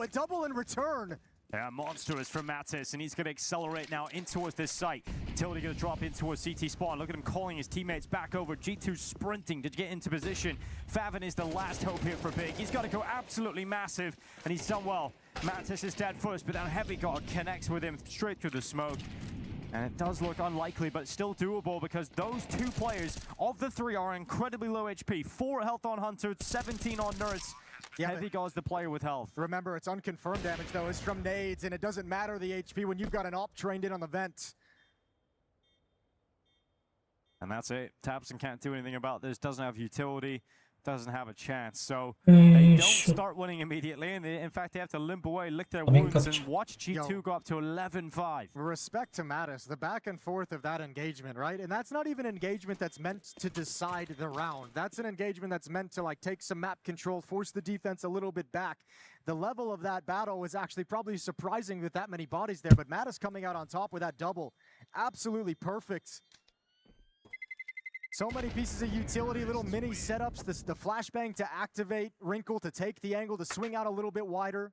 a double in return. Yeah, monstrous from Mattis, and he's going to accelerate now in towards this site. Utility going to drop in towards CT spawn. Look at him calling his teammates back over. G2 sprinting to get into position. Favin is the last hope here for Big. He's got to go absolutely massive, and he's done well. Mattis is dead first, but then Heavy God connects with him straight through the smoke. And it does look unlikely, but still doable because those two players of the three are incredibly low HP. 4 health on Hunter, 17 on Nurse. Yeah, Heavy God's the player with health. Remember, it's unconfirmed damage, though. It's from nades, and it doesn't matter the HP when you've got an op trained in on the vent. And that's it. Tapson can't do anything about this. Doesn't have utility. Doesn't have a chance. So they don't start winning immediately. And in fact, they have to limp away, lick their wounds, and watch G2 go up to 11-5. Respect to Mattis. The back and forth of that engagement, right? And that's not even engagement that's meant to decide the round. That's an engagement that's meant to like take some map control, force the defense a little bit back. The level of that battle was actually probably surprising with that many bodies there. But Mattis coming out on top with that double. Absolutely perfect. So many pieces of utility, little mini setups, the flashbang to activate, Wrinkle to take the angle, to swing out a little bit wider.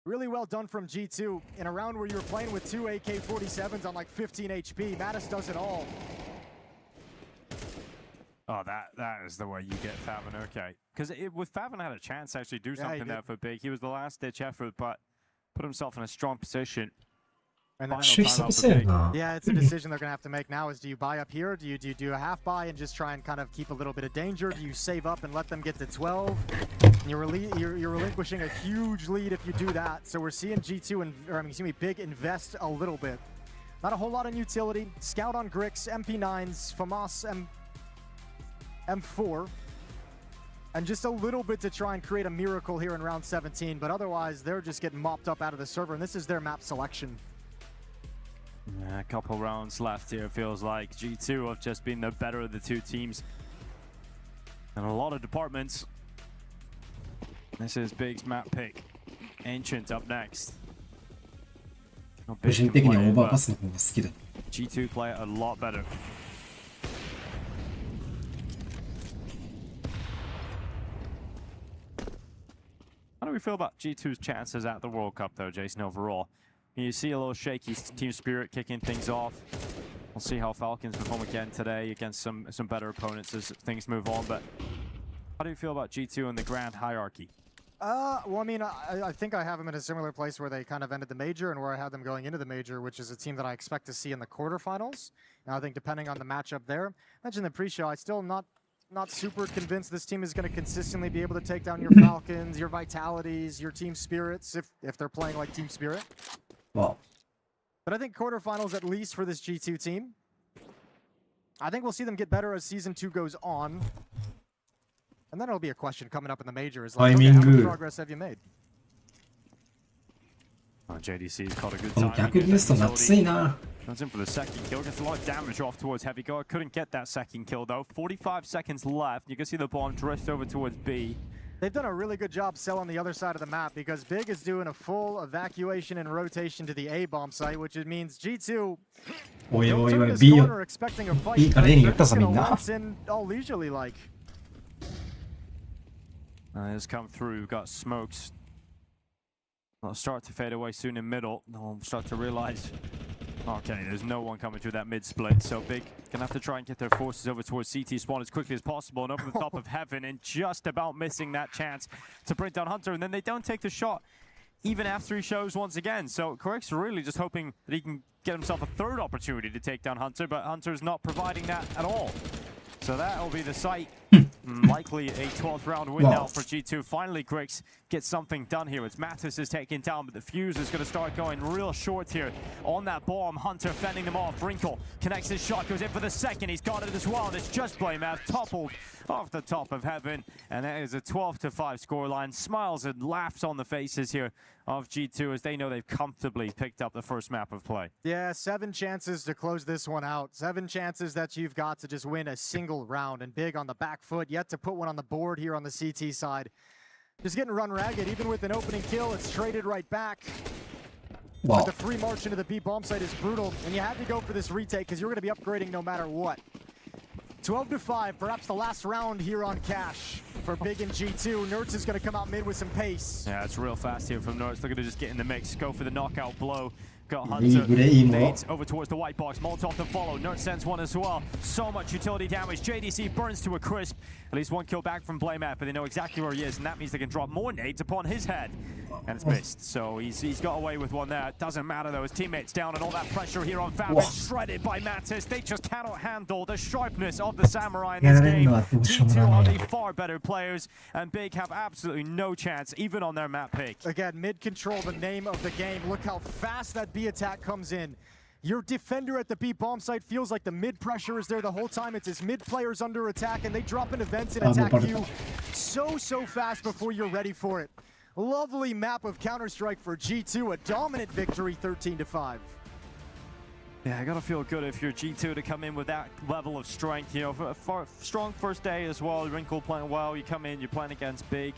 Really well done from G2 in a round where you were playing with 2 AK-47s on like 15 HP. Mattis does it all. Oh, that is the way you get Favin, okay. Because with Favin had a chance to actually do something there for Big. He was the last ditch effort, but put himself in a strong position. And then yeah, it's a decision they're gonna have to make now. Is do you buy up here? Do you do a half buy and just try and kind of keep a little bit of danger? Do you save up and let them get to 12? And you're relinquishing a huge lead if you do that. So we're seeing Big invest a little bit. Not a whole lot in utility. Scout on Grix, MP9s, FAMAS M4. And just a little bit to try and create a miracle here in round 17. But otherwise, they're just getting mopped up out of the server. And this is their map selection. Yeah, a couple rounds left here. Feels like G2 have just been the better of the two teams in a lot of departments. This is Big's map pick. Ancient up next. G2 play a lot better. How do we feel about G2's chances at the World Cup though, Jason, overall? You see a little shaky team spirit kicking things off. We'll see how Falcons perform again today against some better opponents as things move on. But how do you feel about G2 in the grand hierarchy? Well, I mean, I think I have them in a similar place where they kind of ended the major and where I had them going into the major, which is a team that I expect to see in the quarterfinals. Now, I think depending on the matchup there, I mentioned the pre-show, I still not super convinced this team is going to consistently be able to take down your Falcons, your Vitalities, your Team Spirits, if they're playing like Team Spirit. Well, but I think quarterfinals at least for this G2 team. I think we'll see them get better as Season 2 goes on. And then it'll be a question coming up in the major is like, okay, how much progress have you made? JDC's caught a good time. Comes in for the second kill, gets a lot of damage off towards Heavy God. Couldn't get that second kill though. 45 seconds left. You can see the bomb drift over towards B. They've done a really good job selling the other side of the map because Big is doing a full evacuation and rotation to the A bomb site, which means G2 are expecting a fight. They're just gonna waltz in all leisurely like. Has come through, got smokes. They'll start to fade away soon in middle. They'll start to realize, okay, there's no one coming through that mid split. So Big gonna have to try and get their forces over towards CT spawn as quickly as possible and over the top of Heaven, and just about missing that chance to bring down Hunter. And then they don't take the shot even after he shows once again. So Correct's really just hoping that he can get himself a third opportunity to take down Hunter, but Hunter's not providing that at all. So that'll be the site. Likely a 12th round win now for G2. Finally, Grix gets something done here. It's Mattis is taken down, but the fuse is going to start going real short here on that bomb. Hunter fending them off. Wrinkle connects his shot, goes in for the second. He's got it as well. And it's just Playmath toppled off the top of Heaven. And that is a 12-5 scoreline. Smiles and laughs on the faces here of G2 as they know they've comfortably picked up the first map of play. Yeah, 7 chances to close this one out. 7 chances that you've got to just win a single round. And Big on the back foot, yet to put one on the board here on the CT side. Just getting run ragged. Even with an opening kill, it's traded right back. But the free march into the B bomb site is brutal. And you had to go for this retake because you're going to be upgrading no matter what. 12-5, perhaps the last round here on Cash for Big and G2. Nerds is going to come out mid with some pace. Yeah, it's real fast here from Nerds. Looking to just get in the mix, go for the knockout blow. Got Hunter, nades over towards the white box. Molotov to follow. Nerds sends one as well. So much utility damage. JDC burns to a crisp. At least one kill back from Blamat, but they know exactly where he is, and that means they can drop more nades upon his head. And it's missed, so he's got away with one there. Doesn't matter though, his teammates down, and all that pressure here on Fab is shredded by Mattis. They just cannot handle the sharpness of the Samurai in this game. G2 are the far better players, and Big have absolutely no chance, even on their map pick. Again, mid control, the name of the game. Look how fast that B attack comes in. Your defender at the B bomb site feels like the mid pressure is there the whole time. It's his mid players under attack, and they drop into vents and attack you so fast before you're ready for it. Lovely map of Counter-Strike for G2, a dominant victory, 13-5. Yeah, I gotta feel good if you're G2 to come in with that level of strength. You know, for a strong first day as well. Wrinkle playing well. You come in, you're playing against Big,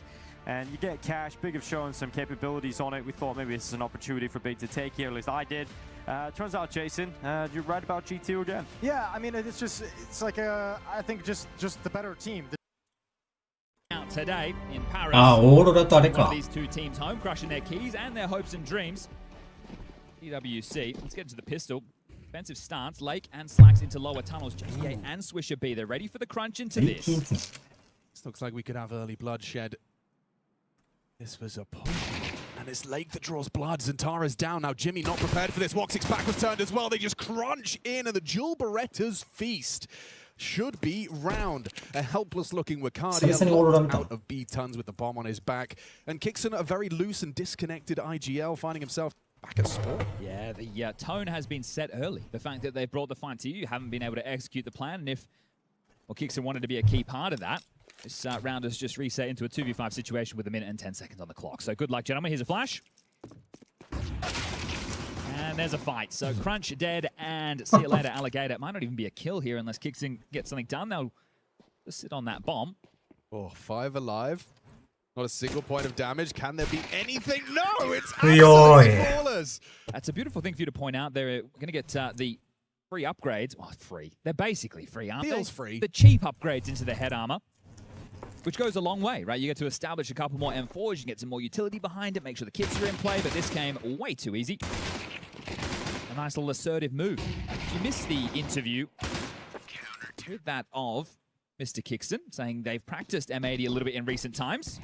and you get Cash. Big have shown some capabilities on it. We thought maybe this is an opportunity for Big to take here. At least I did. Turns out, Jason, you're right about G2 again. Yeah, I mean, it's like I think just the better team. Out today in Paris. オーロラとあれ One か of these two teams home, crushing their keys and their hopes and dreams. EWC, let's get into the pistol. Defensive stance, Lake and Slacks into lower tunnels. JDA and Swisher B, they're ready for the crunch into this. This looks like we could have early bloodshed. This was a push. And it's Lake that draws blood. Zantara's down. Now Jimmy not prepared for this. Woxic's back was turned as well. They just crunch in, and the Jewel Beretta's feast should be round. A helpless-looking Wakadia out of B tons with the bomb on his back. And Kixon, a very loose and disconnected IGL, finding himself back at sport. Yeah, the tone has been set early. The fact that they've brought the fight to you haven't been able to execute the plan. And if Kixon wanted to be a key part of that, this round has just reset into a 2v5 situation with a minute and 10 seconds on the clock. So good luck, gentlemen. Here's a flash. And there's a fight. So Crunch dead, and see you later, Alligator. It might not even be a kill here unless Kixon gets something done. They'll just sit on that bomb. Oh, 5 alive. Not a single point of damage. Can there be anything? No, it's absolutely flawless. That's a beautiful thing for you to point out. They're going to get the free upgrades. Well, free. They're basically free, aren't they? Feels free. The cheap upgrades into the head armor, which goes a long way, right? You get to establish a couple more M4s, you can get some more utility behind it, make sure the kits are in play, but this came way too easy. A nice little assertive move. You missed the interview with that of Mr. Kixon, saying they've practiced M80 a little bit in recent times.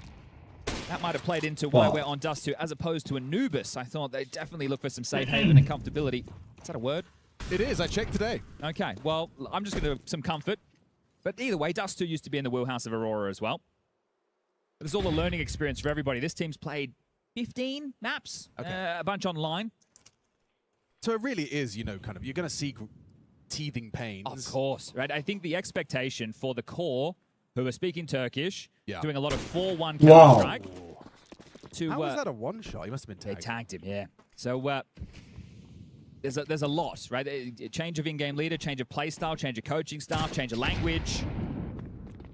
That might have played into why we're on Dust 2 as opposed to Anubis. I thought they'd definitely look for some safe haven and comfortability. Is that a word? It is, I checked today. Okay, well, I'm just going to some comfort. But either way, Dust 2 used to be in the wheelhouse of Aurora as well. But it's all a learning experience for everybody. This team's played 15 maps, a bunch online. So it really is, you know, kind of, you're going to see teething pains. Of course, right? I think the expectation for the core, who are speaking Turkish, doing a lot of 4-1 Counter-Strike. How was that a one-shot? He must have been tagged. They tagged him, yeah. So there's a lot, right? A change of in-game leader, change of play style, change of coaching staff, change of language.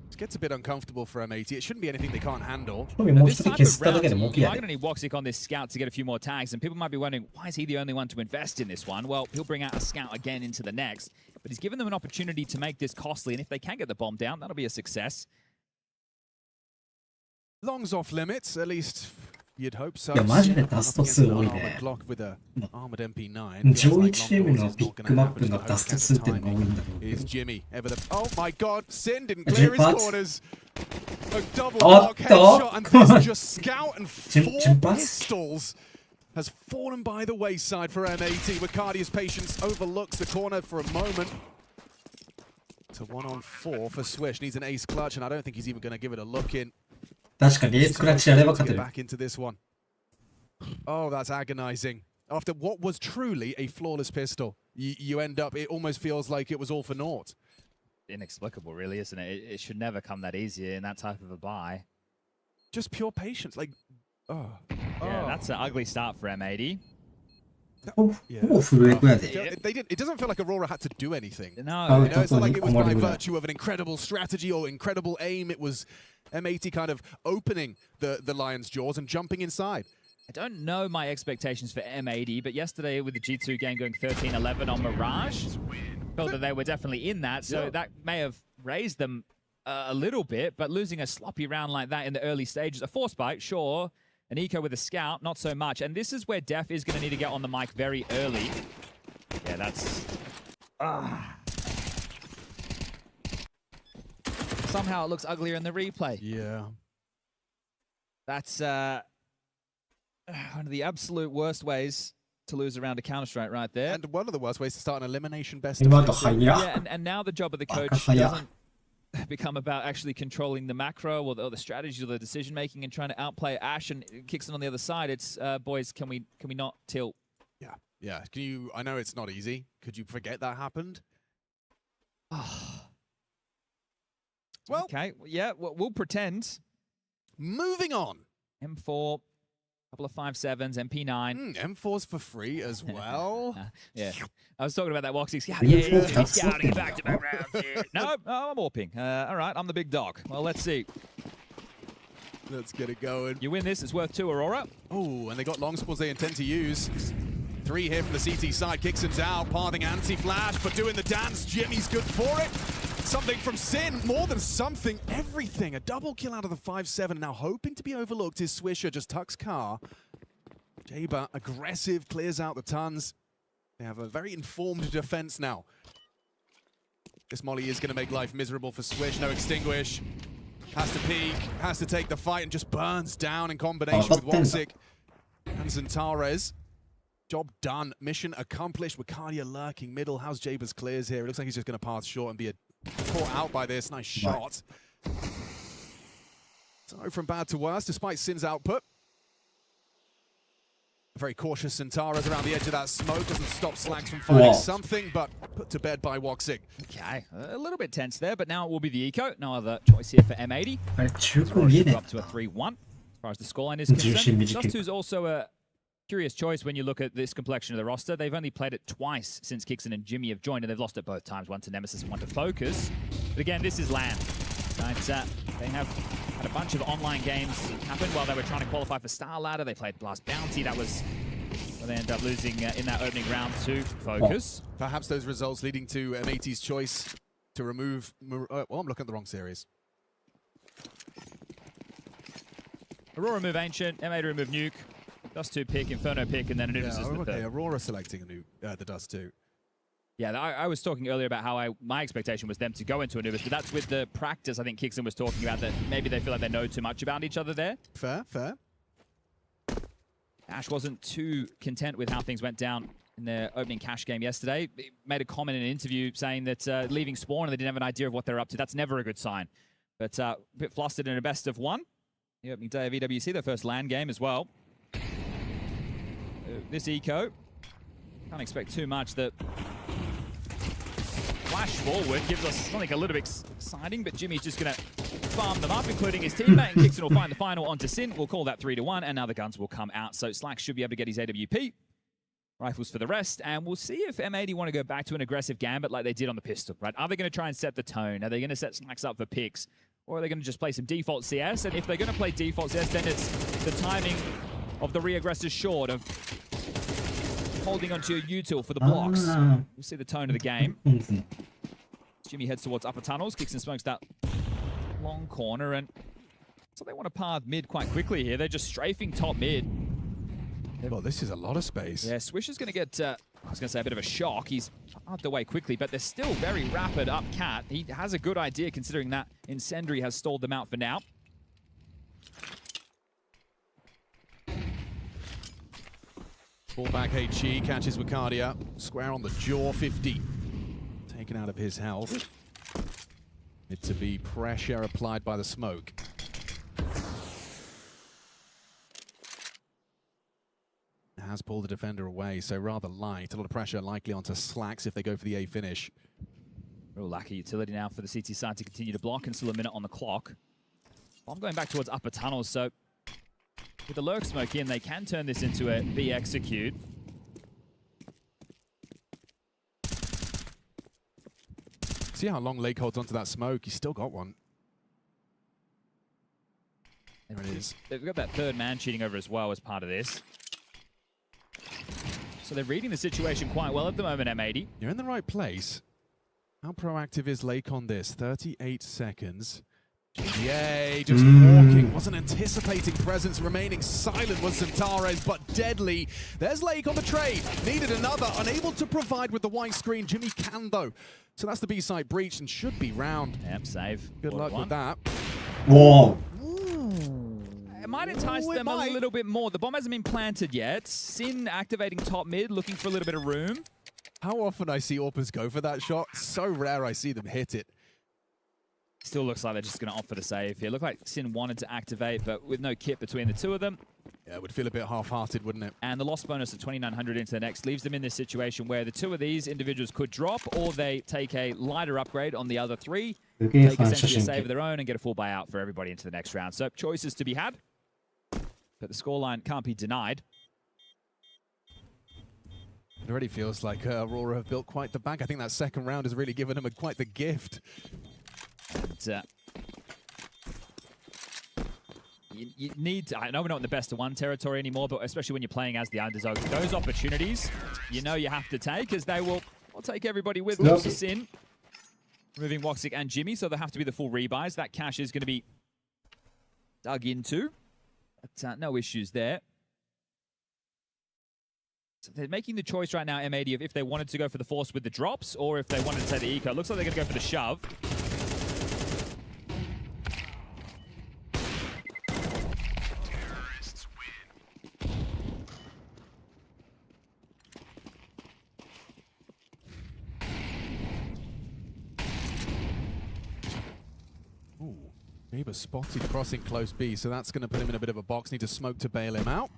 It gets a bit uncomfortable for M80. It shouldn't be anything they can't handle. This type of round, you are going to need Woxic on this scout to get a few more tags, and people might be wondering, why is he the only one to invest in this one? Well, he'll bring out a scout again into the next, but he's given them an opportunity to make this costly, and if they can get the bomb down, that'll be a success. Long's off limits, at least you'd hope so. いやマジでダスト2多いね。上位チームのビッグマップのダスト2っていうのが多いんだけど。Is Jimmy ever the? Oh my God! Sin didn't clear his corners. A double block headshot, and this just scout and 4 pistols has fallen by the wayside for M80. Wakadia's patience overlooks the corner for a moment. It's a 1-on-4 for Swish. Needs an ace clutch, and I don't think he's even going to give it a look in. 確かにエースクラッチやれば勝てる。 Back into this one. Oh, that's agonizing. After what was truly a flawless pistol, you end up, it almost feels like it was all for naught. Inexplicable, really, isn't it? It should never come that easy in that type of a buy. Just pure patience, like, Yeah, that's an ugly start for M80. It doesn't feel like Aurora had to do anything. No. You know, it's not like it was by virtue of an incredible strategy or incredible aim. It was M80 kind of opening the lion's jaws and jumping inside. I don't know my expectations for M80, but yesterday with the G2 game going 13-11 on Mirage, felt that they were definitely in that, so that may have raised them a little bit, but losing a sloppy round like that in the early stages. A force bite, sure. An eco with a scout, not so much. And this is where Def is going to need to get on the mic very early. Yeah, that's... Somehow it looks uglier in the replay. Yeah. That's one of the absolute worst ways to lose a round of Counter-Strike right there. And one of the worst ways to start an elimination best 이마도 of 5. 하야. Yeah, and now the job of the coach 하야. doesn't become about actually controlling the macro or the strategy or the decision making and trying to outplay Ash and Kixon on the other side. It's boys, can we not tilt? Yeah, yeah. Can you? I know it's not easy. Could you forget that happened? Well, Okay, yeah, we'll pretend. moving on. M4, couple of 5.7s, MP9. M4's for free as well. Yeah, I was talking about that Woxix. Yeah, Yeah, scouting back-to-back rounds. Yeah. No, I'm warping. All right, I'm the big dog. Well, let's see. Let's get it going. You win this, it's worth 2, Aurora. Oh, and they got long spawns they intend to use. 3 here from the CT side. Kixon's out, pathing anti-flash, but doing the dance. Jimmy's good for it. Something from Sin, more than something, everything. A double kill out of the 5-7. Now hoping to be overlooked is Swisher, just tucks car. Jaber, aggressive, clears out the tons. They have a very informed defense now. This molly is going to make life miserable for Swish. No extinguish. Has to peek, has to take the fight, and just burns down in combination with Woxic and Zantares. Job done. Mission accomplished. Wakadia lurking middle. How's Jaber's clears here? It looks like he's just going to pass short and be caught out by this. Nice shot. So from bad to worse, despite Sin's output. Very cautious Zantares around the edge of that smoke. Doesn't stop Slacks from finding something, but put to bed by Woxic. Okay, a little bit tense there, but now it will be the eco. No other choice here for M80. 출구 Should go 위에 up to a 3-1 as far as the scoreline is concerned. Juicy Dust2 is also a curious choice when you look at this complexion of the roster. They've only played it twice since Kixon and Jimmy have joined, and they've lost it both times, one to Nemesis and one to Focus. But again, this is LAN. Right? They have had a bunch of online games happen while they were trying to qualify for Star Ladder. They played Blast Bounty. That was where they ended up losing in that opening round to Focus. Perhaps those results leading to M80's choice to remove... well, I'm looking at the wrong series. Aurora move Ancient, M80 remove Nuke. Dust2 pick, Inferno pick, and then Anubis is the okay, third. Aurora selecting a new, the Dust2. Yeah, I was talking earlier about how my expectation was them to go into Anubis, but that's with the practice I think Kixon was talking about, that maybe they feel like they know too much about each other there. Fair, fair. Ash wasn't too content with how things went down in their opening cash game yesterday. He made a comment in an interview saying that leaving Spawn and they didn't have an idea of what they're up to. That's never a good sign. But a bit flustered in a best of 1. The opening day of EWC, their first LAN game as well. This eco, can't expect too much. The flash forward gives us something a little bit exciting, but Jimmy's just going to farm them up, including his teammate, and Kixon will find the final onto Sin. We'll call that 3-1, and now the guns will come out. So Slack should be able to get his AWP. Rifles for the rest, and we'll see if M80 want to go back to an aggressive gambit like they did on the pistol, right? Are they going to try and set the tone? Are they going to set Slacks up for picks? Or are they going to just play some default CS? And if they're going to play default CS, then it's the timing of the re-aggressors short of holding onto your util for the blocks. We'll see the tone of the game. Jimmy heads towards upper tunnels. Kixon smokes that long corner, and so they want to path mid quite quickly here. They're just strafing top mid. Well, this is a lot of space. Yeah, Swish is going to get, I was going to say, a bit of a shock. He's out the way quickly, but they're still very rapid up Cat. He has a good idea considering that Incendiary has stalled them out for now. Fullback HG catches Wakadia. Square on the jaw, 50. Taken out of his health. It to be pressure applied by the smoke. Has pulled the defender away, so rather light. A lot of pressure likely onto Slacks if they go for the A finish. Real lack of utility now for the CT side to continue to block, and still a minute on the clock. I'm going back towards upper tunnels, so with the lurk smoke in, they can turn this into a B execute. See how long Lake holds onto that smoke? He's still got one. There it is. They've got that third man cheating over as well as part of this. So they're reading the situation quite well at the moment, M80. You're in the right place. How proactive is Lake on this? 38 seconds. GBA just walking, wasn't anticipating presence, remaining silent was Centares, but deadly. There's Lake on the trade, needed another, unable to provide with the white screen. Jimmy can though. So that's the B-side breach and should be round. Yep, save. Good luck with that. Whoa. It might entice them a little bit more. The bomb hasn't been planted yet. Sin activating top mid, looking for a little bit of room. How often I see Orpers go for that shot, so rare I see them hit it. Still looks like they're just going to opt for the save here. Looked like Sin wanted to activate, but with no kit between the two of them. Yeah, it would feel a bit half-hearted, wouldn't it? And the loss bonus of 2,900 into the next leaves them in this situation where the two of these individuals could drop, or they take a lighter upgrade on the other three, take essentially a save of their own, and get a full buyout for everybody into the next round. So choices to be had, but the scoreline can't be denied. It already feels like Aurora have built quite the bank. I think that second round has really given them quite the gift. And, you need to, I know we're not in the best of one territory anymore, but especially when you're playing as the underdog, those opportunities, you know you have to take, as they will take everybody with them. Sin, removing Woxic and Jimmy, so they'll have to be the full rebuys. That cash is going to be dug into, but no issues there. So they're making the choice right now, M80, of if they wanted to go for the force with the drops, or if they wanted to take the eco. Looks like they're going to go for the shove. Neighbor spotted crossing close B, so that's going to put him in a bit of a box. Need to smoke to bail him out.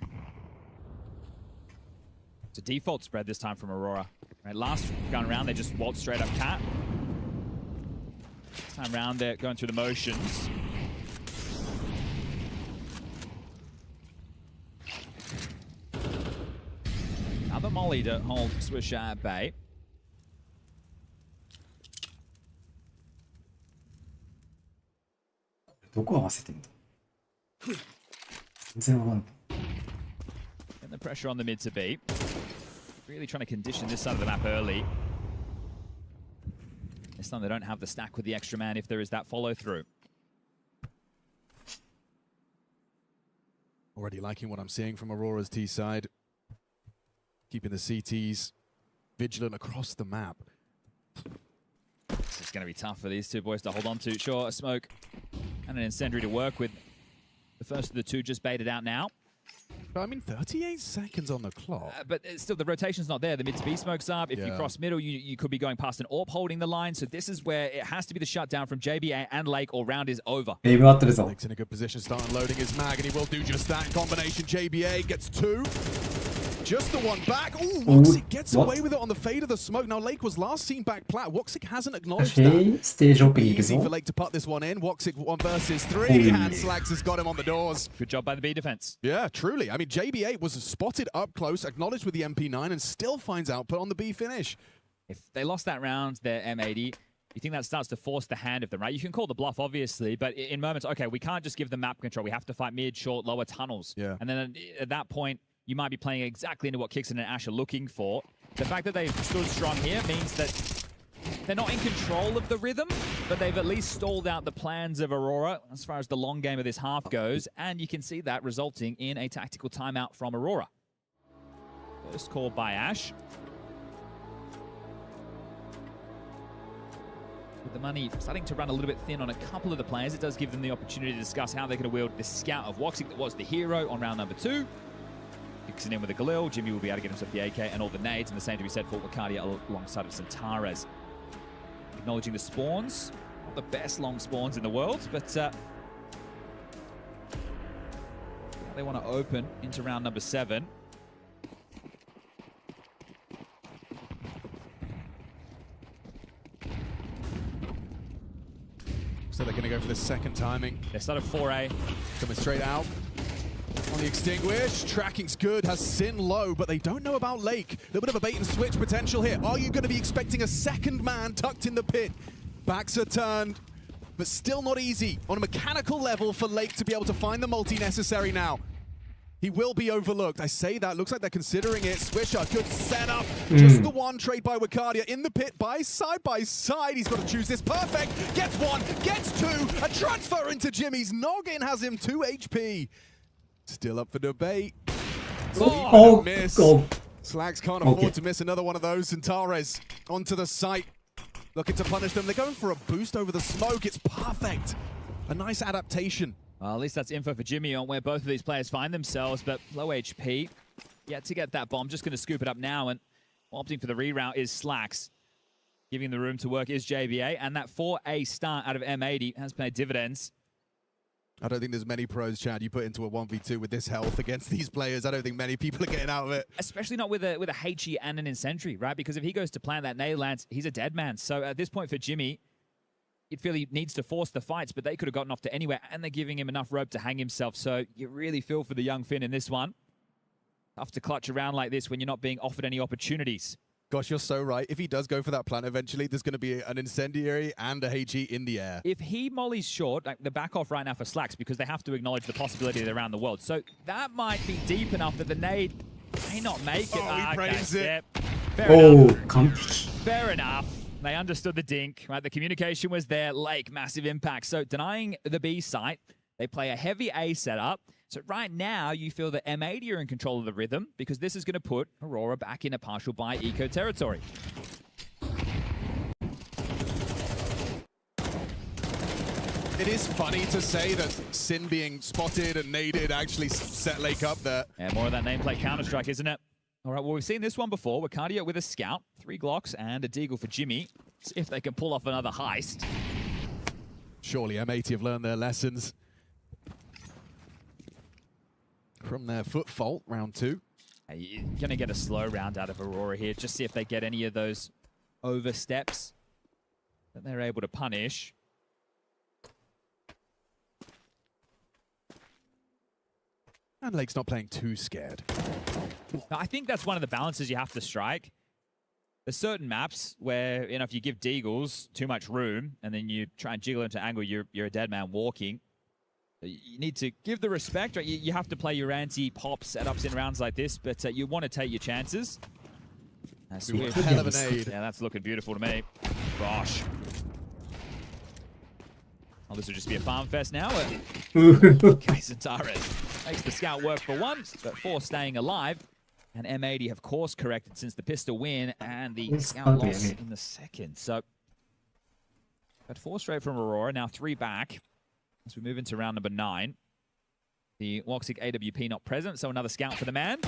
It's a default spread this time from Aurora. Right, last gun round, they just waltzed straight up cat. This time round, they're going through the motions. Another molly to hold Swisher at bay. Getting the pressure on the mid to B. Really trying to condition this side of the map early. This time they don't have the stack with the extra man if there is that follow through. Already liking what I'm seeing from Aurora's T side. Keeping the CTs vigilant across the map. This is going to be tough for these two boys to hold on to. Sure, a smoke and an incendiary to work with. The first of the two just baited out now. But I mean, 38 seconds on the clock. But still, the rotation's not there. The mid to B smoke's up. If you cross middle, you could be going past an AWP holding the line. So this is where it has to be the shutdown from JBA and Lake, or round is over. Lake's in a good position, starting loading his mag, and he will do just that. Combination, JBA gets two. Just the one back. Ooh, Woxic gets away with it on the fade of the smoke. Now, Lake was last seen back plat. Woxic hasn't acknowledged that. Easy for Lake to put this one in. Woxic 1 versus 3. And Slags has got him on the doors. Good job by the B defense. Yeah, truly. I mean, JB8 was spotted up close, acknowledged with the MP9, and still finds output on the B finish. If they lost that round, their M80, you think that starts to force the hand of them, right? You can call the bluff, obviously, but in moments, okay, we can't just give them map control. We have to fight mid, short, lower tunnels. Yeah. And then at that point, you might be playing exactly into what Kixon and Ash are looking for. The fact that they've stood strong here means that they're not in control of the rhythm, but they've at least stalled out the plans of Aurora as far as the long game of this half goes, and you can see that resulting in a tactical timeout from Aurora. First call by Ash. With the money starting to run a little bit thin on a couple of the players, it does give them the opportunity to discuss how they're going to wield the scout of Woxic that was the hero on round number 2. Fixing in with a Galil, Jimmy will be able to get himself the AK and all the nades, and the same to be said for Wacardia alongside of Centares. Acknowledging the spawns, not the best long spawns in the world, but they want to open into round number 7. So they're going to go for the second timing. They started 4A. Coming straight out. On the extinguish, tracking's good, has Sin low, but they don't know about Lake. A little bit of a bait and switch potential here. Are you going to be expecting a second man tucked in the pit? Backs are turned, but still not easy on a mechanical level for Lake to be able to find the multi necessary now. He will be overlooked. I say that. Looks like they're considering it. Swisher, good setup. Just the one trade by Wakadia in the pit by side. He's got to choose this. Perfect. Gets one, gets two. A transfer into Jimmy's noggin has him 2 HP. Still up for debate. Oh, Miss. oh. Slags can't Okay. afford to miss another one of those. Antares onto the site. Looking to punish them. They're going for a boost over the smoke. It's perfect. A nice adaptation. Well, at least that's info for Jimmy on where both of these players find themselves, but low HP. Yet to get that bomb, just going to scoop it up now, and opting for the reroute is Slacks. Giving the room to work is JBA, and that 4A start out of M80 has paid dividends. I don't think there's many pros, Chad, you put into a 1v2 with this health against these players. I don't think many people are getting out of it. Especially not with a HE and an Incendiary, right? Because if he goes to plant that nade lance, he's a dead man. So at this point for Jimmy, you'd feel he needs to force the fights, but they could have gotten off to anywhere, and they're giving him enough rope to hang himself. So you really feel for the young Finn in this one. Tough to clutch around like this when you're not being offered any opportunities. Gosh, you're so right. If he does go for that plant eventually, there's going to be an Incendiary and a HE in the air. If he mollies short, like the back off right now for Slacks, because they have to acknowledge the possibility they're around the world. So that might be deep enough that the nade may not make it. Oh, he praised it. Fair enough.完璧. Fair enough. They understood the dink, right? The communication was there. Lake, massive impact. So denying the B site, they play a heavy A setup. So right now, you feel that M80 are in control of the rhythm because this is going to put Aurora back in a partial buy eco territory. It is funny to say that Sin being spotted and naded actually set Lake up there. And more of that nameplate Counter-Strike, isn't it? All right, well, we've seen this one before. Wakadia with a scout, 3 Glocks, and a Deagle for Jimmy. See if they can pull off another heist. Surely M80 have learned their lessons from their foot fault, round 2. You're going to get a slow round out of Aurora here. Just see if they get any of those oversteps that they're able to punish. And Lake's not playing too scared. I think that's one of the balances you have to strike. There's certain maps where, you know, if you give Deagles too much room and then you try and jiggle into angle, you're a dead man walking. You need to give the respect, right? You have to play your anti-pop setups in rounds like this, but you want to take your chances. Hell of an aid. Yeah, that's looking beautiful to me. Gosh. Oh, this will just be a farm fest now. Okay, Antares makes the scout work for 1, but 4 staying alive. And M80 have course corrected since the pistol win and the scout loss in the second. So, got 4 straight from Aurora, now 3 back. As we move into round number 9. The Woxic AWP not present, so another scout for the man.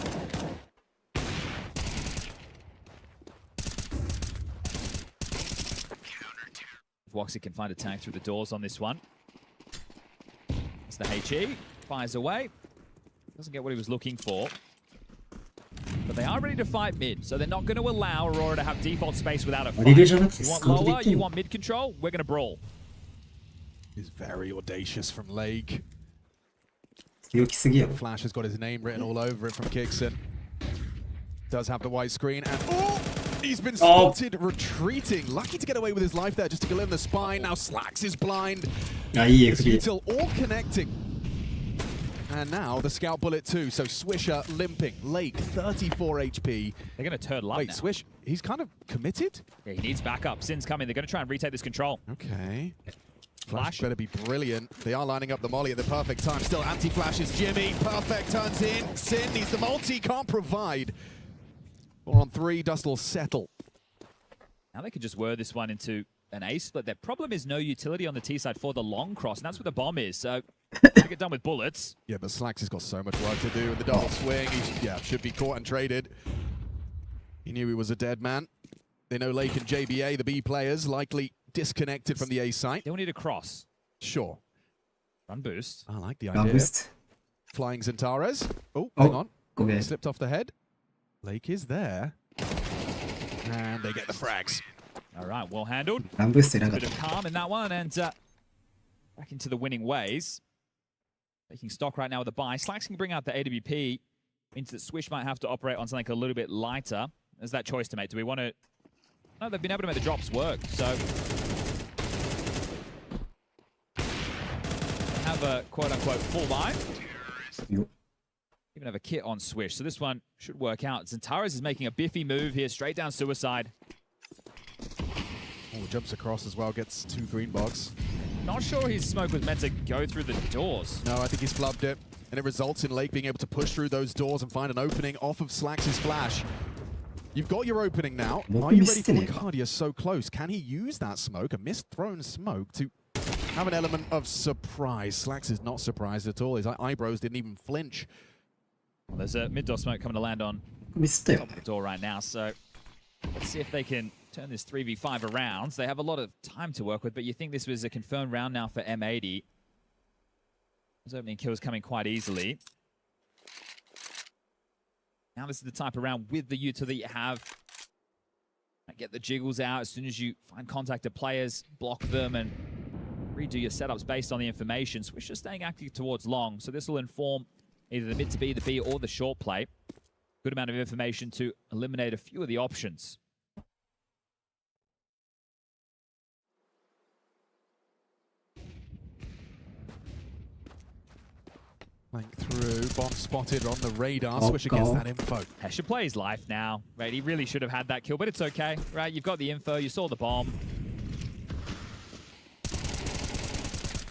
Woxic can find a tag through the doors on this one. It's the HE, fires away. Doesn't get what he was looking for. But they are ready to fight mid, so they're not going to allow Aurora to have default space without a fight. You want lower, you want mid control, we're going to brawl. Is very audacious from Lake. 強気すぎやろ。 Flash has got his name written all over it from Kixon. Does have the white screen, and oh, he's been spotted retreating. Lucky to get away with his life there, just to go in the spine. Now Slacks is blind. あ、いい XP。 Util all connecting. And now the scout bullet too. So Swisher limping. Lake 34 HP. They're going to turtle up Wait, now. Swish, he's kind of committed? Yeah, he needs backup. Sin's coming. They're going to try and retake this control. Okay. Flash. Better be brilliant. They are lining up the molly at the perfect time. Still anti-flash is Jimmy. Perfect turns in. Sin needs the multi. Can't provide. 4 on 3. Dust will settle. Now they could just whir this one into an A split. Their problem is no utility on the T side for the long cross, and that's where the bomb is. So they get done with bullets. Yeah, but Slacks has got so much work to do. And the double swing, he should be caught and traded. He knew he was a dead man. They know Lake and JBA, the B players, likely disconnected from the A site. They'll need a cross. Sure. Run boost. I like the Run idea. boost. Flying Zentares. Oh, hang on. ごめん。 Slipped off the head. Lake is there. And they get the frags. All right, well handled. ランブーストいらなか Bit っ of calm in that one, and back into the winning ways. Taking stock right now with a buy. Slacks can bring out the AWP. Means that Swish might have to operate on something a little bit lighter. There's that choice to make. Do we want to... No, they've been able to make the drops work, so... They have a quote-unquote full buy. たよ。Even have a kit on Swish, so this one should work out. Zentaris is making a biffy move here, straight down suicide. Oh, jumps across as well, gets 2 green box. Not sure his smoke was meant to go through the doors. No, I think he's flubbed it. And it results in Lake being able to push through those doors and find an opening off of Slax's flash. You've got your opening now. Are you ready for Wacardia so close? Can he use that smoke, a mist-thrown smoke, to have an element of surprise? Slax is not surprised at all. His eyebrows didn't even flinch. Well, there's a mid-door smoke coming to land on ミスったよtop of the door right now, so let's see if they can turn this 3v5 around. They have a lot of time to work with, but you think this was a confirmed round now for M80. Those opening kills coming quite easily. Now this is the type of round with the utility you have. Get the jiggles out as soon as you find contacted players, block them, and redo your setups based on the information. Swish is staying active towards long, so this will inform either the mid to B, the B, or the short play. Good amount of information to eliminate a few of the options. Flank through, bomb spotted on the radar. Swisher gets that info. Hesha plays life now, right? He really should have had that kill, but it's okay, right? You've got the info, you saw the bomb.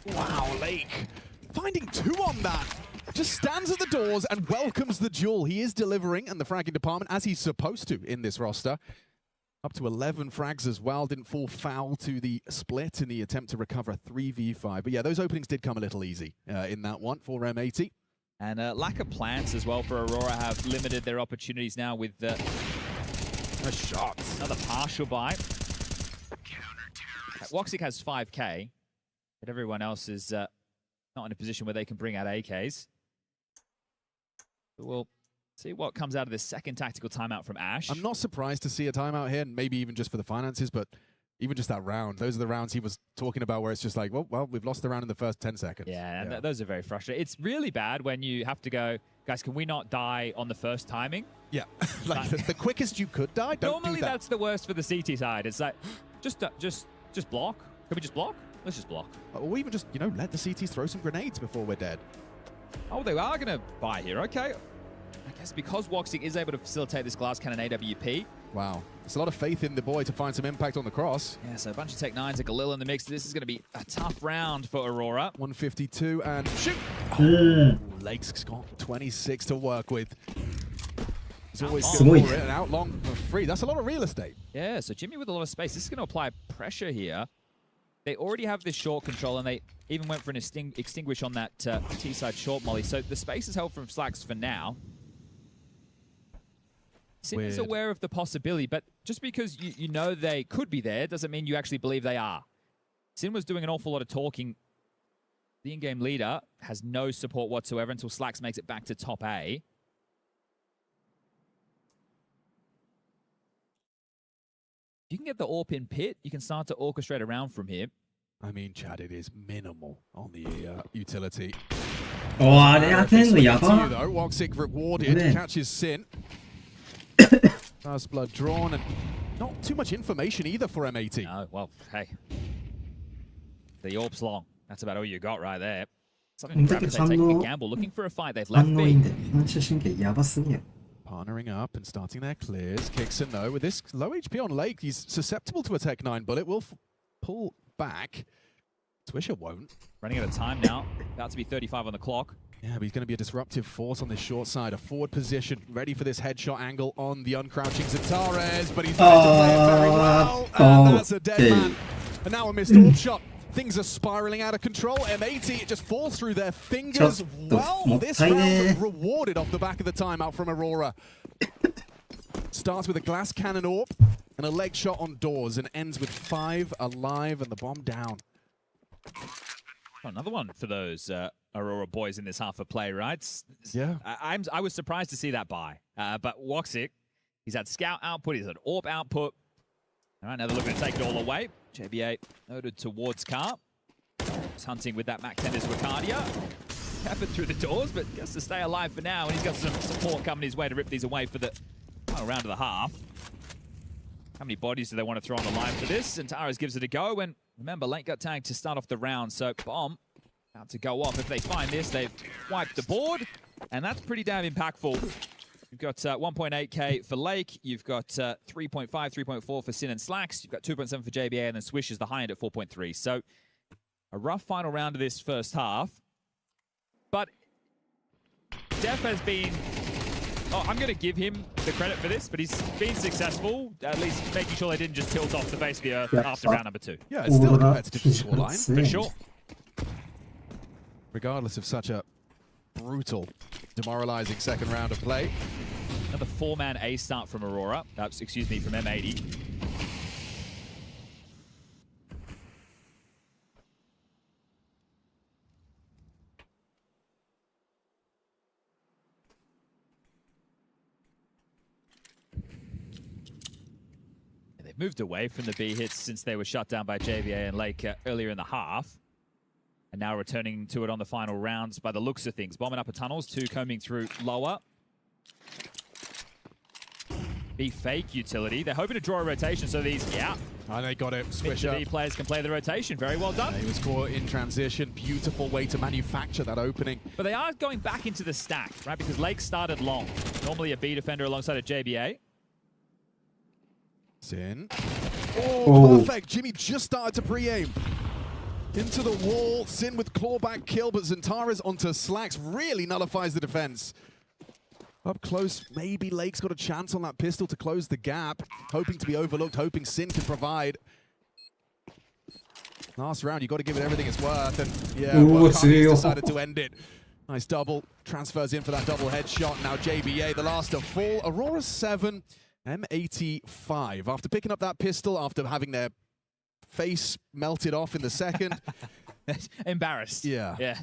Wow, Lake finding 2 on that. Just stands at the doors and welcomes the duel. He is delivering in the fragging department as he's supposed to in this roster. Up to 11 frags as well. Didn't fall foul to the split in the attempt to recover a 3v5. But yeah, those openings did come a little easy in that one for M80. And lack of plants as well for Aurora have limited their opportunities now with a shot. Another partial buy. Woxic has 5k, but everyone else is not in a position where they can bring out AKs. But we'll see what comes out of this second tactical timeout from Ash. I'm not surprised to see a timeout here, and maybe even just for the finances, but even just that round. Those are the rounds he was talking about where it's just like, well, we've lost the round in the first 10 seconds. Yeah, and those are very frustrating. It's really bad when you have to go, guys, can we not die on the first timing? Yeah, like the quickest you could die, don't Normally do that. That's the worst for the CT side. It's like, just block. Can we just block? Let's just block. Or even just, let the CTs throw some grenades before we're dead. Oh, they are going to buy here. Okay. I guess because Woxic is able to facilitate this glass cannon AWP. Wow. There's a lot of faith in the boy to find some impact on the cross. Yeah, so a bunch of Tech 9s, a Galil in the mix. This is going to be a tough round for Aurora. 152 and shoot! Oh, Lake's got 26 to work with. He's always good for it and out long for free. That's a lot of real estate. Yeah, so Jimmy with a lot of space. This is going to apply pressure here. They already have this short control, and they even went for an extinguish on that T-side short molly. So the space is held from Slax for now. Sin is aware of the possibility, but just because you know they could be there doesn't mean you actually believe they are. Sin was doing an awful lot of talking. The in-game leader has no support whatsoever until Slax makes it back to top A. You can get the AWP in pit. You can start to orchestrate around from here. I mean, Chad, it is minimal on the utility. おー、あれ当てんのやば。 Woxic rewarded, catches Sin. First blood drawn, and not too much information either for M80. No, well, hey. The AWP's long. That's about all you got right there. Something to gravitate, taking a gamble, looking for a fight. They've left B. Partnering up and starting their clears. Kixon, though, with this low HP on Lake, he's susceptible to a Tech 9 bullet. Will pull back. Swisher won't. Running out of time now. About to be 35 on the clock. Yeah, but he's going to be a disruptive force on this short side. A forward position, ready for this headshot angle on the uncrouching Zentares, but he's going to play it very well. And that's a dead man. And now a missed AWP shot. Things are spiraling out of control. M80, it just falls through their fingers. Well, this round rewarded off the back of the timeout from Aurora. Starts with a glass cannon AWP and a leg shot on doors and ends with 5 alive and the bomb down. Another one for those Aurora boys in this half of play, right? Yeah. I was surprised to see that buy. But Woxic, he's had scout output, he's had AWP output. All right, now they're looking to take it all away. JB8 noted towards car. He's hunting with that Mac 10 as Wacardia. Happened through the doors, but gets to stay alive for now, and he's got some support coming his way to rip these away for the final round of the half. How many bodies do they want to throw on the line for this? And Taras gives it a go, and remember, Late got tagged to start off the round, so bomb About to go off. If they find this, they've wiped the board, and that's pretty damn impactful. You've got 1.8k for Lake. You've got 3.5, 3.4 for Sin and Slacks. You've got 2.7 for JBA, and then Swish is the high end at 4.3. So a rough final round of this first half. But Def has been... Oh, I'm going to give him the credit for this, but he's been successful, at least making sure they didn't just tilt off the face of the earth after round number 2. Yeah, it's still a competitive scoreline. For sure. Regardless of such a brutal, demoralizing second round of play. Another 4-man A start from Aurora. Excuse me, from M80. They've moved away from the B hits since they were shut down by JVA and Lake earlier in the half. And now returning to it on the final rounds by the looks of things. Bombing upper tunnels, 2 combing through lower. B fake utility. They're hoping to draw a rotation, so these, And they got it. Swisher. B players can play the rotation. Very well done. Yeah, he was caught in transition. Beautiful way to manufacture that opening. But they are going back into the stack, right? Because Lake started long. Normally a B defender alongside a JBA. Sin. Oh, perfect. Jimmy just started to pre-aim. Into the wall. Sin with clawback kill, but Zantara's onto Slacks really nullifies the defense. Up close, maybe Lake's got a chance on that pistol to close the gap. Hoping to be overlooked, hoping Sin can provide. Last round, you got to give it everything it's worth. And yeah, Wakami's decided to end it. Nice double. Transfers in for that double headshot. Now JBA, the last to fall. Aurora 7, M85. After picking up that pistol, after having their face melted off in the second. Embarrassed. Yeah. Yeah.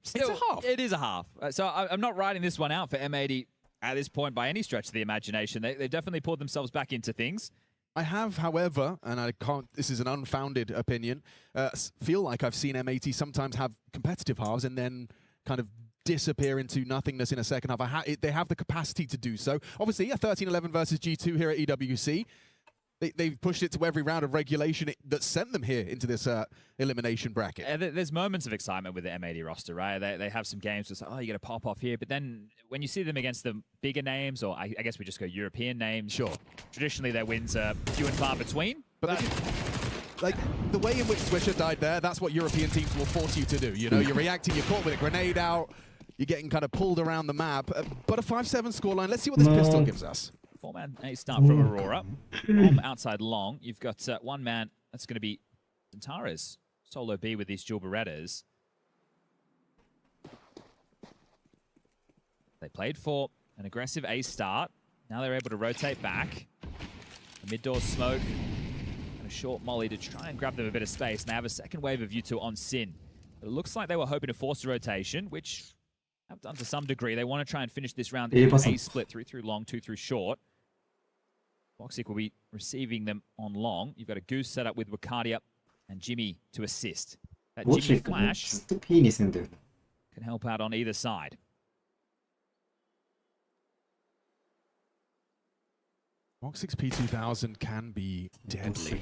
Still, it's a half. It is a half. So I'm not writing this one out for M80 at this point by any stretch of the imagination. They definitely pulled themselves back into things. I have, however, and I can't, this is an unfounded opinion, feel like I've seen M80 sometimes have competitive halves and then kind of disappear into nothingness in a second half. They have the capacity to do so. Obviously, a 13-11 versus G2 here at EWC. They've pushed it to every round of regulation that sent them here into this elimination bracket. There's moments of excitement with the M80 roster, right? They have some games where it's like, oh, you got to pop off here. But then when you see them against the bigger names, or I guess we just go European names, sure. Traditionally, their wins are few and far between. But like the way in which Swisher died there, that's what European teams will force you to do. You know, you're reacting, you're caught with a grenade out, you're getting kind of pulled around the map. But a 5-7 scoreline, let's see what this pistol gives us. 4-man A start from Aurora. Bomb outside long. You've got 1 man. That's going to be Zantara's solo B with these dual Berettas. They played for an aggressive A start. Now they're able to rotate back. A mid-door smoke and a short molly to try and grab them a bit of space. And they have a second wave of U2 on Sin. But it looks like they were hoping to force a rotation, which have done to some degree. They want to try and finish this round in A split, 3 through long, 2 through short. Voxic will be receiving them on long. You've got a Goose set up with Wakadia and Jimmy to assist. That Jimmy flash can help out on either side. Voxic's P2000 can be deadly.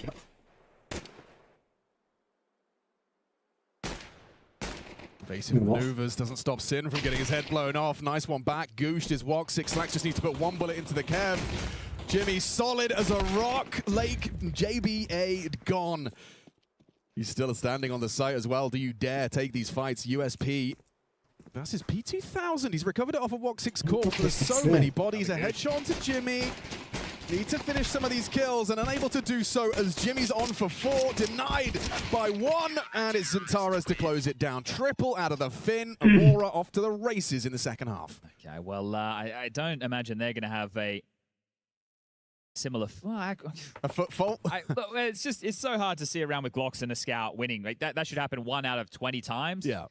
Evasive maneuvers doesn't stop Sin from getting his head blown off. Nice one back. Gooshed is Voxic. Slacks just needs to put 1 bullet into the Kev. Jimmy solid as a rock. Lake, JBA gone. He's still standing on the site as well. Do you dare take these fights? USP versus P2000. He's recovered it off of Voxic's corpse. There's so many bodies. A headshot onto Jimmy. Need to finish some of these kills and unable to do so as Jimmy's on for 4, denied by 1, and it's Zantara's to close it down. Triple out of the fin. Aurora off to the races in the second half. Okay, well, I don't imagine they're going to have a similar... a foot fault? It's so hard to see around with Glocks and a Scout winning. Like that should happen 1 out of 20 times. Yeah.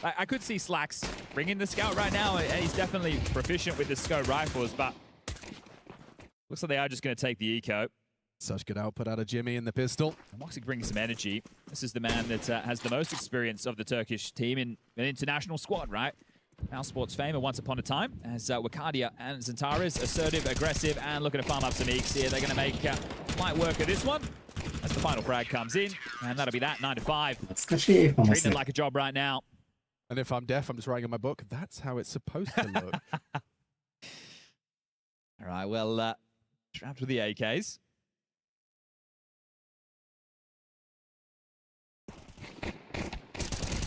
I could see Slacks bringing the Scout right now, and he's definitely proficient with the SCO rifles, but looks like they are just going to take the eco. Such good output out of Jimmy in the pistol. Moxic brings some energy. This is the man that has the most experience of the Turkish team in an international squad, right? Our sports famer once upon a time, as Wakadia and Zantara's assertive, aggressive, and looking to farm up some eeks here. They're going to make light work of this one. As the Final frag comes in, and that'll be that, 9-5. 懐かしいファマ Treating ス it。like a job right now. And if I'm deaf, I'm just writing in my book. That's how it's supposed to look. All right, well, trapped with the AKs.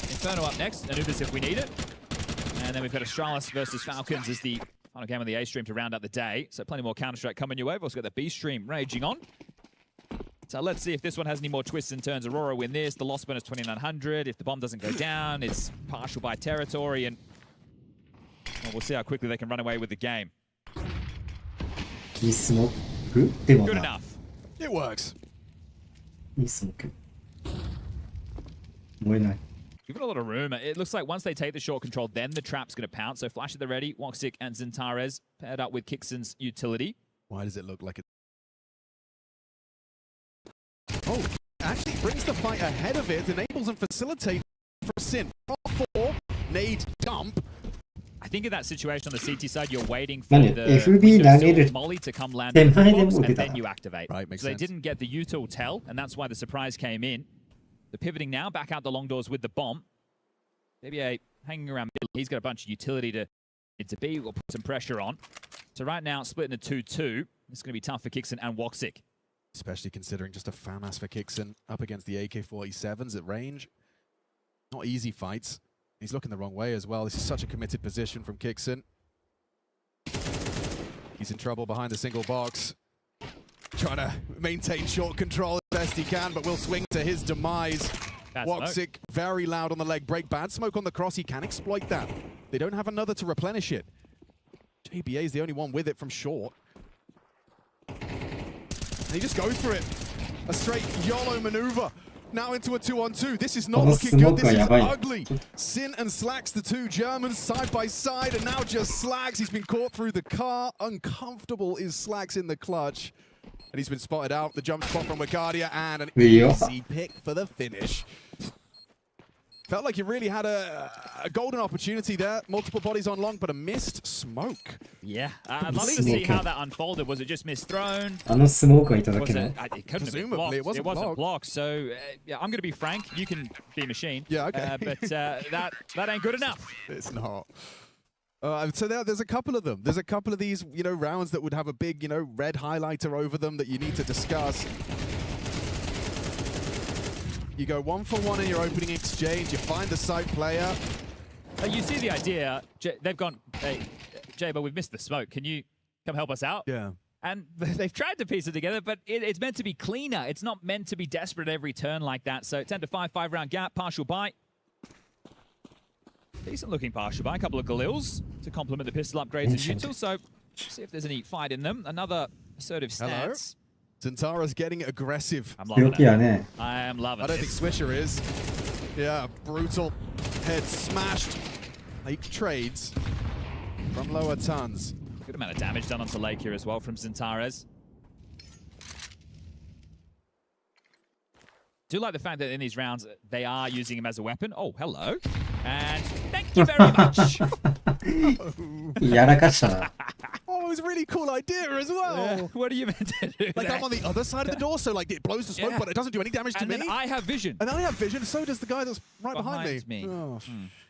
Inferno up next, Anubis if we need it. And then we've got Astralis versus Falcons as the final game of the A stream to round out the day. So plenty more Counter-Strike coming your way. We've also got the B stream raging on. So let's see if this one has any more twists and turns. Aurora win this. The loss bonus 2,900. If the bomb doesn't go down, it's partial by territory. And well, we'll see how quickly they can run away with the game. いいスモークでも Good な。 enough. It works. いいスモーク。燃えない。 Given a lot of room, it looks like once they take the short control, then the trap's going to pounce. So Flash at the ready, Woxic and Zintares paired up with Kixon's utility. Why does it look like it? Oh, actually brings the fight ahead of it, enables and facilitates for Sin. 4, nade, dump. I think in that situation on the CT side, you're waiting for 何 the FB Windows 投げる Silver Molly to come land 手 in the 前で box, も出 and た then you activate. Right, makes so they sense. didn't get the util tell, and that's why the surprise came in. The pivoting now, back out the long doors with the bomb. JBA hanging around middle. He's got a bunch of utility to B. We'll put some pressure on. So right now, split in a 2-2. It's going to be tough for Kixon and Woxic. Especially considering just a FAMAS for Kixon up against the AK-47s at range. Not easy fights. He's looking the wrong way as well. This is such a committed position from Kixon. He's in trouble behind the single box. Trying to maintain short control as best he can, but will swing to his demise. Bad Woxic smoke. very loud on the leg break. Bad smoke on the cross. He can exploit that. They don't have another to replenish it. JBA is the only one with it from short. And he just goes for it. A straight YOLO maneuver. Now into a 2-on-2. This is not Oh, looking good. This is smoke, yeah, ugly. Sin and Slacks, the two Germans, side by side. And now just Slacks. He's been caught through the car. Uncomfortable is Slacks in the clutch. And he's been spotted out. The jump spot from Wigardia and an easy pick for the finish. Felt like you really had a golden opportunity there. Multiple bodies on long, but a missed smoke. Yeah, I'd love to see how that unfolded. Was it just misthrown? あのスモークがいただ Was け it? ない It couldn't have been Presumably, blocked. it wasn't blocked. blocked. So yeah, I'm going to be frank. You can be machine. Yeah, okay. But that ain't good enough. It's not. So there's a couple of them. There's a couple of these, rounds that would have a big, red highlighter over them that you need to discuss. You go 1-for-1 in your opening exchange. You find the site player. You see the idea. They've gone, hey, Jabo, we've missed the smoke. Can you come help us out? Yeah. And they've tried to piece it together, but it's meant to be cleaner. It's not meant to be desperate every turn like that. So 10-5, 5-round gap, partial buy. Decent looking partial buy. A couple of Galils to complement the pistol upgrades and util. So see if there's any fight in them. Another assertive stance. Zintara's getting aggressive. I'm 強 loving 気や it. ね。 I am loving I don't it. think Swisher is. Yeah, brutal. Head smashed. Lake trades from lower tons. Good amount of damage done onto Lake here as well from Zintares. Do like the fact that in these rounds they are using him as a weapon. Oh, hello. And thank you very much. やらかしたな。 Oh, it was a really cool idea as well. What are you meant to do? Like there? I'm on the other side of the door, so like it blows the smoke, Yeah. but it doesn't do any damage to And me. then I have vision. And I have vision, so does the guy that's right behind me. Behind me. Oh,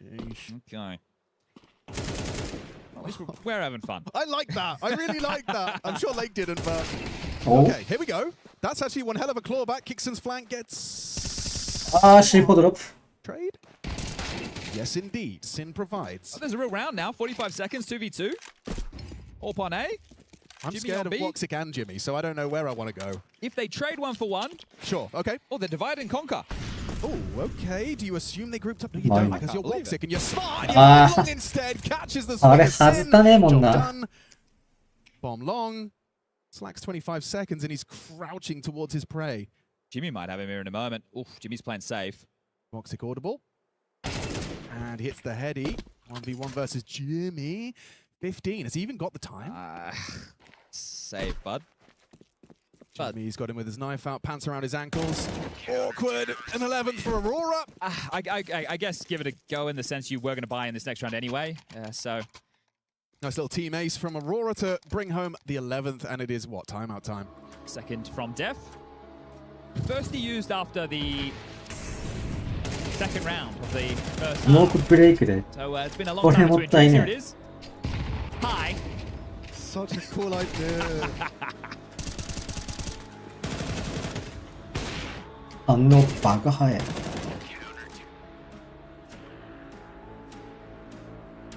sheesh. Okay. At least we're having fun. I like that. I really like that. I'm sure Lake didn't, but... Oh. Okay, here we go. That's actually one hell of a clawback. Kixon's flank gets... あー、C4 ドロップ。 Trade? Yes, indeed. Sin provides. Oh, there's a real round now. 45 seconds, 2v2. All on A. I'm Jimmy scared on of B. Woxic and Jimmy, so I don't know where I want to go. If they trade 1-for-1, Sure, okay. oh, they divide and conquer. Oh, okay. Do you assume they grouped up? No, you Mine. don't, because I you're can't believe Woxic it. and you're smart. And Ah. you're long instead. Catches the あれ swing of 外っ Sin. たね、もん Job な。 done. Bomb long. Slacks 25 seconds and he's crouching towards his prey. Jimmy might have him here in a moment. Oof, Jimmy's playing safe. Woxic audible. And hits the heady. 1v1 versus Jimmy. 15. Has he even got the time? Save, bud. But Jimmy's got him with his knife out, pants around his ankles. Awkward. An 11th for Aurora. I guess give it a go in the sense you were going to buy in this next round anyway. So Nice little team ace from Aurora to bring home the 11th, and it is what? Timeout time. second from Def. First he used after the second round of the first スモー half. クブレイクで So it's been a long これ time も between ったい drinks. ね Here it is. Hi. Such a cool idea. 反応バカ早い。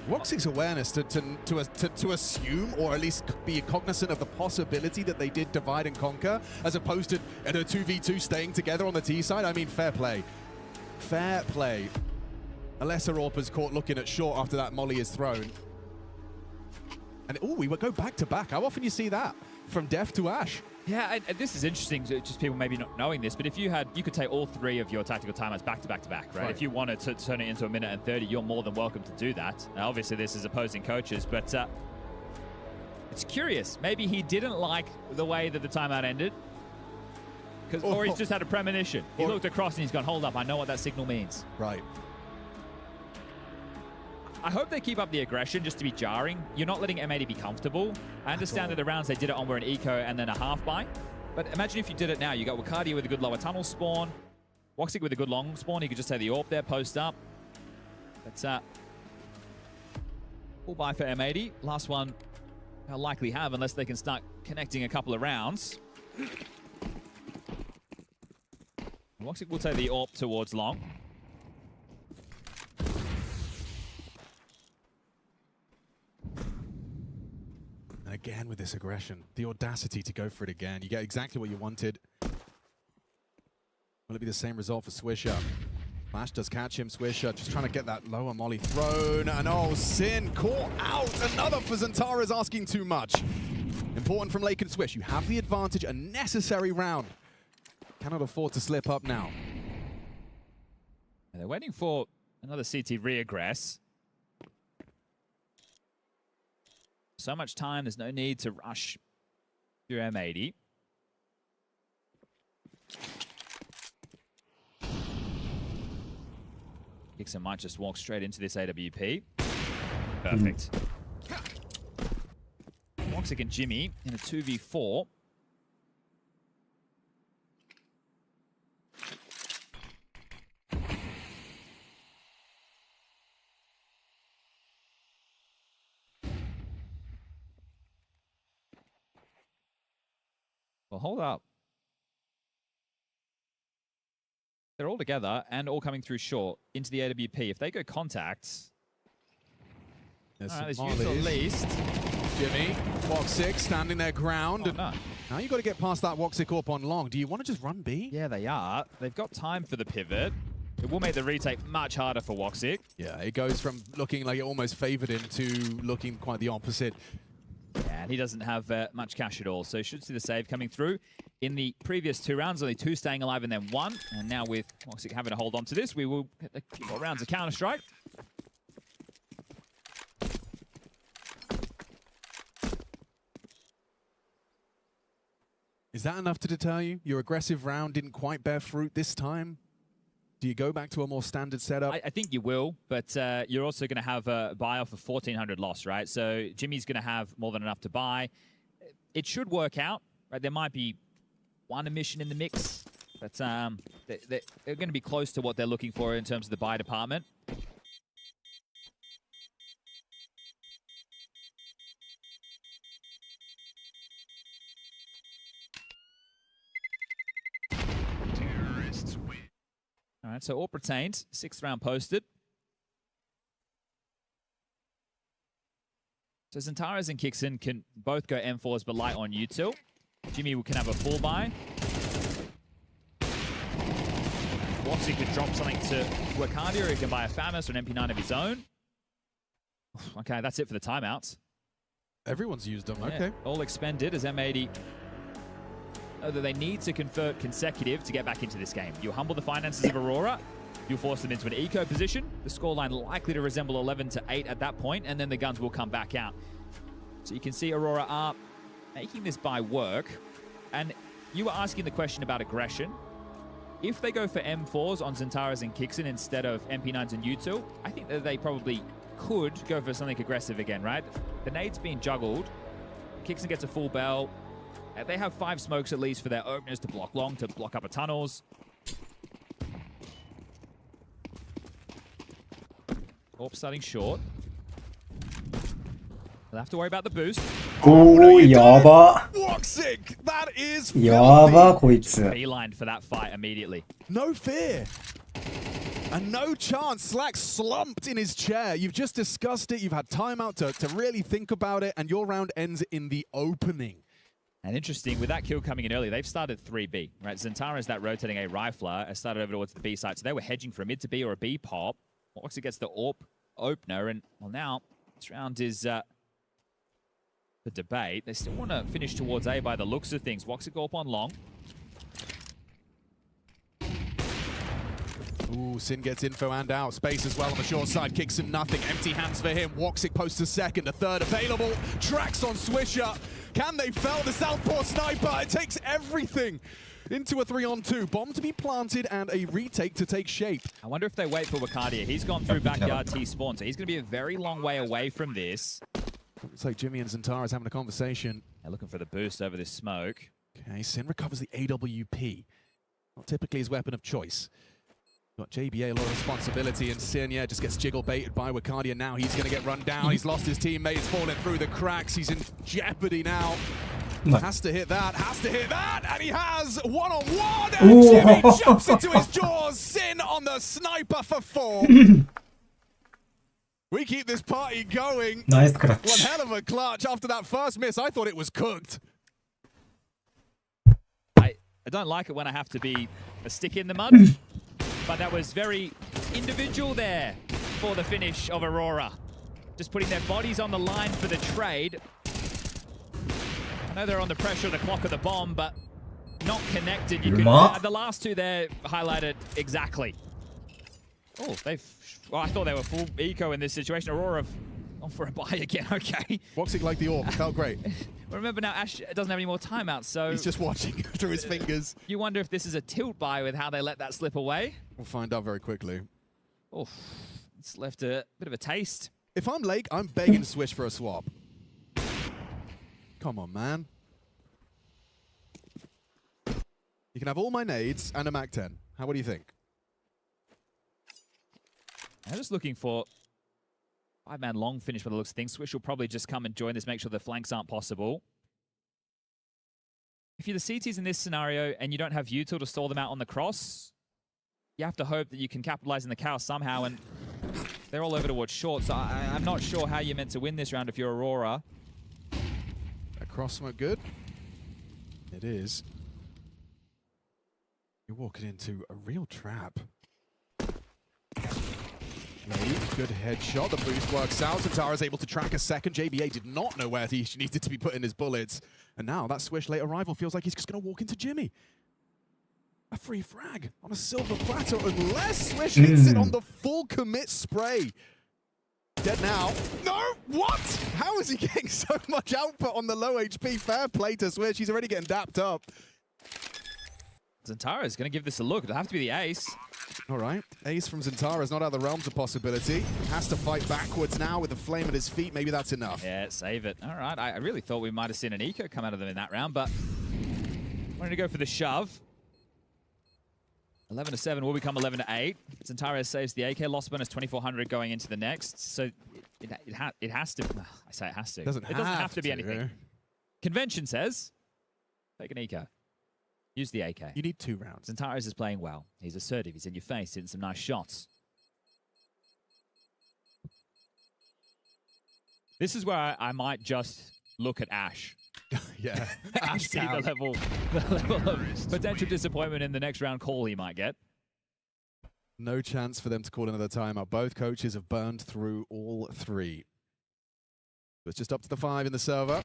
Woxic's awareness to assume, or at least be cognizant of the possibility that they did divide and conquer, as opposed to at a 2v2 staying together on the T side. I mean, fair play. Fair play. Unless Orpa's caught looking at short after that molly is thrown. And we would go back to back. How often you see that? From Def to Ash. Yeah, and this is interesting, just people maybe not knowing this, but if you could take all 3 of your tactical timeouts back to back to back, right? If you wanted to turn it into a minute and 30, you're more than welcome to do that. Now, obviously, this is opposing coaches, but it's curious. Maybe he didn't like the way that the timeout ended, or he's just had a premonition. He looked across and he's gone, hold up, I know what that signal means. Right. I hope they keep up the aggression just to be jarring. You're not letting M80 be comfortable. I understand that the rounds they did it on were an eco and then a half buy. But imagine if you did it now. You got Wakadia with a good lower tunnel spawn. Woxic with a good long spawn. You could just take the AWP there, post up. That's full buy for M80. Last one they'll likely have unless they can start connecting a couple of rounds. Woxic will take the AWP towards long. And again with this aggression, the audacity to go for it again. You get exactly what you wanted. Will it be the same result for Swisher? Flash does catch him. Swisher just trying to get that lower molly thrown. And oh, Sin caught out. Another for Zantara's asking too much. Important from Lake and Swish. You have the advantage, a necessary round. Cannot afford to slip up now. And they're waiting for another CT reaggress. So much time, there's no need to rush your M80. Dixon might just walk straight into this AWP. Perfect. Woxic and Jimmy in a 2v4. Well, hold up. They're all together and all coming through short into the AWP. If they go contacts, there's use at least. Jimmy, Woxic standing their ground. Oh, no. Now you've got to get past that Woxic up on long. Do you want to just run B? Yeah, they are. They've got time for the pivot. It will make the retake much harder for Woxic. Yeah, it goes from looking like it almost favored him to looking quite the opposite. Yeah, and he doesn't have much cash at all, so should see the save coming through. In the previous 2 rounds, only 2 staying alive and then 1. And now with Woxic having to hold on to this, we will get a few more rounds of Counter-Strike. Is that enough to deter you? Your aggressive round didn't quite bear fruit this time? Do you go back to a more standard setup? I think you will, but you're also going to have a buy off of 1,400 loss, right? So Jimmy's going to have more than enough to buy. It should work out, right? There might be one emission in the mix, but they're going to be close to what they're looking for in terms of the buy department. All right, so all retained, 6th round posted. So Zentaras and Kixon can both go M4s but light on util. Jimmy can have a full buy. Woxic could drop something to Wakadia, or he can buy a Famus or an MP9 of his own. Okay, that's it for the timeouts. Everyone's used them, Yeah, okay. all expended as M80. That they need to convert consecutive to get back into this game. You humble the finances of Aurora, you'll force them into an eco position. The scoreline likely to resemble 11-8 at that point, and then the guns will come back out. So you can see Aurora are making this buy work. And you were asking the question about aggression. If they go for M4s on Zentaras and Kixon instead of MP9s and util, I think that they probably could go for something aggressive again, right? The nade's being juggled. Kixon gets a full bell. They have 5 smokes at least for their openers to block long, to block upper tunnels. Orp starting short. They'll have to worry about the boost. おー、やば。 Woxic! That is や filthy! ば、こいつ。 Beelined for that fight immediately. No fear! And no chance. Slack slumped in his chair. You've just discussed it. You've had time out to really think about it, and your round ends in the opening. And interesting, with that kill coming in early, they've started 3B, right? Zentara is that rotating A rifler, has started over towards the B side. So they were hedging for a mid to B or a B pop. Woxic gets the AWP opener, and well, now this round is the debate. They still want to finish towards A by the looks of things. Woxic AWP on long. Ooh, Sin gets info and out. Space as well on the short side. Kicks him nothing. Empty hands for him. Woxic posts a second. A third available. Tracks on Swisher. Can they fell the Southpaw sniper? It takes everything into a 3-on-2. Bomb to be planted and a retake to take shape. I wonder if they wait for Wakadia. He's gone through backyard T spawn, so he's going to be a very long way away from this. Looks like Jimmy and Zentara's having a conversation. They're looking for the boost over this smoke. Okay, Sin recovers the AWP. Not typically his weapon of choice. Got JBA a lot of responsibility, and Sin, yeah, just gets jiggle baited by Wakadia. Now he's going to get run down. He's lost his teammate. He's fallen through the cracks. He's in jeopardy now. Has to hit that, and he has one-on-one, and Jimmy jumps into his jaws. Sin on the sniper for 4. We keep this party going. Nice One clutch. hell of a clutch. After that first miss, I thought it was cooked. I don't like it when I have to be a stick in the mud, but that was very individual there for the finish of Aurora. Just putting their bodies on the line for the trade. I know they're on the pressure of the clock of the bomb, but not connected. You could, the last two there highlighted exactly. Oh, well, I thought they were full eco in this situation. Aurora on for a buy again, okay. Woxic like the AWP, felt great. Remember now, Ash doesn't have any more timeouts, so... He's just watching through his fingers. You wonder if this is a tilt buy with how they let that slip away. We'll find out very quickly. Oof, it's left a bit of a taste. If I'm Lake, I'm begging Swish for a swap. Come on, man. You can have all my nades and a MAC-10. What do you think? I'm just looking for 5-man long finish by the looks of things. Swish will probably just come and join this, make sure the flanks aren't possible. If you're the CTs in this scenario and you don't have util to stall them out on the cross, you have to hope that you can capitalize in the chaos somehow, and they're all over towards short, so I'm not sure how you're meant to win this round if you're Aurora. A cross smoke good? It is. You're walking into a real trap. Good headshot. The boost works out. Zentara's able to track a second. JBA did not know where he needed to be putting his bullets. And now that Swish late arrival feels like he's just going to walk into Jimmy. A free frag on a silver platter, unless Swish hits it on the full commit spray. Dead now. No! What? How is he getting so much output on the low HP? Fair play to Swish. He's already getting dapped up. Zentara's going to give this a look. It'll have to be the ace. All right. Ace from Zentara is not out of the realms of possibility. Has to fight backwards now with the flame at his feet. Maybe that's enough. Yeah, save it. All right. I really thought we might have seen an eco come out of them in that round, but wanted to go for the shove. 11-7 will become 11-8. Zentara saves the AK. Loss bonus 2,400 going into the next. So it has to. I say it has to. It doesn't have to be anything. Convention says take an eco. Use the AK. You need 2 rounds. Zentara is playing well. He's assertive. He's in your face, hitting some nice shots. This is where I might just look at Ash. Yeah. And see the level of potential disappointment in the next round call he might get. No chance for them to call another timeout. Both coaches have burned through all 3. So it's just up to the 5 in the server.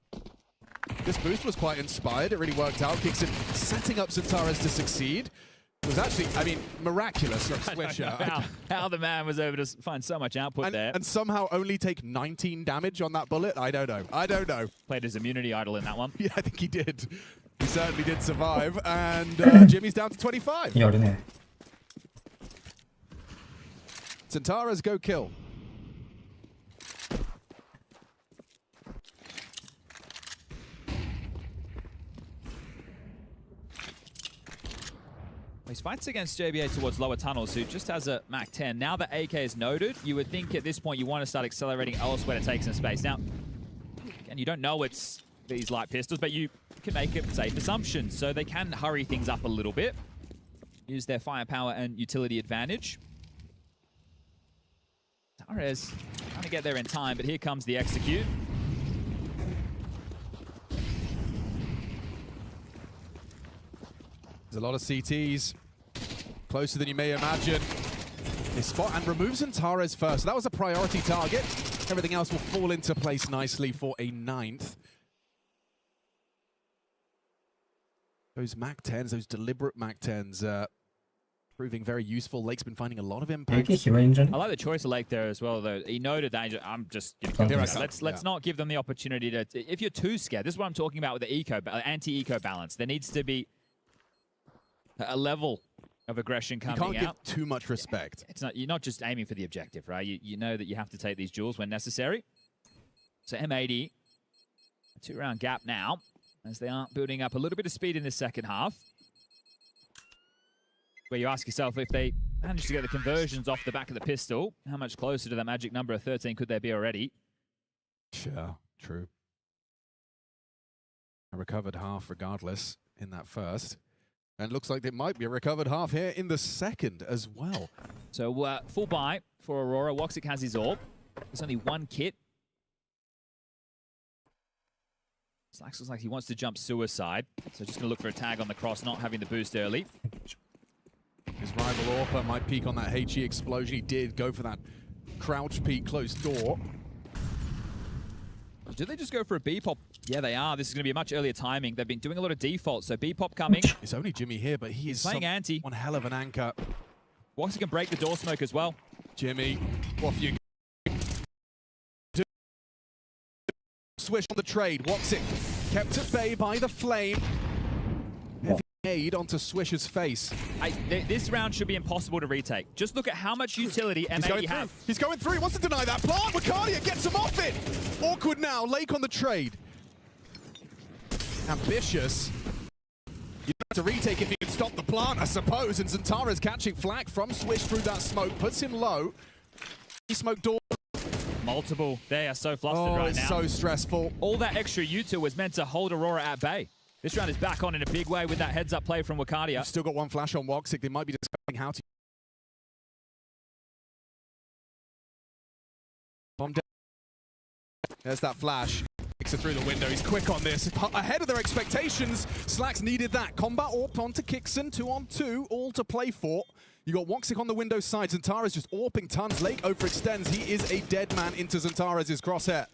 This boost was quite inspired. It really worked out. Kicks in, setting up Zentara's to succeed. It was actually, I mean, miraculous from Swisher. How the man was able to find so much output there. And somehow only take 19 damage on that bullet. I don't know. I don't know. Played his immunity idol in that one. Yeah, I think he did. He certainly did survive. And Jimmy's down to 25. やるね。 Zentara's go kill. He fights against JBA towards lower tunnels, who just has a Mac 10. Now that AK is noded, you would think at this point you want to start accelerating elsewhere to take some space. Now, again, you don't know it's these light pistols, but you can make a safe assumption. So they can hurry things up a little bit, use their firepower and utility advantage. Tares trying to get there in time, but here comes the execute. There's a lot of CTs, closer than you may imagine. They spot and removes Antares first. So that was a priority target. Everything else will fall into place nicely for a 9th. Those Mac 10s, those deliberate Mac 10s, proving very useful. Lake's been finding a lot of impact. I like the choice of Lake there as well, though. He noted that. I'm just let's not give them the opportunity to. If you're too scared, this is what I'm talking about with the anti-eco balance. There needs to be a level of aggression coming out. You can't give too much respect. It's not. You're not just aiming for the objective, right? You know that you have to take these duels when necessary. So M80, a 2-round gap now, as they are building up a little bit of speed in the second half. Where you ask yourself, if they manage to get the conversions off the back of the pistol, how much closer to that magic number of 13 could they be already? Sure, true. A recovered half regardless in that first. And looks like there might be a recovered half here in the second as well. So full buy for Aurora. Woxic has his AWP. There's only one kit. Slacks looks like he wants to jump suicide. So just going to look for a tag on the cross, not having the boost early. His rival Orpa might peek on that HE explosion. He did go for that crouch peek, closed door. Did they just go for a B-pop? Yeah, they are. This is going to be a much earlier timing. They've been doing a lot of defaults, so B-pop coming. It's only Jimmy here, but he is playing anti. One hell of an anchor. Woxic can break the door smoke as well. Jimmy, off you go. Swish on the trade. Woxic kept at bay by the flame. Heavy aid onto Swish's face. This round should be impossible to retake. Just look at how much utility M80 have. He's going through. He wants to deny that plant. Wacardia gets him off it. Awkward now. Lake on the trade. Ambitious. You have to retake if you can stop the plant, I suppose. And Zantara's catching flack from Swish through that smoke. Puts him low. He smoked door. Multiple. They are so flustered right now. It's so stressful. All that extra U2 was meant to hold Aurora at bay. This round is back on in a big way with that heads-up play from Wacardia. They've still got one flash on Woxic. They might be discussing how to bomb down. There's that flash. Takes it through the window. He's quick on this. Ahead of their expectations. Slacks needed that. Combat AWP onto Kixon. 2-on-2. All to play for. You got Woxic on the window side. Zantara's just AWPing tons. Lake overextends. He is a dead man into Zantara's crosshair.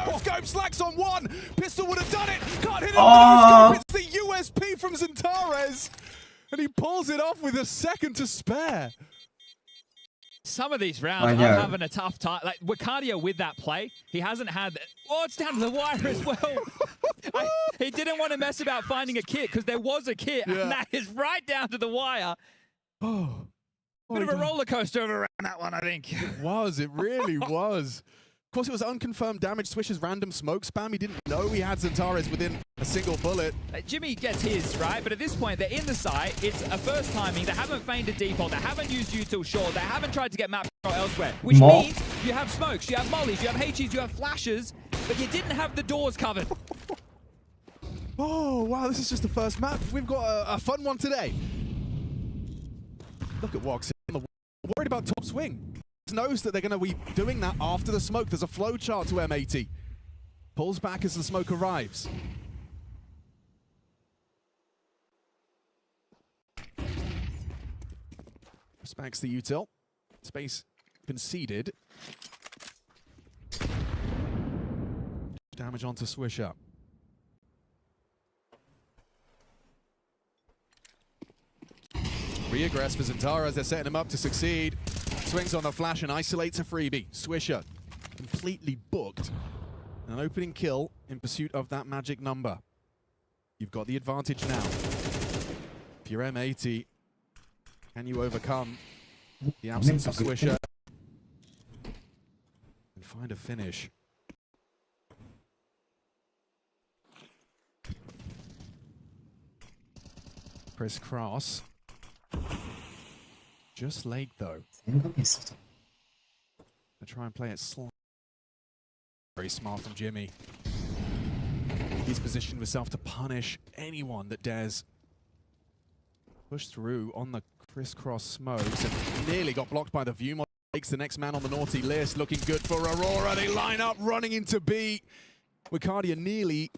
No scope, Slacks on one. Pistol would have done it. Can't hit it with no scope. It's the USP from Zantares. And he pulls it off with a second to spare. Some of these rounds, I'm having a tough time. Like, Wacardia with that play, he hasn't had... Oh, it's down to the wire as well. He didn't want to mess about finding a kit, because there was a kit, and that is right down to the wire. Oh. Bit of a roller coaster around that one, I think. It was. It really was. Of course, it was unconfirmed damage. Swish's random smoke spam. He didn't know he had Zantares within a single bullet. Jimmy gets his, right? But at this point, they're in the site. It's a first timing. They haven't feigned a default. They haven't used you till short. They haven't tried to get map elsewhere. Which means you have smokes, you have mollies, you have HEs, you have flashes, but you didn't have the doors covered. Oh, wow. This is just the first map. We've got a fun one today. Look at Woxic. Worried about top swing. Knows that they're going to be doing that after the smoke. There's a flow chart to M80. Pulls back as the smoke arrives. Respects the util. Space conceded. Damage onto Swisher. Reaggress for Zantara as they're setting him up to succeed. Swings on the flash and isolates a freebie. Swisher completely booked. An opening kill in pursuit of that magic number. You've got the advantage now. If you're M80, can you overcome the absence of Swisher and find a finish? Crisscross. Just late though. 생각이 있어서. I try and play it slow. Very smart from Jimmy. He's positioned himself to punish anyone that dares push through on the Crisscross smokes, and nearly got blocked by the view mod. Makes the next man on the naughty list. Looking good for Aurora. They line up, running into B. Wicardia nearly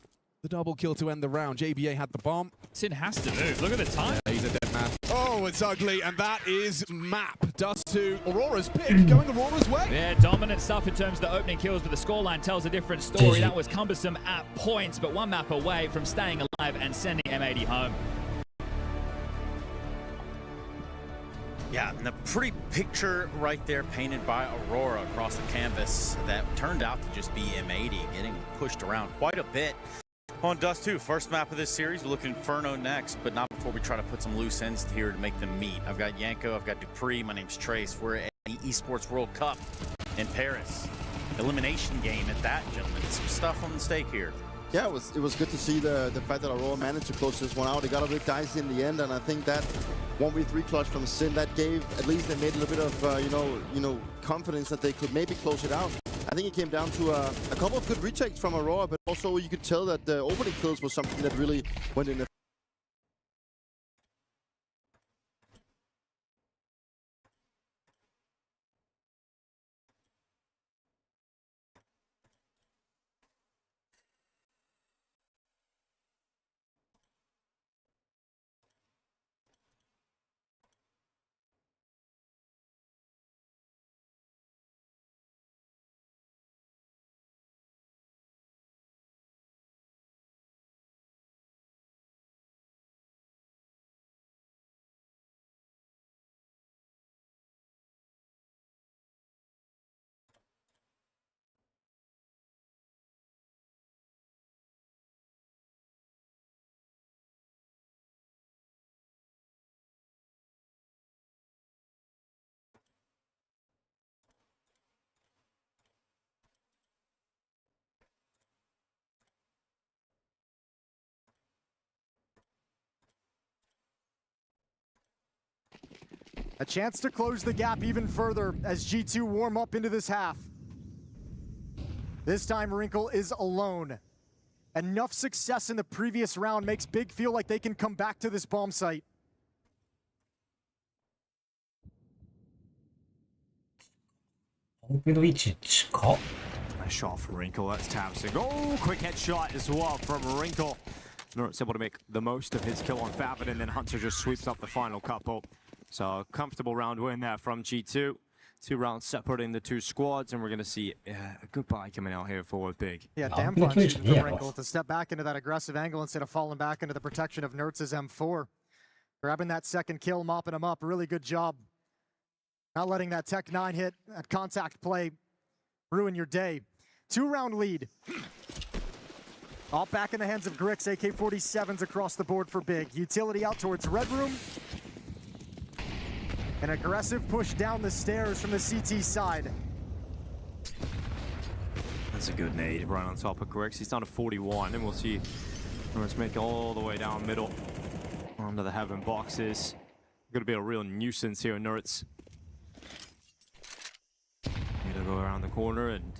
the double kill to end the round. JBA had the bomb. Sin has to move. Look at the time. Yeah, he's a dead man. Oh, it's ugly, and that is map. Dust to Aurora's pick, going Aurora's way. Yeah, dominant stuff in terms of the opening kills, but the scoreline tells a different story. That was cumbersome at points, but one map away from staying alive and sending M80 home. Yeah, and a pretty picture right there painted by Aurora across the canvas that turned out to just be M80, getting pushed around quite a bit. On Dust 2, first map of this series, we're looking Inferno next, but not before we try to put some loose ends here to make them meet. I've got Yanko, I've got Dupree, my name's Trace. We're at the Esports World Cup in Paris. Elimination game at that, gentlemen. Some stuff on the stake here. Yeah, it was good to see the fact that Aurora managed to close this one out. They got a bit dicey in the end, and I think that 1v3 clutch from Sin, that gave, at least they made a little bit of, confidence that they could maybe close it out. I think it came down to a couple of good retakes from Aurora, but also you could tell that the opening kills was something that really went in the A chance to close the gap even further as G2 warm up into this half. This time Wrinkle is alone. Enough success in the previous round makes Big feel like they can come back to this bomb site. Nice shot from Wrinkle. That's Townsend. Oh, quick headshot as well from Wrinkle. Nort's able to make the most of his kill on Favin, and then Hunter just sweeps up the final couple. So a comfortable round win there from G2. 2 rounds separating the 2 squads, and we're going to see a good buy coming out here for Big. Yeah, damn fun shooting from Wrinkle to step back into that aggressive angle instead of falling back into the protection of Nertz's M4. Grabbing that second kill, mopping him up. Really good job. Not letting that Tech 9 hit, that contact play, ruin your day. 2-round lead. All back in the hands of Grix, AK-47s across the board for Big. Utility out towards Red Room. An aggressive push down the stairs from the CT side. That's a good nade right on top of Grix. He's down to 41, and we'll see Norris make it all the way down middle onto the heaven boxes. Going to be a real nuisance here, Nertz. Need to go around the corner, and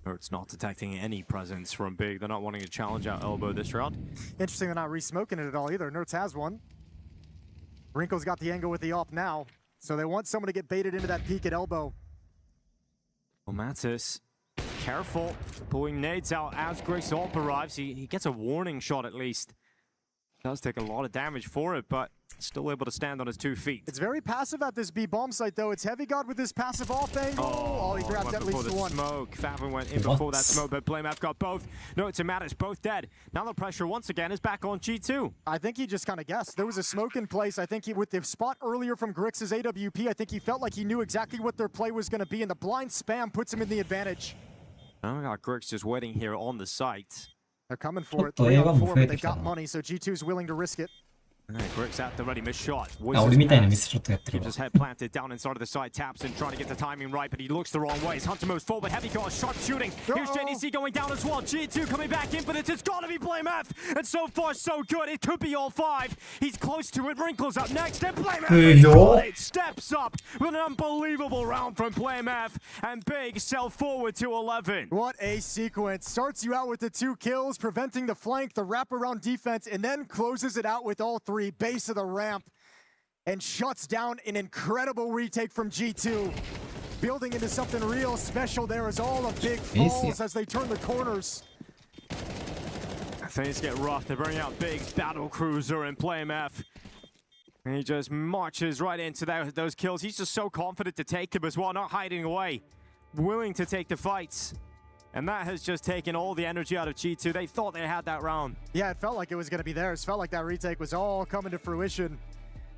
Nertz not detecting any presence from Big. They're not wanting to challenge out elbow this round. Interesting, they're not re-smoking it at all either. Nertz has one. Wrinkle's got the angle with the op now, so they want someone to get baited into that peak at elbow. Well, Mattis, careful, pulling nades out as Grix op arrives. He gets a warning shot at least. Does take a lot of damage for it, but still able to stand on his 2 feet. It's very passive at this B bomb site, though. It's Heavy God with this passive off angle. Oh, he grabs at least one. Smoke. Favin went in before that smoke, but Blamaf got both. No, it's a Mattis, both dead. Now the pressure once again is back on G2. I think he just kind of guessed. There was a smoke in place. I think with the spot earlier from Grix's AWP, I think he felt like he knew exactly what their play was going to be, and the blind spam puts him in the advantage. Now we got Grix just waiting here on the site. They're coming for it. 3-on-4, but they've got money, so G2's willing to risk it. Grix at the ready, missed shot. あ、俺みたいなミスショットやってる Keeps わ his head planted down inside of the side, taps and trying to get the timing right, but he looks the wrong way. As Hunter moves forward, heavy got sharp shooting. Here's JDC going down as well. G2 coming back in for this. It's got to be Blame F. And so far, so good. It could be all 5. He's close to it. Wrinkles up next. And Blame F it steps up with an unbelievable round from Blame F. And Big sell forward to 11. What a sequence. Starts you out with the 2 kills, preventing the flank, the wraparound defense, and then closes it out with all 3. Base of the ramp. And shuts down an incredible retake from G2. Building into something real special there as all of Big falls as they turn the corners. Things get rough. They bring out Big's battle cruiser and Blame F. And he just marches right into those kills. He's just so confident to take them as well, not hiding away. Willing to take the fights. And that has just taken all the energy out of G2. They thought they had that round. Yeah, it felt like it was going to be theirs. Felt like that retake was all coming to fruition.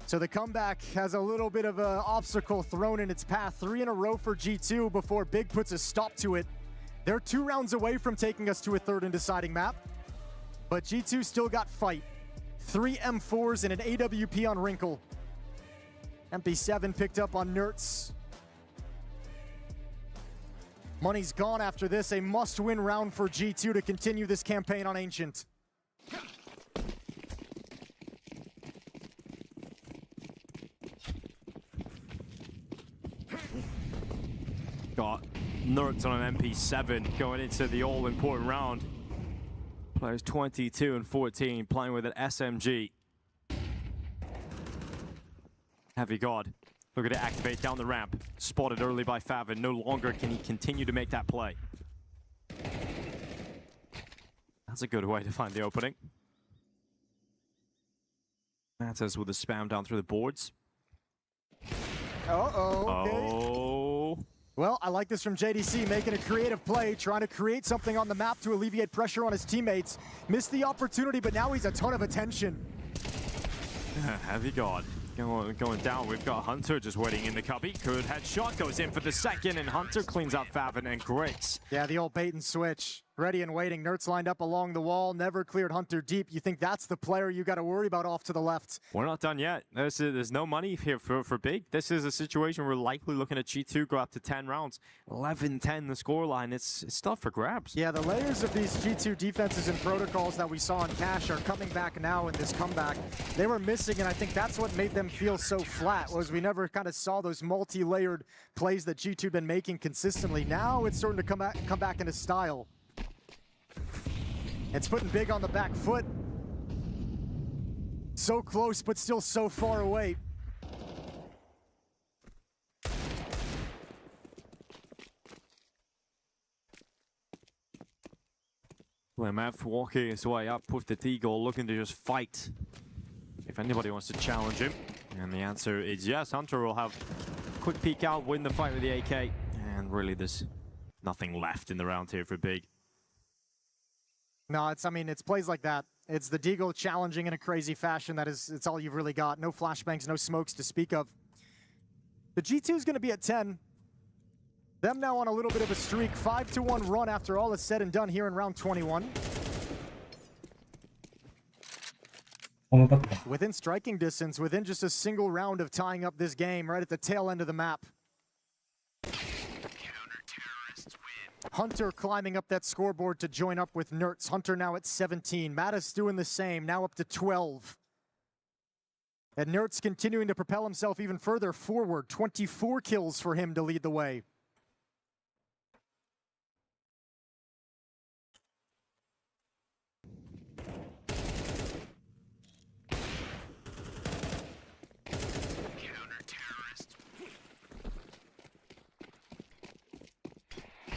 So the comeback has a little bit of an obstacle thrown in its path. 3 in a row for G2 before Big puts a stop to it. They're 2 rounds away from taking us to a 3rd and deciding map. But G2 still got fight. 3 M4s and an AWP on Wrinkle. MP7 picked up on Nertz. Money's gone after this. A must-win round for G2 to continue this campaign on Ancient. Got Nertz on an MP7 going into the all-important round. Players 22 and 14 playing with an SMG. Heavy God. Looking to activate down the ramp. Spotted early by Favin. No longer can he continue to make that play. That's a good way to find the opening. Matters with a spam down through the boards. Uh-oh, okay. Oh. Well, I like this from JDC, making a creative play, trying to create something on the map to alleviate pressure on his teammates. Missed the opportunity, but now he's a ton of attention. Heavy God. Going down, we've got Hunter just waiting in the cubby. Good headshot, goes in for the second, and Hunter cleans up Favin and Grix. Yeah, the old bait and switch. Ready and waiting. Nertz lined up along the wall, never cleared Hunter deep. You think that's the player you got to worry about off to the left. We're not done yet. There's no money here for Big. This is a situation we're likely looking at G2 go up to 10 rounds. 11-10 the scoreline. It's tough for grabs. Yeah, the layers of these G2 defenses and protocols that we saw in Cash are coming back now in this comeback. They were missing, and I think that's what made them feel so flat, was we never kind of saw those multi-layered plays that G2 been making consistently. Now it's starting to come back into style. It's putting Big on the back foot. So close, but still so far away. Mav walking his way up with the T-goal, looking to just fight. If anybody wants to challenge him. And the answer is yes. Hunter will have a quick peek out, win the fight with the AK. And really there's nothing left in the round here for Big. No, it's plays like that. It's the Deagle challenging in a crazy fashion. It's all you've really got. No flashbangs, no smokes to speak of. The G2 is going to be at 10. Them now on a little bit of a streak. 5-1 run after all is said and done here in round 21. Within striking distance, within just a single round of tying up this game, right at the tail end of the map. Hunter climbing up that scoreboard to join up with Nertz. Hunter now at 17. Mattis doing the same, now up to 12. And Nertz continuing to propel himself even further forward. 24 kills for him to lead the way.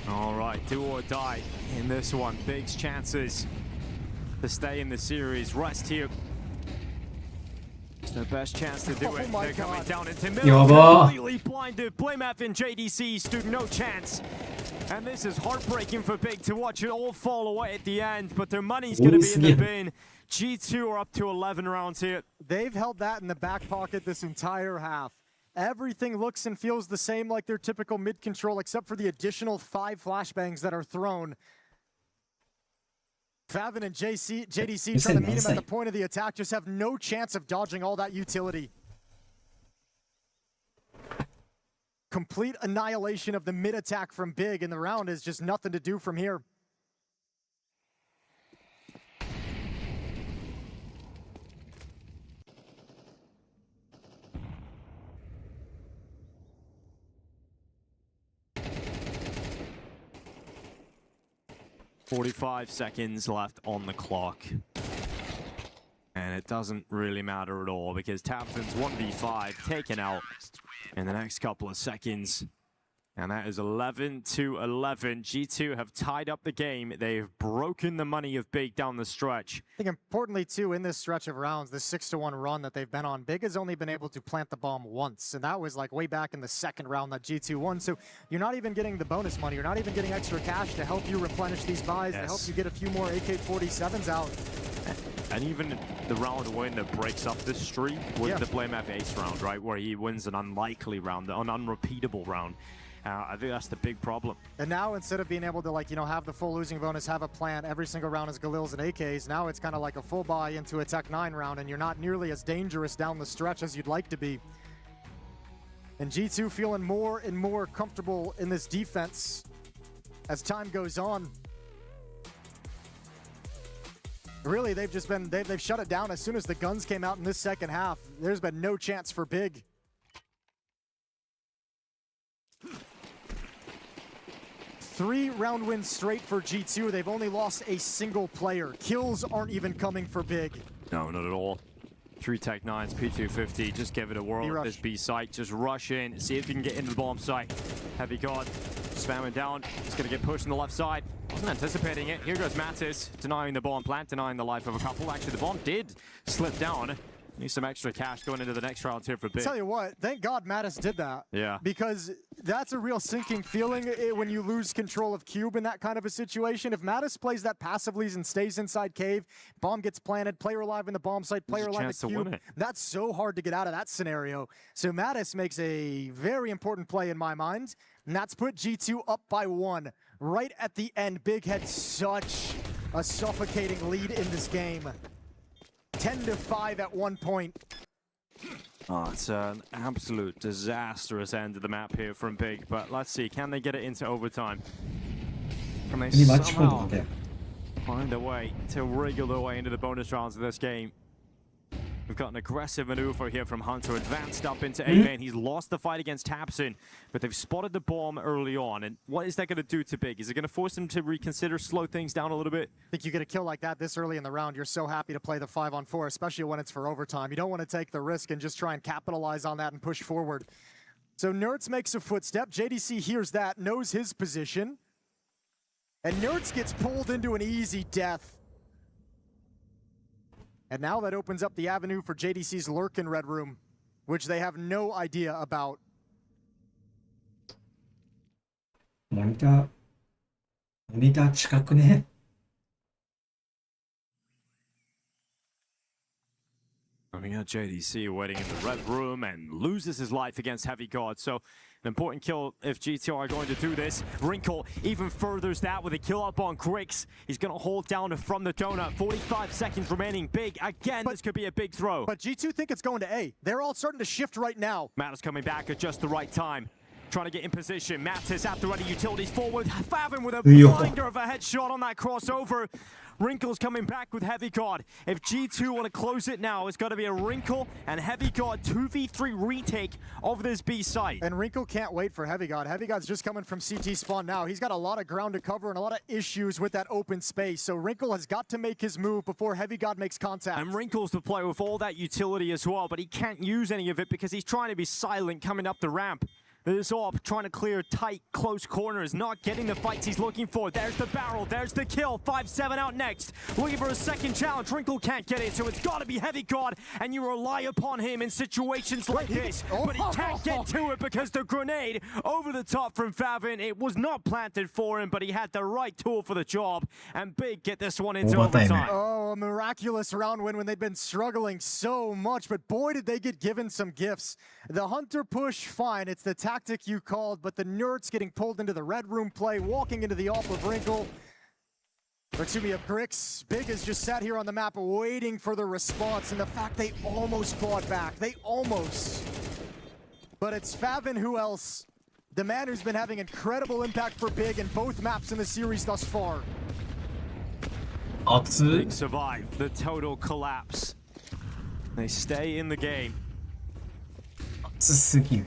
All right, do or die in this one. Big's chances to stay in the series. Rest here. It's their best chance to do it. They're coming down into middle. Completely blinded. Blamef and JDC stood no chance. And this is heartbreaking for Big to watch it all fall away at the end, but their money's going to be in the bin. G2 are up to 11 rounds here. They've held that in the back pocket this entire half. Everything looks and feels the same like their typical mid-control, except for the additional 5 flashbangs that are thrown. Favin and JDC trying to meet him at the point of the attack, just have no chance of dodging all that utility. Complete annihilation of the mid attack from Big, and the round is just nothing to do from here. "45 seconds left on the clock. And it doesn't really matter at all because Tapton's 1v5 taken out in the next couple of seconds. And that is 11-11. G2 have tied up the game. They've broken the money of Big down the stretch. I think importantly, too, in this stretch of rounds, this 6-1 run that they've been on, Big has only been able to plant the bomb once. And that was like way back in the second round that G2 won. So you're not even getting the bonus money. You're not even getting extra cash to help you replenish these buys, to help you get a few more AK-47s out. And even the round win that breaks up this streak was the Blame F Ace round, right? Where he wins an unlikely round, an unrepeatable round. I think that's the big problem. And now instead of being able to, like, you know, have the full losing bonus, have a plan every single round as Galils and AKs, now it's kind of like a full buy into a Tech 9 round, and you're not nearly as dangerous down the stretch as you'd like to be. And G2 feeling more and more comfortable in this defense as time goes on. Really, they've just been, they've shut it down as soon as the guns came out in this second half. There's been no chance for Big. Three round wins straight for G2. They've only lost a single player. Kills aren't even coming for Big. No, not at all. 3 Tech 9s, P250, just give it a whirl at this B site. Just rush in, see if you can get into the bomb site. Heavy guard, spamming down. It's gonna get pushed on the left side. Wasn't anticipating it. Here goes Mattis, denying the bomb plant, denying the life of a couple. Actually, the bomb did slip down. Need some extra cash going into the next round here for Big. Tell you what, thank God Mattis did that. Yeah. Because that's a real sinking feeling when you lose control of Cube in that kind of a situation. If Mattis plays that passively and stays inside cave, bomb gets planted, player alive in the bomb site, player alive at Cube, that's so hard to get out of that scenario. So Mattis makes a very important play in my mind, and that's put G2 up by 1. Right at the end, Big had such a suffocating lead in this game. 10-5 at one point. Oh, it's an absolute disastrous end of the map here from Big, but let's see, can they get it into overtime? Can they somehow find a way to wriggle their way into the bonus rounds of this game? We've got an aggressive maneuver here from Hunter, advanced up into A main. He's lost the fight against Tapson, but they've spotted the bomb early on. And what is that going to do to Big? Is it going to force him to reconsider, slow things down a little bit? I think you get a kill like that this early in the round, you're so happy to play the 5-on-4, especially when it's for overtime. You don't want to take the risk and just try and capitalize on that and push forward. So Nerds makes a footstep. JDC hears that, knows his position. And Nerds gets pulled into an easy death. And now that opens up the avenue for JDC's lurk in Red Room, which they have no idea about. Monitor 近くね。We got JDC waiting in the Red Room and loses his life against Heavy Guard. So an important kill if G2 are going to do this. Wrinkle even furthers that with a kill up on Grix. He's going to hold down from the donut. 45 seconds remaining. Big again. This could be a big throw. But G2 think it's going to A. They're all starting to shift right now. Mattis coming back at just the right time. Trying to get in position. Mattis after ready utilities forward. Favin with a blinder of a headshot on that crossover. Wrinkle's coming back with Heavy Guard. If G2 want to close it now, it's got to be a Wrinkle and Heavy Guard 2v3 retake of this B site. And Wrinkle can't wait for Heavy Guard. Heavy Guard's just coming from CT spawn now. He's got a lot of ground to cover and a lot of issues with that open space. So Wrinkle has got to make his move before Heavy Guard makes contact. And Wrinkle's the player with all that utility as well, but he can't use any of it because he's trying to be silent coming up the ramp. This AWP trying to clear tight, close corners, not getting the fights he's looking for. There's the barrel, there's the kill. 5-7 out next. Looking for a second challenge. Wrinkle can't get it, so it's got to be Heavy Guard, and you rely upon him in situations like this. But he can't get to it because the grenade over the top from Favin, it was not planted for him, but he had the right tool for the job. And Big get this one into overtime. Oh, a miraculous round win when they've been struggling so much, but boy, did they get given some gifts. The Hunter push, fine, it's the tactic you called, but the Nerds getting pulled into the Red Room play, walking into the off of Wrinkle. Ratsumi of bricks. Big has just sat here on the map waiting for the response, and the fact they almost fought back. They almost. But it's Favin, who else? The man who's been having incredible impact for Big in both maps in the series thus far. Big survive the total collapse. They stay in the game. 熱すぎる。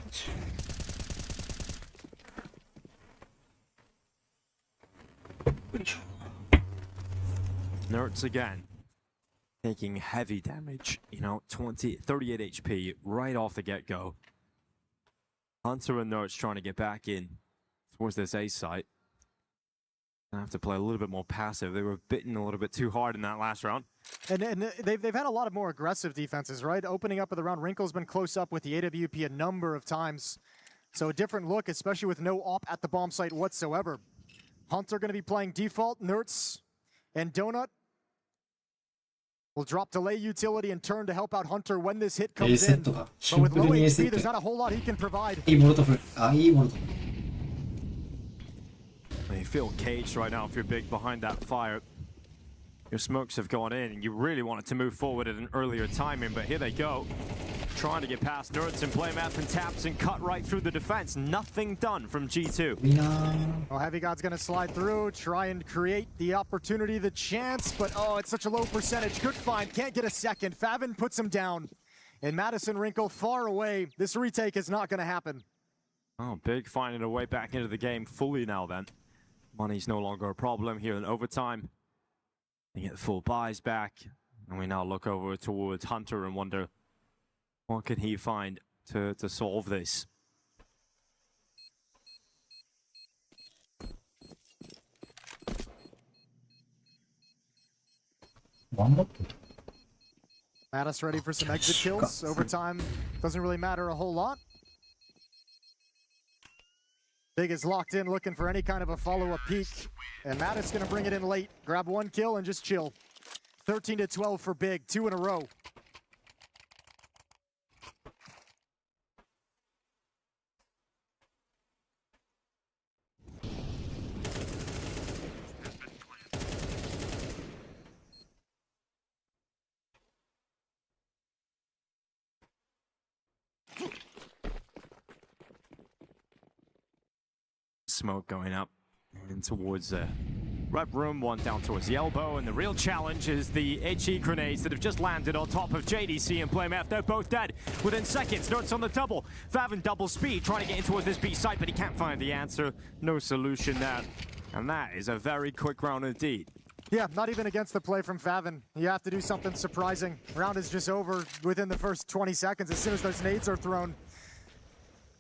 Nerds again, taking heavy damage, you know, 38 HP right off the get-go. Hunter and Nerds trying to get back in towards this A site. Gonna have to play a little bit more passive. They were bitten a little bit too hard in that last round. And they've had a lot of more aggressive defenses, right? Opening up of the round, Wrinkle's been close up with the AWP a number of times. So a different look, especially with no op at the bomb site whatsoever. Hunter gonna be playing default, Nerds and Donut will drop delay utility and turn to help out Hunter when this hit comes in. But with low HP, there's not a whole lot he can provide. いいモルトフ。あ、いいモルトフ。 You feel caged right now if you're big behind that fire. Your smokes have gone in and you really wanted to move forward at an earlier timing, but here they go. Trying to get past Nerds and play math and taps and cut right through the defense. Nothing done from G2. いいなぁ。 Well, Heavy God's gonna slide through, try and create the opportunity, the chance, but oh, it's such a low percentage. Good find, can't get a second. Favin puts him down. And Madison Wrinkle far away. This retake is not gonna happen. Oh, Big finding a way back into the game fully now then. Money's no longer a problem here in overtime. They get the full buys back. And we now look over towards Hunter and wonder, what can he find to solve this? Mattis ready for some exit kills. Overtime doesn't really matter a whole lot. Big is locked in, looking for any kind of a follow-up peek. And Mattis gonna bring it in late. Grab one kill and just chill. 13-12 for Big, 2 in a row. Smoke going up and towards red room, one down towards the elbow, and the real challenge is the HE grenades that have just landed on top of JDC and Playmath. They're both dead within seconds. Nerds on the double. Favin double speed, trying to get in towards this B site, but he can't find the answer. No solution there. And that is a very quick round indeed. Yeah, not even against the play from Favin. You have to do something surprising. Round is just over within the first 20 seconds as soon as those nades are thrown.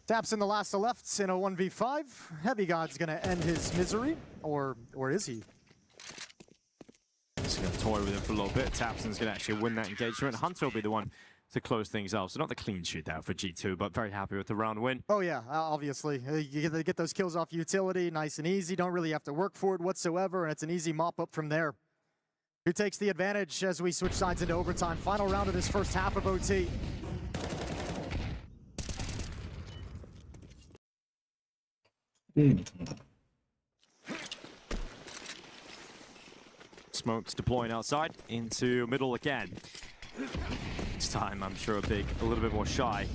Taps in the last of lefts in a 1v5. Heavy God's gonna end his misery, or is he? Just gonna toy with him for a little bit. Tapson's gonna actually win that engagement. Hunter will be the one to close things out. So not the clean shootout for G2, but very happy with the round win. Oh yeah, obviously. You get those kills off utility, nice and easy. Don't really have to work for it whatsoever, and it's an easy mop up from there. Who takes the advantage as we switch sides into overtime? Final round of this first half of OT. Smokes deploying outside into middle again. This time, I'm sure a little bit more shy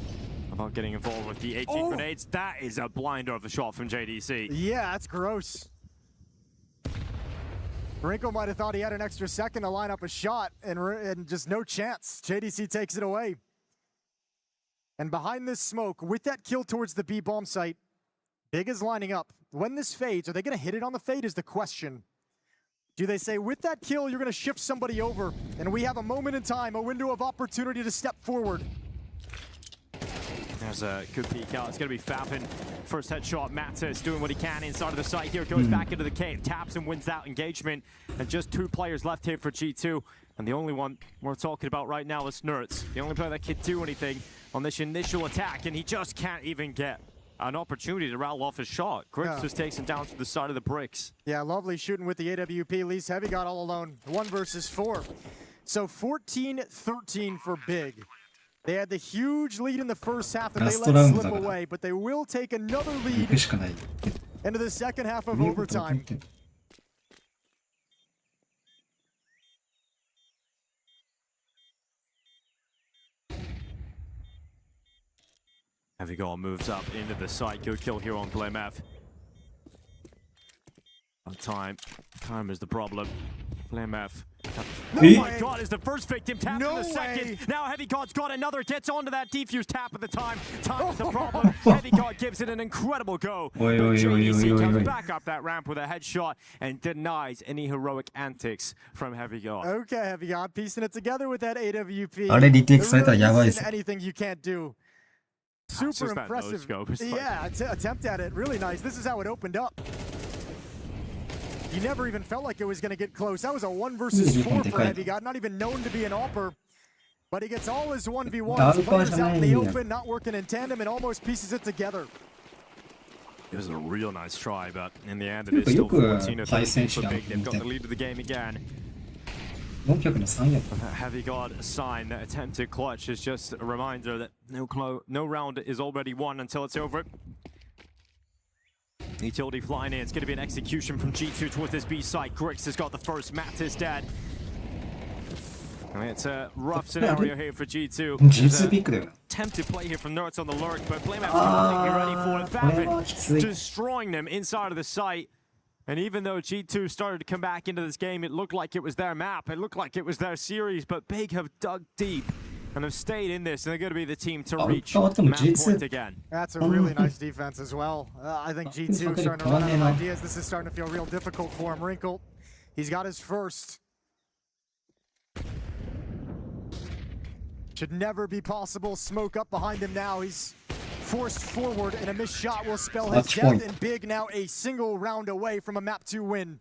about getting involved with the HE grenades. That is a blinder of a shot from JDC. Yeah, that's gross. Wrinkle might have thought he had an extra second to line up a shot, and just no chance. JDC takes it away. And behind this smoke, with that kill towards the B bomb site, Big is lining up. When this fades, are they going to hit it on the fade is the question. Do they say, with that kill, you're going to shift somebody over, and we have a moment in time, a window of opportunity to step forward? There's a good peek out. It's going to be Favin. First headshot. Mattis doing what he can inside of the site here. Goes back into the cave. Taps and wins that engagement. And just 2 players left here for G2. And the only one we're talking about right now is Nerds. The only player that can do anything on this initial attack. And he just can't even get an opportunity to rattle off his shot. Griggs just takes him down to the side of the bricks. Yeah, lovely shooting with the AWP. Least Heavy got all alone. 1 versus 4. So 14-13 for Big. They had the huge lead in the first half that they let slip away, but they will take another lead into the second half of overtime. Heavy Goal moves up into the site. Good kill here on BlameF. Time is the problem. BlameF. Oh my god, is the first victim tapped in the second. Now Heavy God's got another, gets onto that defuse tap at the time. Time is the problem. Heavy God gives it an incredible go. But JDC comes back up that ramp with a headshot and denies any heroic antics from Heavy God. Okay, Heavy God piecing it together with that AWP. あれリテイクされたら There やばい really です isn't よ。 anything you can't do. It's Super just that impressive. no-scope. It's like- Yeah, attempt at it. Really nice. This is how it opened up. You never even felt like it was going to get close. That was a 1 versus 4 for Heavy God. Not even known to be an AWPer. But he gets all his 1v1s. Players out in the open, not working in tandem, and almost pieces it together. It was a real nice try, but in the end, it is still 14 to 13 for Big. They've got the lead of the game again. 400の3やった。 Heavy God sign, that attempted clutch is just a reminder that no round is already won until it's over. Utility flying in. It's going to be an execution from G2 towards this B site. Grix has got the first. Matt is dead. I mean, it's a rough scenario here for G2. G2 ピックだよ。 Attempted play here from Nerds on the lurk, but BlameF completely ready for it. これ Favin はきつい。 destroying them inside of the site. And even though G2 started to come back into this game, it looked like it was their map. It looked like it was their series, but Big have dug deep and have stayed in this, and they're going to be the team to reach match point again. That's a really nice defense as well. I think G2 starting to run out of ideas. This is starting to feel real difficult for him. Wrinkle, he's got his first. Should never be possible. Smoke up behind him now. He's forced forward, and a missed shot will spell his Match death. point. And Big now a single round away from a map 2 win.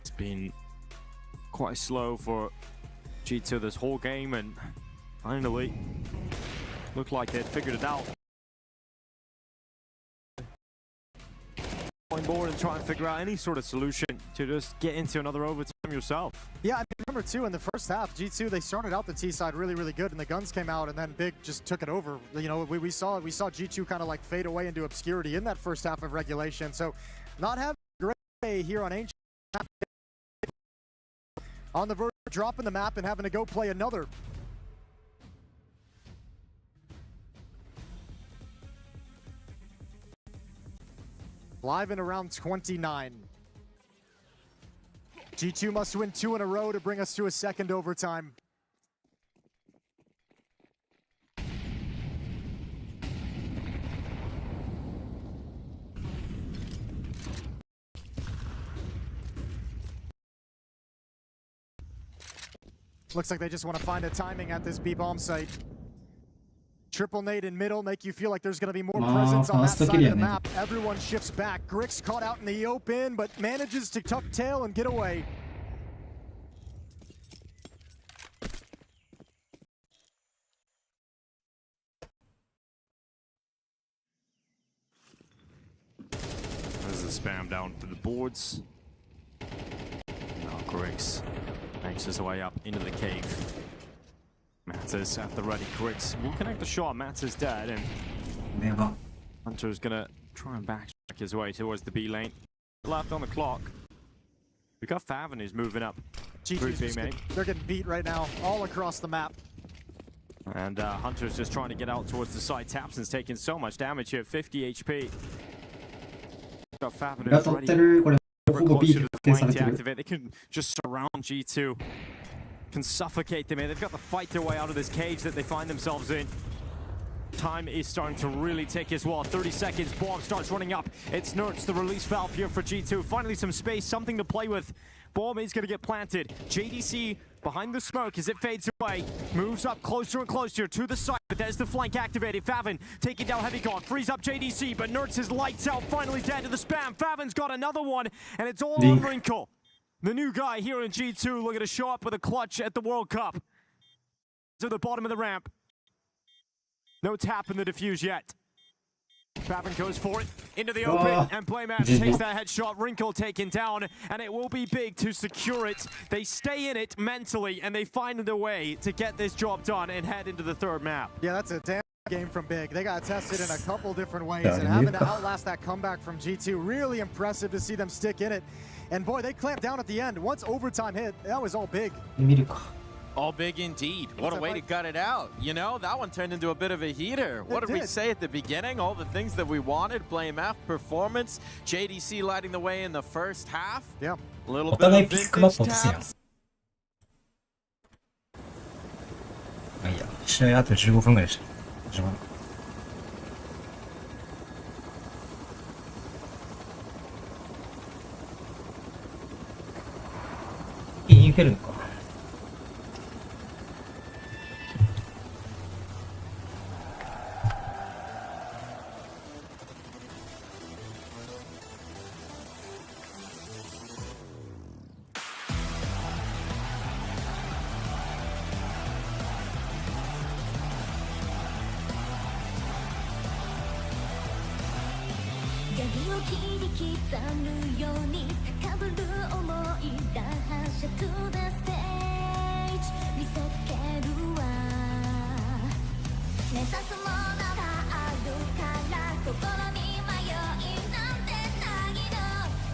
It's been quite slow for G2 this whole game, and finally looked like they'd figured it out. Going board and try and figure out any sort of solution to just get into another overtime yourself. Yeah, I mean, remember too, in the first half, G2, they started out the T side really, really good, and the guns came out, and then Big just took it over. You know, we saw G2 kind of like fade away into obscurity in that first half of regulation. So, not having a great day here on Ancient, on the verge of dropping the map and having to go play another. Live in around 29. G2 must win 2 in a row to bring us to a second overtime. Looks like they just want to find a timing at this B-bomb site. Triple nade in middle, make you feel like there's going to be more presence on that side of the map. Everyone shifts back. Grix caught out in the open, but manages to tuck tail and get away. There's the spam down to the boards. Now Grix makes his way up into the cave. Matters at the ready. Grix will connect the shot. Matters dead, and やば。 Hunter's gonna try and backtrack his way towards the B lane. Left on the clock. We got Favin who's moving up. G2's just they're getting beat right now, all across the map. And Hunter's just trying to get out towards the side. Tapson's taking so much damage here, 50 HP. Got Favin が who's 取 ready. ってる。これ、ほぼ Closer ビ to ー the ル決定 flank され to てる。 activate. They can just surround G2. Can suffocate them here. They've got to fight their way out of this cage that they find themselves in. Time is starting to really take as well. 30 seconds, bomb starts running up. It's Nerds, the release valve here for G2. Finally some space, something to play with. Bomb is gonna get planted. JDC behind the smoke as it fades away. Moves up closer and closer to the side, but there's the flank activated. Favin taking down Heavy God, frees up JDC, but Nerds is lights out, finally dead to the spam. Favin's got another one, and it's all on Wrinkle. The new guy here in G2 looking to show up with a clutch at the World Cup. To the bottom of the ramp. No tap in the defuse yet. Favin goes for it into the open, and BlameF takes that headshot. Wrinkle taken down, and it will be Big to secure it. They stay in it mentally, and they find their way to get this job done and head into the third map. Yeah, that's a damn game from Big. They got tested in a couple different ways, Yeah, and having to Luka. outlast that comeback from G2, really impressive to see them stick in it. And boy, they clamped down at the end. Once overtime hit, that was all Big. 見るか。 All big indeed. What a that way to like? gut it out. You know, that one turned into a bit of a heater. What did we did. say at the beginning? All the things that we wanted. Blame F, performance. JDC lighting the way in the first half. Yeah. A little お bit 互い of ピックマッ vintage プ落とすやん。 taps. まあいいや、試合あと15分ぐらいでした。始まる。インフェルノか。闇を切り刻むように高ぶる想いが反射となステージ見せつけるわ目指すものがあるから心に迷いなんてないの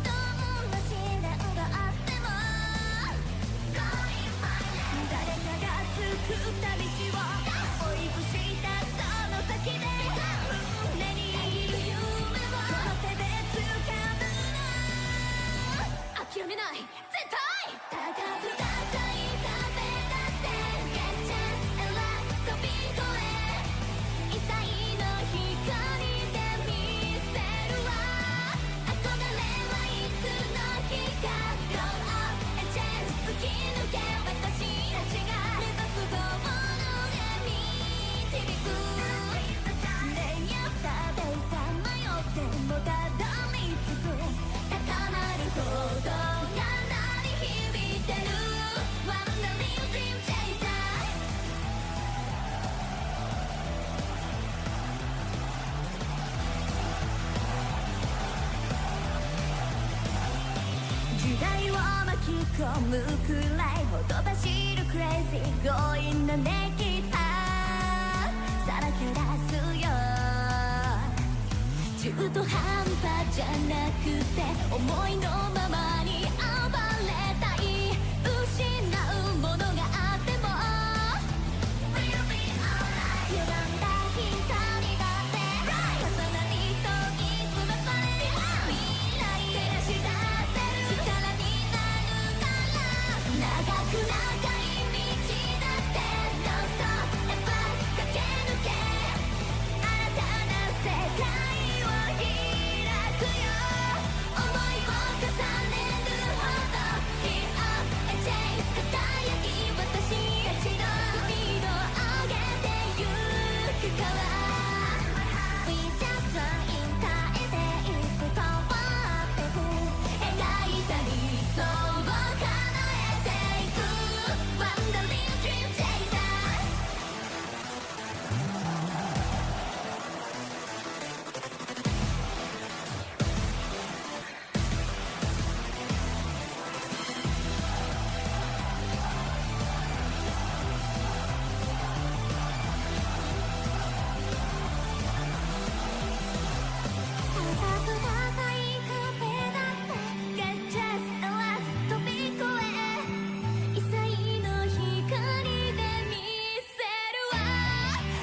どんな試練があっても誰かが作った道を追い越したその先で胸にいる夢を諦めない絶対高く高い壁だって Get chance and let 飛び越え異彩の光で見せるわ憧れはいつの日か Grow up and change 突き抜け私たちが目指すゴールへ導くレイヤーだでさまよってもたどり着く高鳴る鼓動が鳴り響いてる Wandering Dream Chaser 時代を巻き込むくらいほとばしる Crazy 強引な熱気さらけ出すよ中途半端じゃなくて思いのままに暴れたい失うものがあっても歪んだ光があって重なりとにつまされ未来照らし出せる力になるから長く長い道だって Don't stop and fight 駆け抜け新たな世界を開くよ思いを重ねるほど Heat up and change 輝き私たちのスピード上げてゆくから We just run in 耐えていく変わってく描いた理想を叶えていく Wandering Dream Chaser 高く高い壁だって Get just and let 飛び越え異彩の光で見せるわ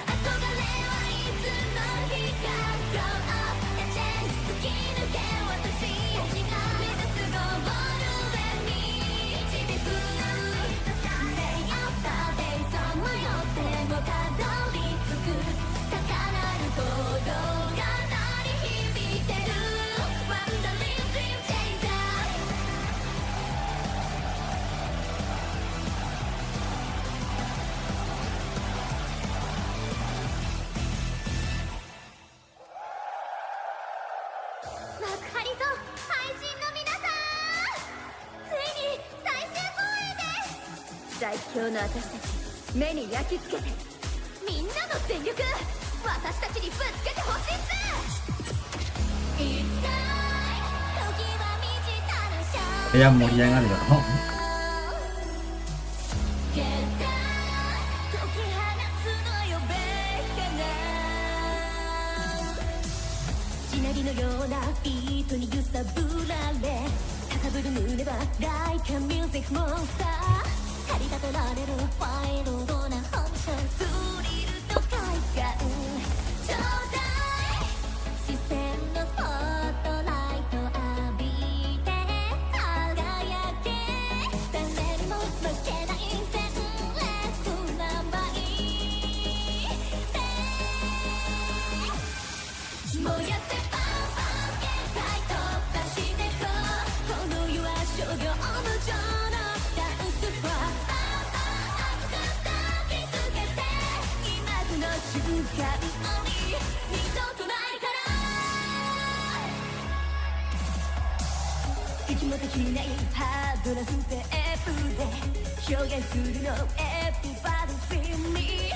憧れはいつの日か Grow up and change 突き抜け私たちが目指すゴールへ導く Day after day さまよってもたどり着く高鳴る鼓動が鳴り響いてる Wandering Dream Chaser 幕張と配信の皆さんついに最終公演です最強の私たち目に焼き付けてみんなの全力私たちにぶつけてほしいっす It's time 時は満ちたらシャこれは盛り上がるだろう。 Get down 解き放つのよベッカなりのようなビートに揺さぶられ高ぶる胸は Like a music monster 駆り立てられるワイルドな本性スリルと快感ちょうだい視線のスポットライト浴びて輝け誰にも負けない鮮烈なマイ燃やせパンパン限界突破してここの世は商業無情のダンスフロアパンパン熱く抱きつけて今この瞬間に二度とないから息もできないハードなステップで表現するのエブリバディフィーミー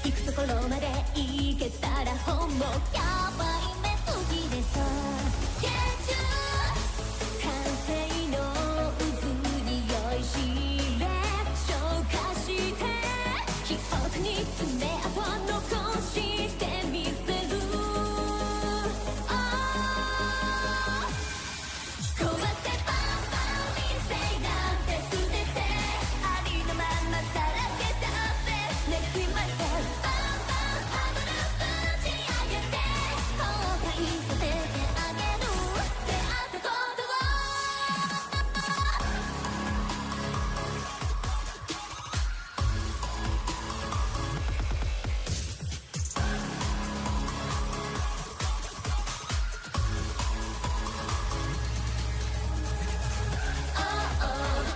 行くところまで行けたら本望やばい目つきでしょ現実完成の渦に酔いしれ消化して記憶に爪痕残してみせる壊せパンパン理性なんて捨ててありのままさらけ出せ Let me myself パンパンハードルぶち上げて後悔させてあげる出会ったことを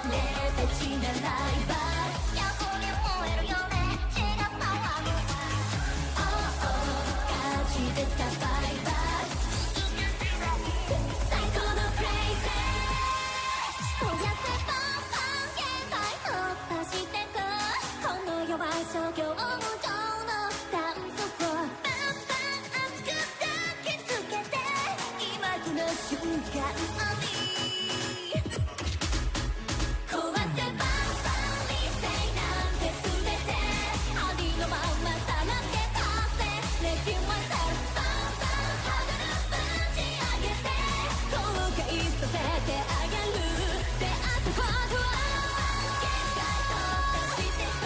レベチなライバルやこに燃えるよね血が騒ぐ勝ちでサバイバル最高のクレイジー燃やせパンパン限界突破してくこの世は商業無情のダンスフロアパンパン熱く抱きつけて今この瞬間に壊せパンパン理性なんて捨ててありのままさらけ出せ Let me myself パンパンハードルぶち上げて後悔させてあげる出会ったことは限界突破してこ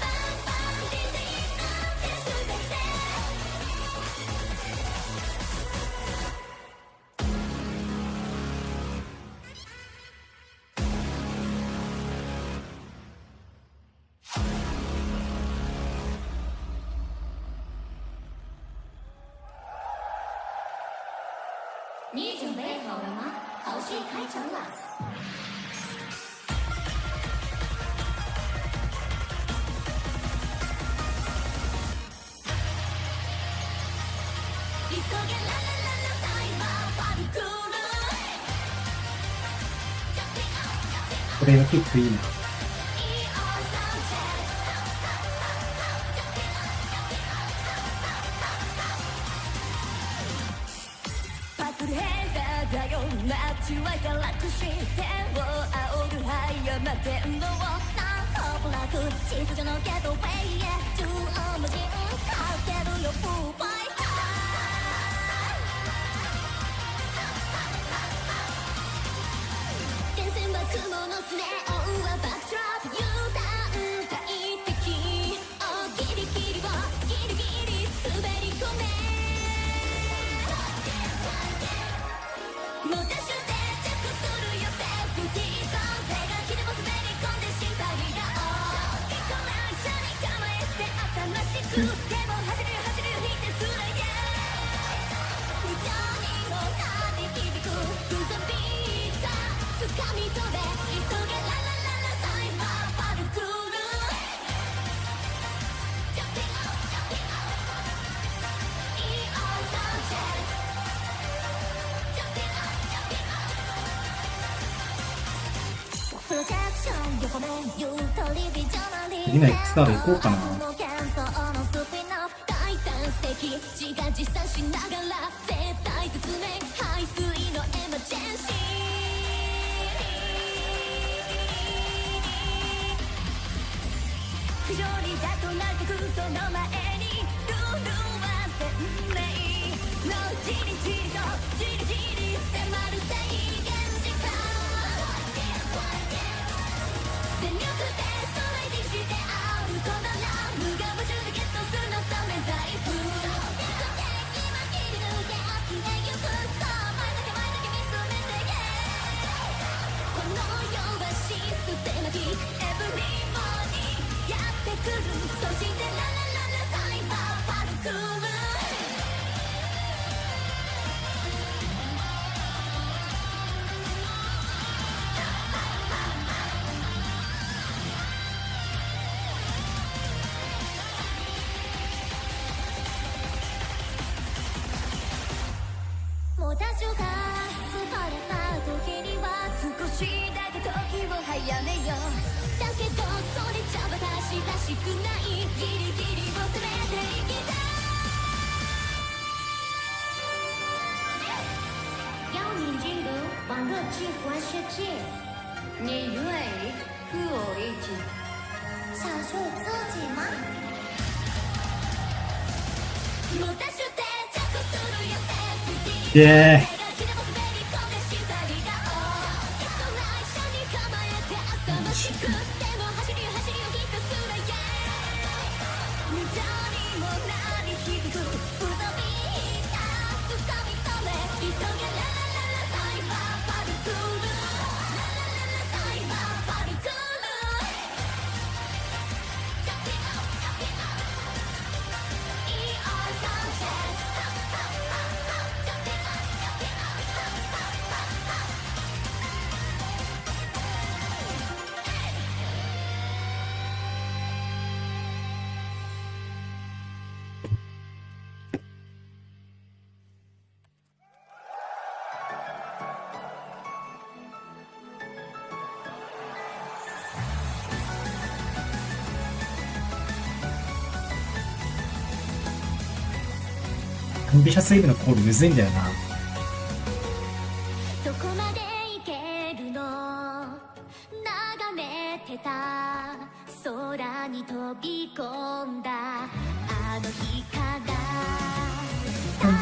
パンパン理性なんて捨てて你准备好了吗？好戏开场了。急げララララタイマーパルクール。これが結構いいな。パズルヘッダーだよ街はガラクシー天を仰ぐ早ま天皇なんともなく秩序のゲートウェイへ縦横無尽かけるよフーファイター電線は雲のスネオンはバックトラップ油断大敵ギリギリをギリギリ滑り込めもたしてチェックするよセーフティーゾーン手がきでも滑り込んで縛り合おう一個ない車に構えて頭らしくでも走る走るひてすらや無情にも鳴り響くブザビーター掴み取れ急げララララタイマーパルクールジャンピングジャンピングイオンサンチェスプロジェクション横面ゆとりビジョナリー次の X カード行こうかな。大胆素敵自画自賛しながら絶対絶命排水のエマージェンシー不条理だとなってくその前にルは鮮明のじりじりとじりじり迫る制限時間全力でストライディしてアウトだな無我夢中でゲットするのさめ細工敵は切り抜け集めゆくさ前だけ見つめてこの世はシステマティックエブリボディやってくるそしてララララサイバーパルクールもう多少が疲れた時には少しだけ時を早めようだけどそれじゃ私らしくないギリギリを攻めていきたい邀你进入网络激活世界，你愿意和我一起享受自己吗もう多少定着するよイエーイ。アンビシャスイブのコールむずいんだよな。どこまで行けるの眺めてた空に飛び込んだあの日から高ま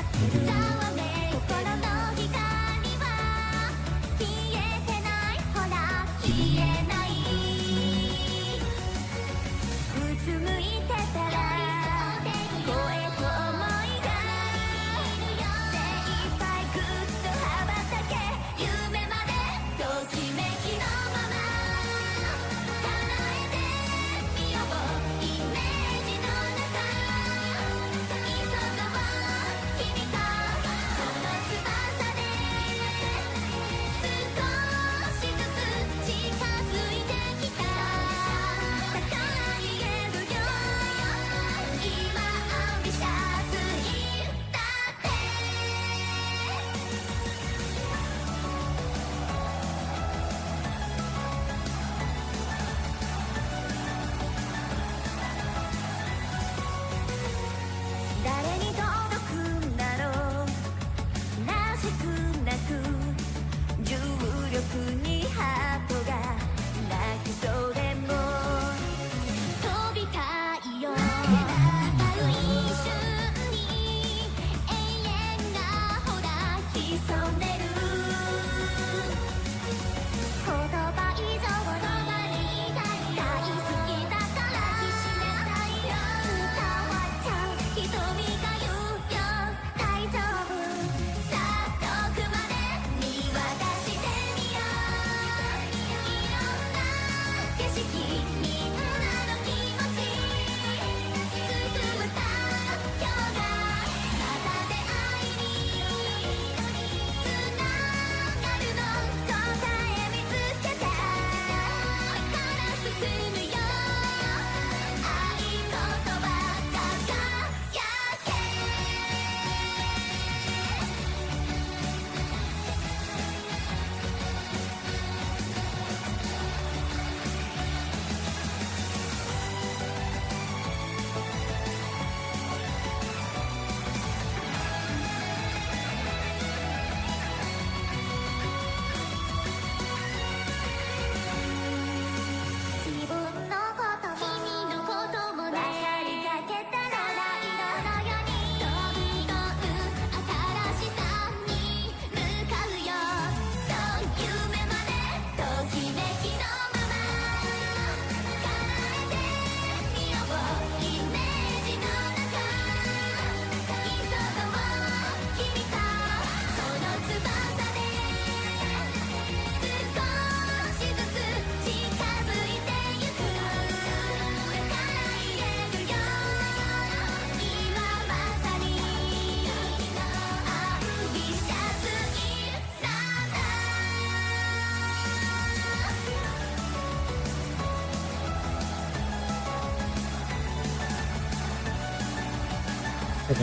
ってるざわめく心の光は消えてないほら消えないうつむいてたら声と思いが精一杯ぐっと羽ばたけ夢までときめきのまま叶えてみようイメージの中急ごう君とこの翼で少しずつ近づい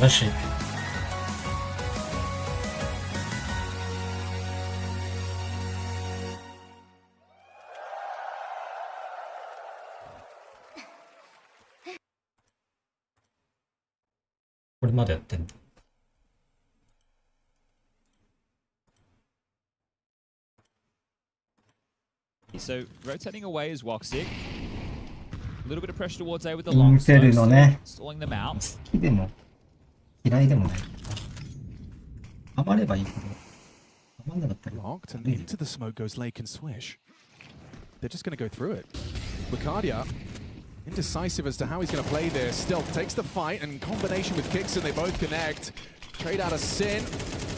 らしい。これまでやってんだ。So rotating away is Woxic. A little bit of pressure towards A with the イ long ンテル slow, のね、 stalling them out. 好きでも嫌いでもない。ハマればいいけど、ハマんなかったら。 Locked and into the smoke goes Lake and Swish. They're just going to go through it. Wicardia, indecisive as to how he's going to play this. Still takes the fight, and in combination with Kixon, they both connect. Trade out of Sin.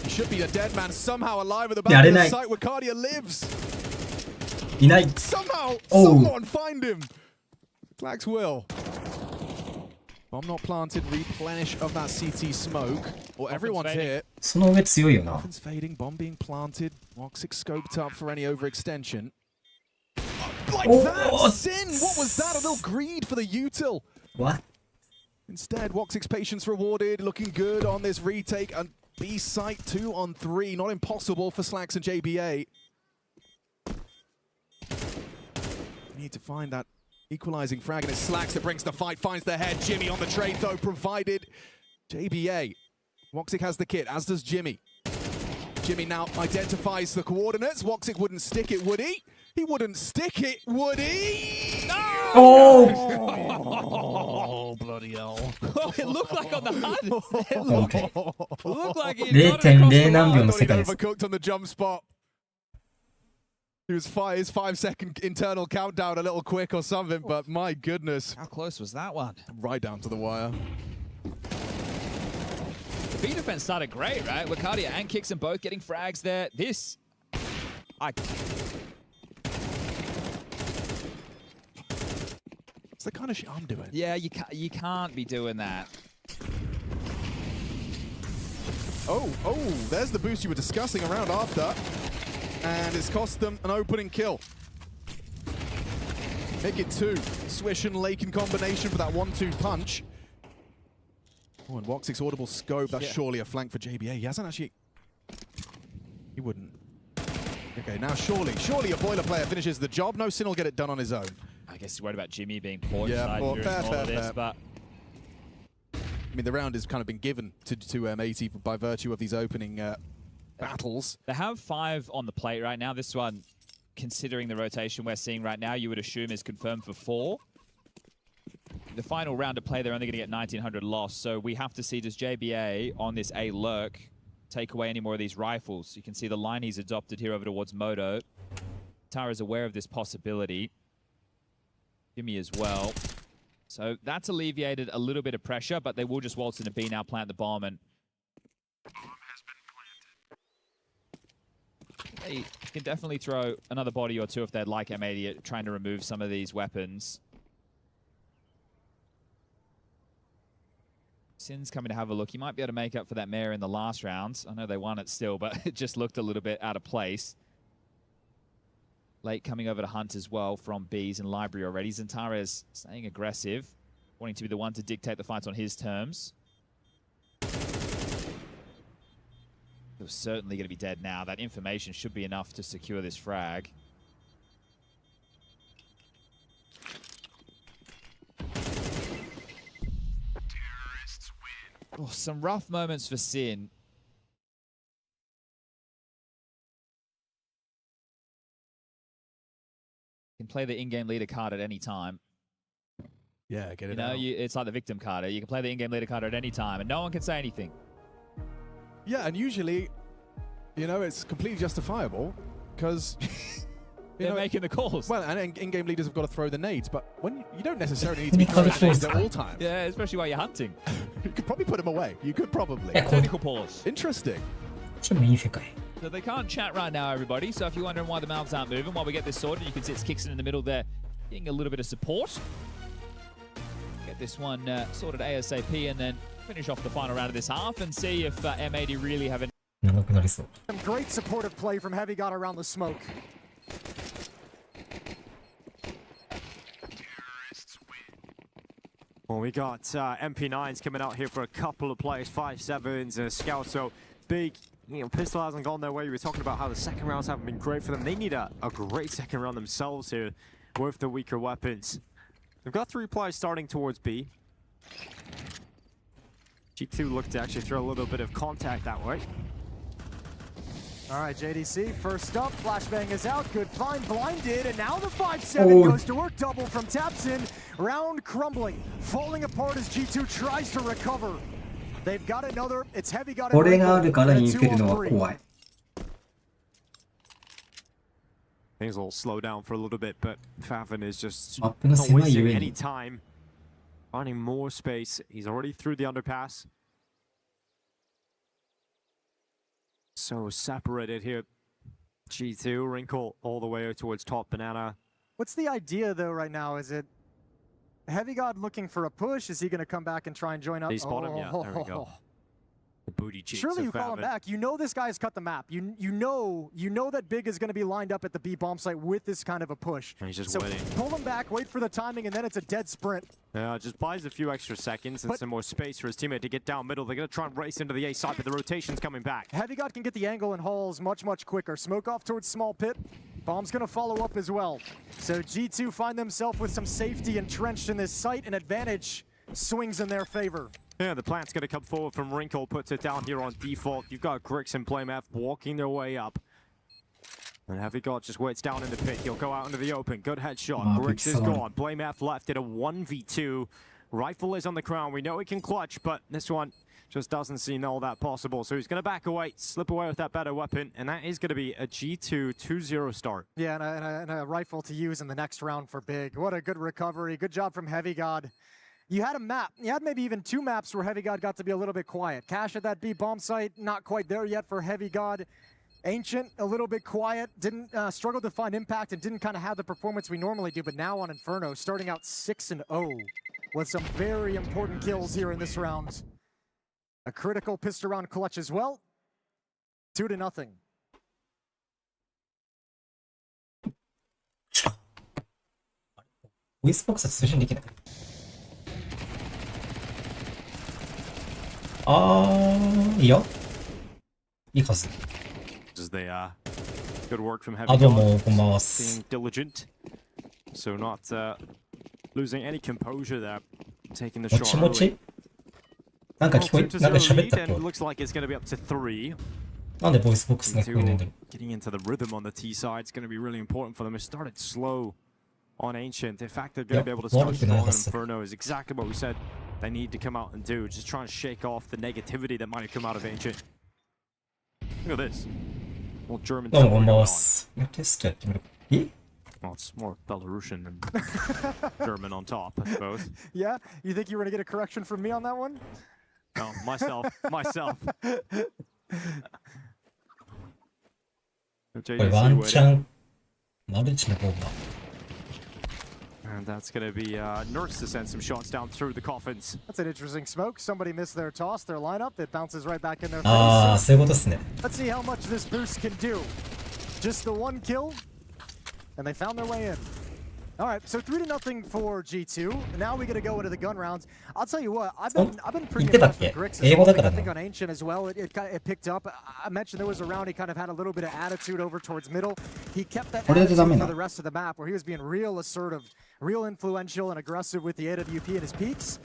He should be a dead man, somehow alive at the back of the site. Wicardia lives. いない。 Somehow, Oh. someone find him. Flax will. Bomb not planted, replenish of that CT smoke. Or everyone's here. その上強いよな。 Nothing's fading, bomb being planted. Woxic scoped up for any overextension. Like that! Oh. Sin! What was that? A little greed for the util. What? Instead, Woxic's patience rewarded. Looking good on this retake. And B site 2 on 3. Not impossible for Slacks and JBA. Need to find that equalizing frag, and it's Slacks that brings the fight, finds the head. Jimmy on the trade, though, provided. JBA. Woxic has the kit, as does Jimmy. Jimmy now identifies the coordinates. Woxic wouldn't stick it, would he? He wouldn't stick it, would he? No! Oh! Bloody hell. Oh, it looked like on the HUD. It looked like he 0.0 何秒の世界です。 Overcooked on the jump spot. He was his 5-second internal countdown a little quick or something, but my goodness. How close was that one? Right down to the wire. The B defense started great, right? Wicardia and Kixon both getting frags there. This, It's the kind of shit I'm doing. yeah, you can't be doing that. Oh, there's the boost you were discussing around after. And it's cost them an opening kill. Make it 2. Swish and Lake in combination for that 1-2 punch. Oh, and Woxic's audible scope. That's surely a flank for JBA. He hasn't actually... He wouldn't. Okay, now surely a boiler player finishes the job. No Sin will get it done on his own. I guess he's worried about Jimmy being poor Yeah, during fair, all of this, but I mean, the round has kind of been given to M80 by virtue of these opening battles. they have 5 on the plate right now. This one, considering the rotation we're seeing right now, you would assume is confirmed for 4. The final round of play, they're only going to get 1900 lost, so we have to see, does JBA on this A lurk take away any more of these rifles? You can see the line he's adopted here over towards Moto. Tara's aware of this possibility. Jimmy as well. So that's alleviated a little bit of pressure, but they will just waltz into B now, plant the bomb, and they can definitely throw another body or two if they'd like M80 at trying to remove some of these weapons. Sin's coming to have a look. He might be able to make up for that mare in the last round. I know they won it still, but it just looked a little bit out of place. Late coming over to Hunt as well from B's in library already. Zentares staying aggressive, wanting to be the one to dictate the fights on his terms. They're certainly going to be dead now. That information should be enough to secure this frag. Oh, some rough moments for Sin. Can play the in-game leader card at any time. Yeah, get it You know, out. it's like the victim card. You can play the in-game leader card at any time, and no one can say anything. Yeah, and usually, you know, it's completely justifiable because They're making the calls. Well, and in-game leaders have got to throw the nades, but when you don't necessarily need to be throwing the nades at all times. Yeah, especially while you're hunting. You could probably put them away. You could probably. Technical pause. Interesting. ちょっといい世界。 So they can't chat right now, everybody. So if you're wondering why the mouths aren't moving, while we get this sorted, you can see it's Kixon in the middle there, getting a little bit of support. Get this one sorted ASAP, and then finish off the final round of this half and see if M80 really have an... 長くなりそう。 Some great supportive play from Heavy God around the smoke. Well, we got MP9s coming out here for a couple of players, 5.7s and a scout. So big, pistol hasn't gone their way. We were talking about how the second rounds haven't been great for them. They need a great second round themselves here with the weaker weapons. They've got 3 players starting towards B. G2 looked to actually throw a little bit of contact that way. All right, JDC, first up, flashbang is out, good find, blinded, and now the 5-7 goes to work, double from Tapson, round crumbling, falling apart as G2 tries to recover. They've got another, it's heavy, got これがあるからイン it フェルノは怖い。 Things will slow down for a little bit, but Favin is just マップが not 狭い wasting ゆえ any に time, finding more space. He's already through the underpass. So separated here. G2, Wrinkle all the way towards top banana. What's the idea though right now? Is it Heavy God looking for a push? Is he going to come back and try and join up? They spot him, yeah, there we go. The booty cheeks. Surely you call him back. You know this guy has cut the map. You know that Big is going to be lined up at the B bomb site with this kind of a push. And he's just so waiting. Pull him back, wait for the timing, and then it's a dead sprint. Yeah, just buys a few extra seconds and some more space for his teammate to get down middle. They're going to try and race into the A side, but the rotation's coming back. Heavy God can get the angle and hauls much, much quicker. Smoke off towards small pit. Bomb's going to follow up as well. So G2 find themselves with some safety entrenched in this site, and advantage swings in their favor. Yeah, the plant's going to come forward from Wrinkle, puts it down here on default. You've got Grix and Playmath walking their way up. And Heavy God just waits down in the pit. He'll go out into the open. Good headshot. Grix is gone. Playmath left at a 1v2. Rifle is on the crown. We know he can clutch, but this one just doesn't seem all that possible. So he's going to back away, slip away with that better weapon, and that is going to be a G2 2-0 start. Yeah, and a rifle to use in the next round for Big. What a good recovery. Good job from Heavy God. You had a map. You had maybe even 2 maps where Heavy God got to be a little bit quiet. Cash at that B bomb site, not quite there yet for Heavy God. Ancient, a little bit quiet, didn't struggle to find impact and didn't kind of have the performance we normally do, but now on Inferno, starting out 6-0 with some very important kills here in this round. A critical pistol round clutch as well. 2-0. Voicebox は通信できない。いいよ。いいはず。As they good work from Heavy どう God. もこんばんは。 Being diligent. So not losing any composure there. Taking the も shot ちも early. ちなんか聞こえ、なんか喋ったっ and け looks like it's going to be up to 3. なんでボイスボックスが聞こえないんだろう。 Getting into the rhythm on the T side is going to be really important for them. It started slow on Ancient. In fact, they're going to be able to start strong on Inferno is exactly what we said they need to come out and do. Just try and shake off the negativity that might have come out of Ancient. Look at this. Well, German どうもこんばんは。tempo テストやってみる。え Well, it's more Belarusian than German on top, I suppose. Yeah? You think you were going to get a correction from me on that one? No, myself. これワンチャン、マルチの方が。And that's going to be Nurse to send some shots down through the coffins. That's an interesting smoke. Somebody missed their toss, their lineup. It bounces right back in their そういうことっすね。 Let's see how much this boost can do. Just the 1 kill, and they found their way in. All right, so 3-0 for G2. Now we got to go into the gun rounds. I'll tell you what, I've been pretty impressed with Grix. I think on Ancient as well, it picked up. I mentioned there was a round he kind of had a little bit of attitude over towards middle. He kept that attitude for the rest of the map, where he was being real assertive, real influential and aggressive with the AWP and his peaks.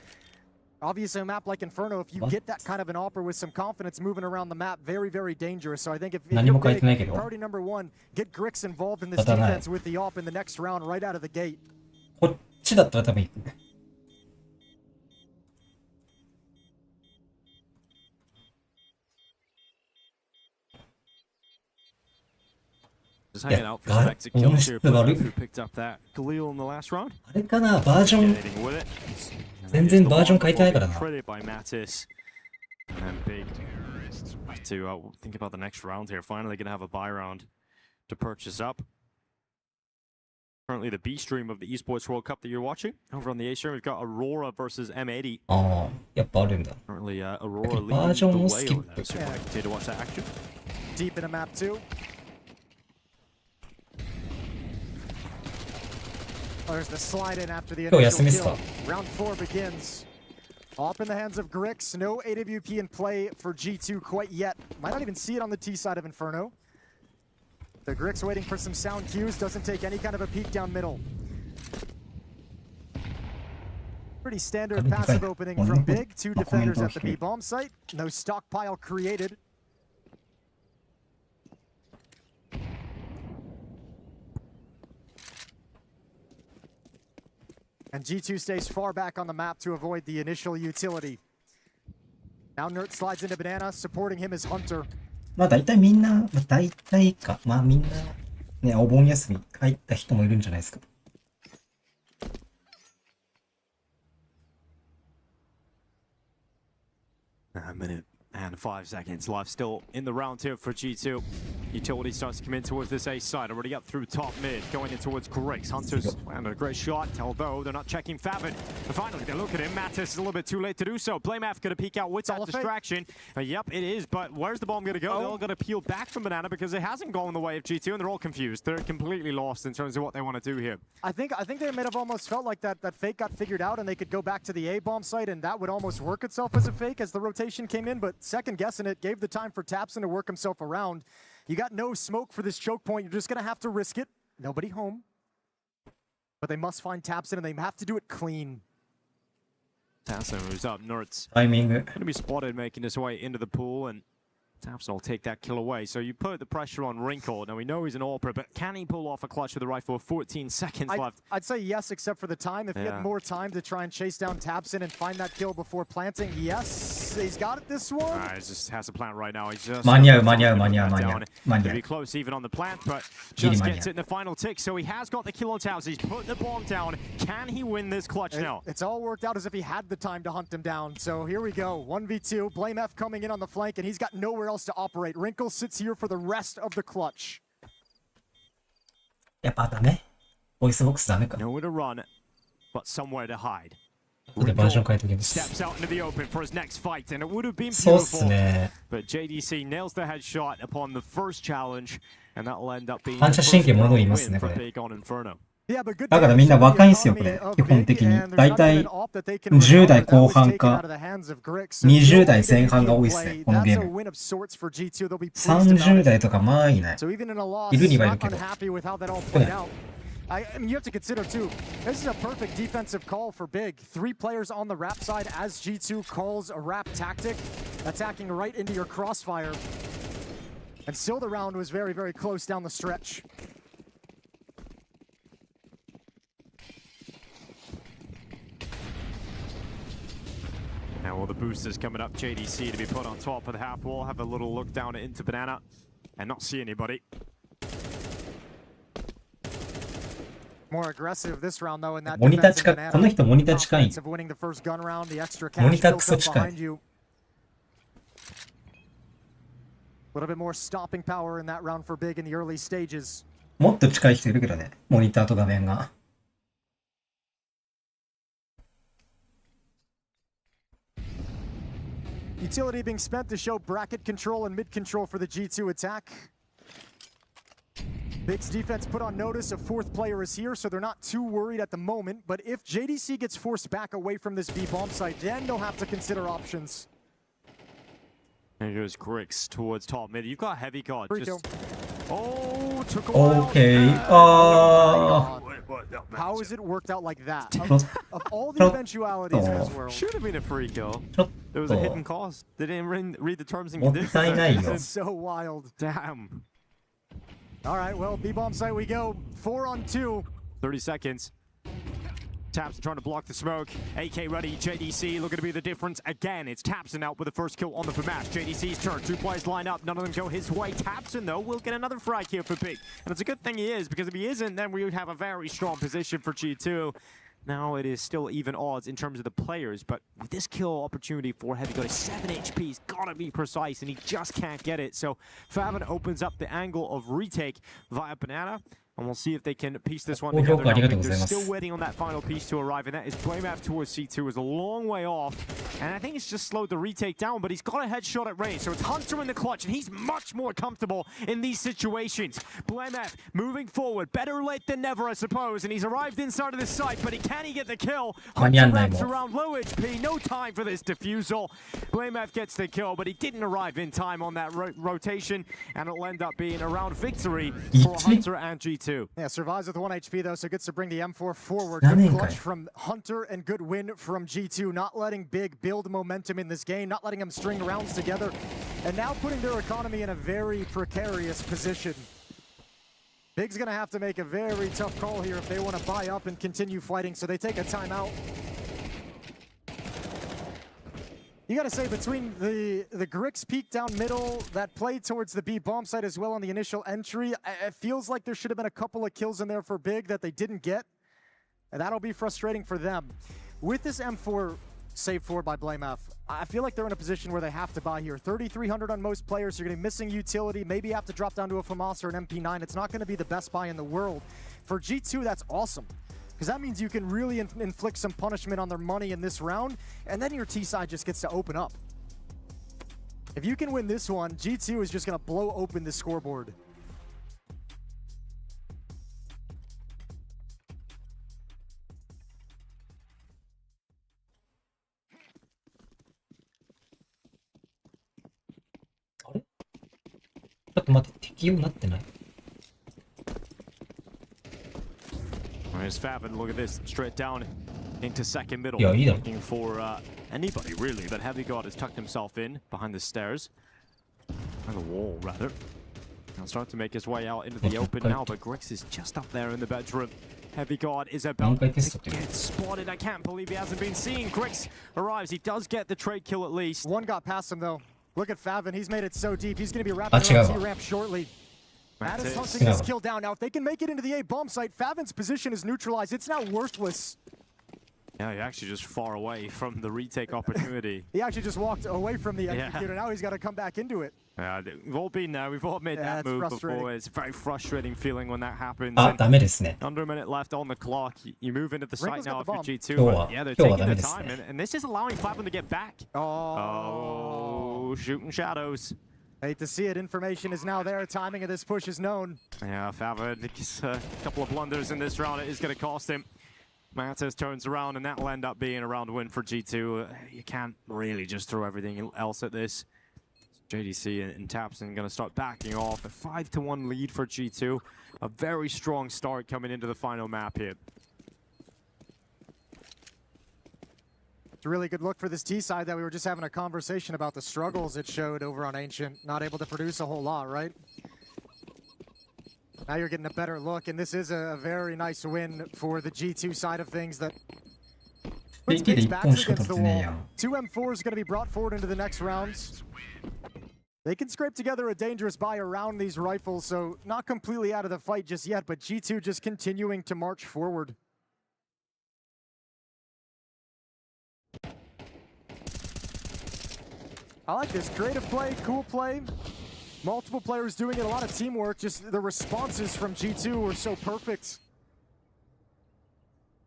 Obviously, a map like Inferno, if you get that kind of an offer with some confidence moving around the map, very, very dangerous. So I think if you're big, priority number 1, get Grix involved in this defense with the op in the next round right out of the gate. こっちだったら多分いい。Just hanging out for some extra kills here, but who picked up that Galil in the last round? あれかな、バージョン、 Getting with it. 全然バージョン変えてないからな。 Credit by Mattis. And Big to think about the next round here. Finally going to have a buy round to purchase up. Currently the B stream of the Esports World Cup that you're watching. Over on the A stream, we've got Aurora versus M80. やっぱあるんだ。 Currently Aurora leading the バージョンを way スキッ over プ。 there. So you want to continue to watch that action. Deep in a map too. Oh, there's the slide in after the 今日休 initial みっすか kill. Round 4 begins. Off in the hands of Grix. No AWP in play for G2 quite yet. Might not even see it on the T side of Inferno. The Grix waiting for some sound cues. Doesn't take any kind of a peek down middle. Pretty standard passive opening from Big. 2 defenders at the B bomb site. No stockpile created. And G2 stays far back on the map to avoid the initial utility. Now Nert slides into Banana, supporting him is Hunter. まあ大体みんな、大体か。まあみんな、ね、お盆休み入った人もいるんじゃないですか。A minute and 5 seconds left still in the round 2 for G2. Utility starts to come in towards this A side, already up through top mid, going in towards Grix. Hunters landed a great shot, although they're not checking Favin. And finally, they look at him. Mattis is a little bit too late to do so. Blamaf gonna peek out with that distraction. Yep, it is, but where's the bomb gonna go? They're all gonna peel back from Banana because it hasn't gone the way of G2, and they're all confused. They're completely lost in terms of what they want to do here. I think they might have almost felt like that fake got figured out and they could go back to the A bomb site and that would almost work itself as a fake as the rotation came in, but second guessing it gave the time for Tapson to work himself around. You got no smoke for this choke point. You're just gonna have to risk it. Nobody home. But they must find Tapson and they have to do it clean. Tapson moves up. Nertz タイミング。 gonna be spotted making his way into the pool, and Tapson will take that kill away. So you put the pressure on Wrinkle. Now we know he's an AWPer, but can he pull off a clutch with a rifle with 14 seconds left? I'd say yes, except for the time. If he had more time to try and chase down Tapson and find that kill before planting, yes, he's got it this one. He just has a plant right now. He's just 間に合う間に合う間に合う間に合う間に合 Gonna う be close even on the plant, but Giddy just mania. gets it in the final tick. So he has got the kill on Towers. He's put the bomb down. Can he win this clutch now? It's all worked out as if he had the time to hunt him down. So here we go. 1v2. Blamef coming in on the flank, and he's got nowhere else to operate. Wrinkle sits here for the rest of the clutch. やっぱダメ。ボイスボックスダメか。 Nowhere to run, but somewhere to hide. 後でバージョン変えときます。 Steps out into the open for his next fight, and it would have been そうっす beautiful. ね。 But JDC nails the headshot upon the first challenge, and that will end up being 反射神経もの言いますね、こ for れ。 Big on Inferno. だからみんな若いんすよ、これ。基本的に。だいたい10代後半か20代前半が多いっすね、このゲーム。30代とかまあいない。いるにはいるけど。来ない。 I mean, you have to consider too, this is a perfect defensive call for Big. 3 players on the wrap side as G2 calls a wrap tactic, attacking right into your crossfire. And still the round was very, very close down the stretch. Now all the boosters coming up, JDC to be put on top of the half wall, have a little look down into Banana and not see anybody. More aggressive this round though in that モニター defensive 近い。 banana. この人モニター近い。 Confidence of winning the first gun round, the extra モ cash ニター built クソ up 近い。 behind you. A little bit more stopping power in that round for Big in the early stages. もっと近い人いるけどね。モニターと画面が。 Utility being spent to show bracket control and mid control for the G2 attack. Big's defense put on notice a 4th player is here, so they're not too worried at the moment. But if JDC gets forced back away from this B bomb site, then they'll have to consider options. There goes Grix towards top mid. You've got heavy guard. Free Just... kill. Oh, took a while. Okay. How has it worked out like that? ちょっ Of all the eventualities in this world. Should have been a free kill. ちょっ There was a hidden cost. They didn't read the terms and もっ conditions. たいないよ。 It's so wild. Damn. All right, well, B-bomb site we go. 4 on 2. 30 seconds. Tapson trying to block the smoke. AK ready. JDC looking to be the difference again. It's Tapson out with the first kill on the FAMAS. JDC's turn. 2 players line up. None of them go his way. Tapson, though, will get another frag here for Big. And it's a good thing he is, because if he isn't, then we would have a very strong position for G2. Now it is still even odds in terms of the players, but with this kill opportunity for Heavy go to 7 HP, he's gotta be precise, and he just can't get it. So Favin opens up the angle of retake via Banana. And we'll see if they can piece this one 高評 together. 価あり Now, がとうござ they're います。 still waiting on that final piece to arrive, and that is Blameaf towards C2 is a long way off. And I think it's just slowed the retake down, but he's got a headshot at range. So it's Hunter in the clutch, and he's much more comfortable in these situations. Blameaf moving forward. Better late than never, I suppose. And he's arrived inside of the site, but can he get the kill? 間に合 Hunter んないも wraps ん。 around low HP. No time for this defusal. Blameaf gets the kill, but he didn't arrive in time on that rotation. And it'll end up being a round victory for Hunter and G2. Yeah, survives with 1 HP though, so gets to bring the M4 forward. 何 Good 年かい。 clutch from Hunter and good win from G2. Not letting Big build momentum in this game, not letting them string rounds together, and now putting their economy in a very precarious position. Big's gonna have to make a very tough call here if they want to buy up and continue fighting, so they take a timeout. You gotta say, between the Grix peek down middle, that play towards the B bomb site as well on the initial entry, it feels like there should have been a couple of kills in there for Big that they didn't get, and that'll be frustrating for them. With this M4 saved forward by Blameaf, I feel like they're in a position where they have to buy here. 3,300 on most players, you're gonna be missing utility, maybe have to drop down to a FAMAS or an MP9. It's not gonna be the best buy in the world. For G2, that's awesome, because that means you can really inflict some punishment on their money in this round, and then your T side just gets to open up. If you can win this one, G2 is just gonna blow open the scoreboard. What? ちょっと待って、適用になってない。 There's Favin, look at this, straight down into second middle. Yeah, either. Looking for anybody really, but Heavy God has tucked himself in behind the stairs. Or the wall, rather. He'll start to make his way out into the open now, but Grix is just up there in the bedroom. Heavy God is about to get spotted. I can't believe he hasn't been seen. Grix arrives, he does get the trade kill at least. One got past him though. Look at Favin, he's made it so deep. He's gonna be wrapping around T-ramp shortly. That is hunting his kill down. Now, if they can make it into the A bomb site, Favin's position is neutralized. It's now worthless. Yeah, he actually just far away from the retake opportunity. He actually just walked away from the executor. Now he's got to come back into it. Yeah, we've all been there. We've all made that move before. It's a very frustrating feeling when that happens. あ、ダメですね。 Under a minute left on the clock. You move into the site now if you're G2. 今日は But yeah, they're 今日は taking ダメ their です time. ね。 And this is allowing Favin to get back. Oh, shooting shadows. Hate to see it. Information is now there. Timing of this push is known. Yeah, Favin gets a couple of blunders in this round. It is going to cost him. Matters turns around, and that'll end up being a round win for G2. You can't really just throw everything else at this. JDC and Tapson going to start backing off. A 5-1 lead for G2. A very strong start coming into the final map here. It's a really good look for this T side that we were just having a conversation about the struggles it showed over on Ancient. Not able to produce a whole lot, right? Now you're getting a better look, and this is a very nice win for the G2 side of things that puts Big's backs against the wall. 2 M4s going to be brought forward into the next rounds. They can scrape together a dangerous buy around these rifles, so not completely out of the fight just yet, but G2 just continuing to march forward. I like this. Creative play, cool play. Multiple players doing it, a lot of teamwork. Just the responses from G2 were so perfect.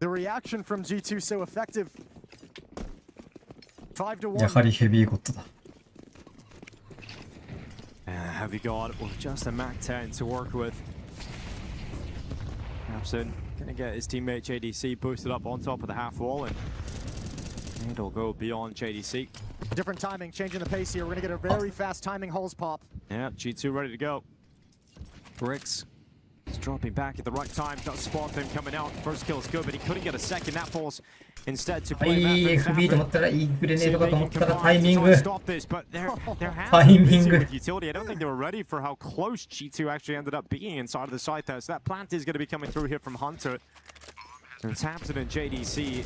The reaction from G2 so effective. 5-1. やはりヘビーゴッドだ。Heavy God with just a Mac 10 to work with. Tapson gonna get his teammate JDC boosted up on top of the half wall, and it'll go beyond JDC. Different timing, changing the pace here. We're gonna get a very fast timing hulls pop. Yeah, G2 ready to go. Grix is dropping back at the right time. Got spot him coming out. First kill is good, but he couldn't get a second. That falls instead to play. いい FB と思ったらいいグレネードかと思ったらタイミング。 Stop this, but they're with utility. I don't think they were ready for how close G2 actually ended up being inside of the site there. So that plant is going to be coming through here from Hunter. And Tapson and JDC.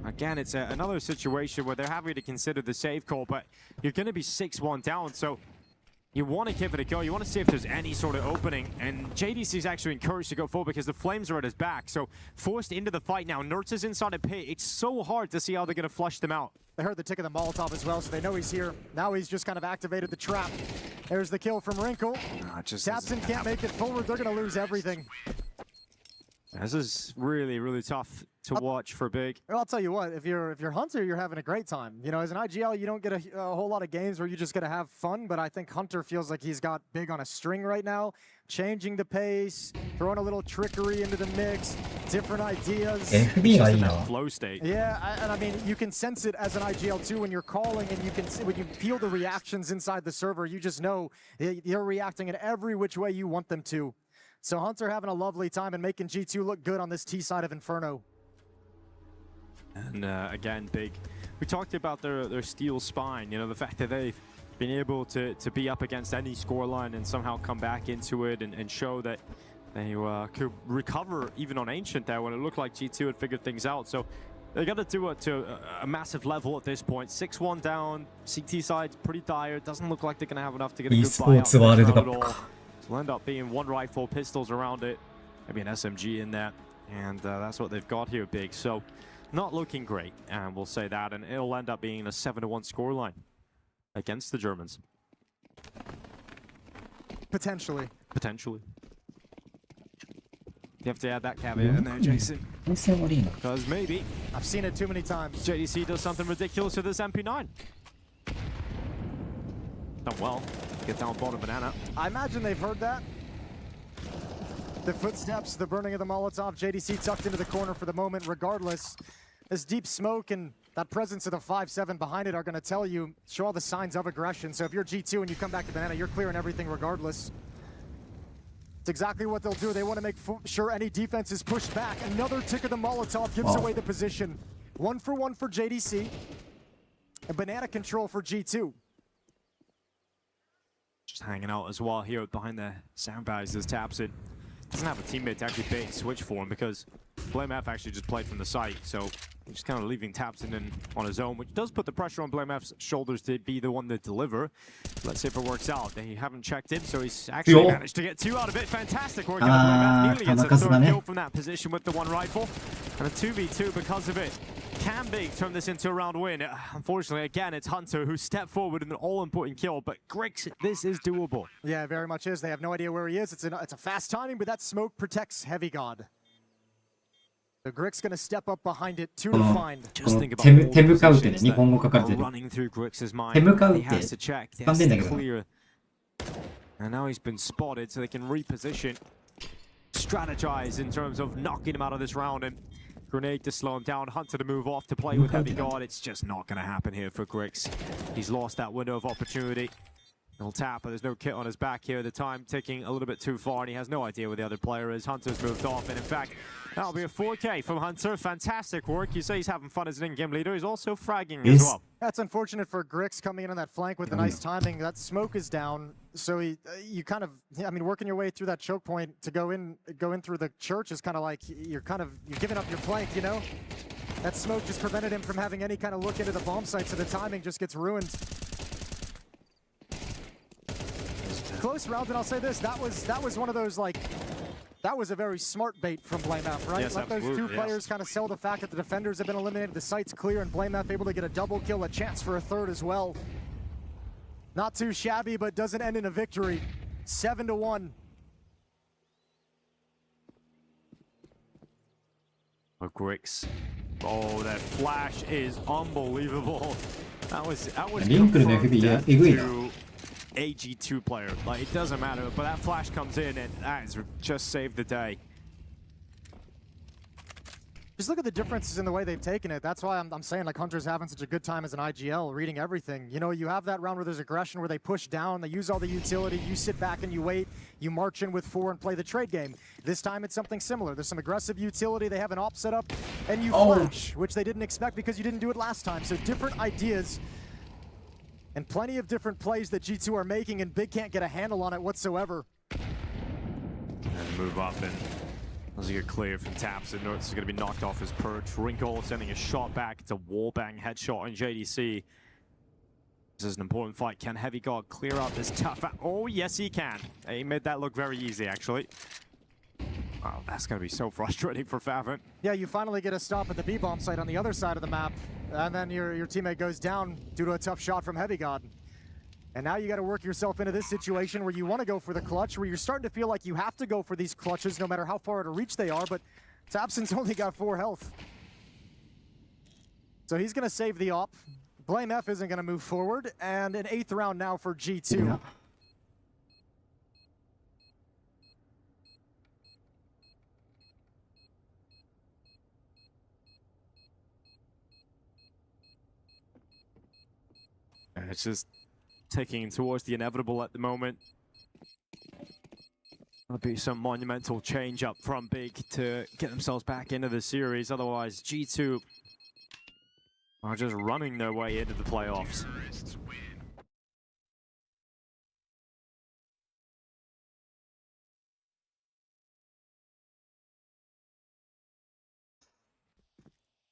Again, it's another situation where they're having to consider the save call, but you're going to be 6-1 down, so you want to give it a go. You want to see if there's any sort of opening, and JDC is actually encouraged to go forward because the flames are at his back, so forced into the fight now. Nertz is inside a pit. It's so hard to see how they're going to flush them out. They heard the tick of the Molotov as well, so they know he's here. Now he's just kind of activated the trap. There's the kill from Wrinkle. Tapson can't make it forward. They're going to lose everything. This is really, really tough to watch for Big. Well, I'll tell you what, if you're Hunter, you're having a great time. You know, as an IGL, you don't get a whole lot of games where you just get to have fun, but I think Hunter feels like he's got Big on a string right now, changing the pace, throwing a little trickery into the mix, different ideas. FB がいいな。 Flow state. Yeah, and I mean, you can sense it as an IGL too when you're calling, and you can when you feel the reactions inside the server. You just know they're reacting in every which way you want them to. So Hunter having a lovely time and making G2 look good on this T side of Inferno. And again, Big. We talked about their steel spine. You know, the fact that they've been able to be up against any scoreline and somehow come back into it and show that they could recover even on Ancient there when it looked like G2 had figured things out. So they got to do it to a massive level at this point. 6-1 down. CT side's pretty dire. Doesn't look like they're going to have enough to get a good buyout at all. So it'll end up being one rifle, pistols around it, maybe an SMG in there, and that's what they've got here, Big. So not looking great, and we'll say that, and it'll end up being a 7-1 scoreline against the Germans. Potentially. Potentially. You have to add that caveat in there, Jason. Because maybe I've seen it too many times. JDC does something ridiculous with this MP9. Done well. Get down bottom banana. I imagine they've heard that. The footsteps, the burning of the Molotov, JDC tucked into the corner for the moment. Regardless, this deep smoke and that presence of the 5-7 behind it are going to tell you, show all the signs of aggression. So if you're G2 and you come back to banana, you're clearing everything regardless. It's exactly what they'll do. They want to make sure any defense is pushed back. Another tick of the Molotov gives away the position. 1 for 1 for JDC. And banana control for G2. Just hanging out as well here behind the sandbags as Tapson doesn't have a teammate to actually bait switch for him because Blame F actually just played from the site, so just kind of leaving Tapson in on his own, which does put the pressure on Blame F's shoulders to be the one to deliver. Let's see if it works out. They haven't checked in, so he's actually managed to get 2 out of it. Fantastic work out of Blame F. Nearly gets a 3rd kill from that position with the 1 rifle. And a 2v2 because of it. Can Big turn this into a round win? Unfortunately, again, it's Hunter who stepped forward in an all-important kill, but Grix, this is doable. Yeah, it very much is. They have no idea where he is. It's a fast timing, but that smoke protects Heavy God. So Grix going to step up behind it, 2 to find. Just think about all the positions that are running through Grix's mind. He has to check, he has to clear. And now he's been spotted, so they can reposition, strategize in terms of knocking him out of this round, and grenade to slow him down, Hunter to move off to play with Heavy God. It's just not going to happen here for Grix. He's lost that window of opportunity. He'll tap, but there's no kit on his back here. The time ticking a little bit too far, and he has no idea where the other player is. Hunter's moved off, and in fact, that'll be a 4K from Hunter. Fantastic work. You say he's having fun as an in-game leader. He's also fragging as well. That's unfortunate for Grix coming in on that flank with the nice timing. That smoke is down, so you kind of, I mean, working your way through that choke point to go in through the church is kind of like you're giving up your flank, you know? That smoke just prevented him from having any kind of look into the bomb site, so the timing just gets ruined. Close round, and I'll say this, that was one of those, like, that was a very smart bait from Blame F, right? Yes, Let those 2 players kind of sell the fact that the defenders have been eliminated, the site's clear, and Blame F able to get a double kill, a chance for a 3rd as well. Not too shabby, but doesn't end in a victory. 7-1. Oh, Grix. Oh, that flash is unbelievable. That was a G2 player. Like, it doesn't matter, but that flash comes in and that has just saved the day. Just look at the differences in the way they've taken it. That's why I'm saying, like, Hunter's having such a good time as an IGL, reading everything. You know, you have that round where there's aggression, where they push down, they use all the utility, you sit back and you wait, you march in with 4 and play the trade game. This time it's something similar. There's some aggressive utility, they have an op set up, and you flash, which they didn't expect because you didn't do it last time. So different ideas and plenty of different plays that G2 are making, and Big can't get a handle on it whatsoever. And move up, and as you get clear from Tapson, Nortz is going to be knocked off his perch. Wrinkle sending a shot back. It's a wallbang headshot on JDC. This is an important fight. Can Heavy God clear out this tough? Oh, yes, he can. He made that look very easy, actually. Oh, that's going to be so frustrating for Favant. Yeah, you finally get a stop at the B-bomb site on the other side of the map, and then your teammate goes down due to a tough shot from Heavy God. And now you got to work yourself into this situation where you want to go for the clutch, where you're starting to feel like you have to go for these clutches no matter how far out of reach they are, but Tapson's only got 4 health. So he's going to save the op. Blame F isn't going to move forward. And an 8th round now for G2. Yeah. It's just ticking towards the inevitable at the moment. There'll be some monumental change up from Big to get themselves back into the series. Otherwise, G2 are just running their way into the playoffs.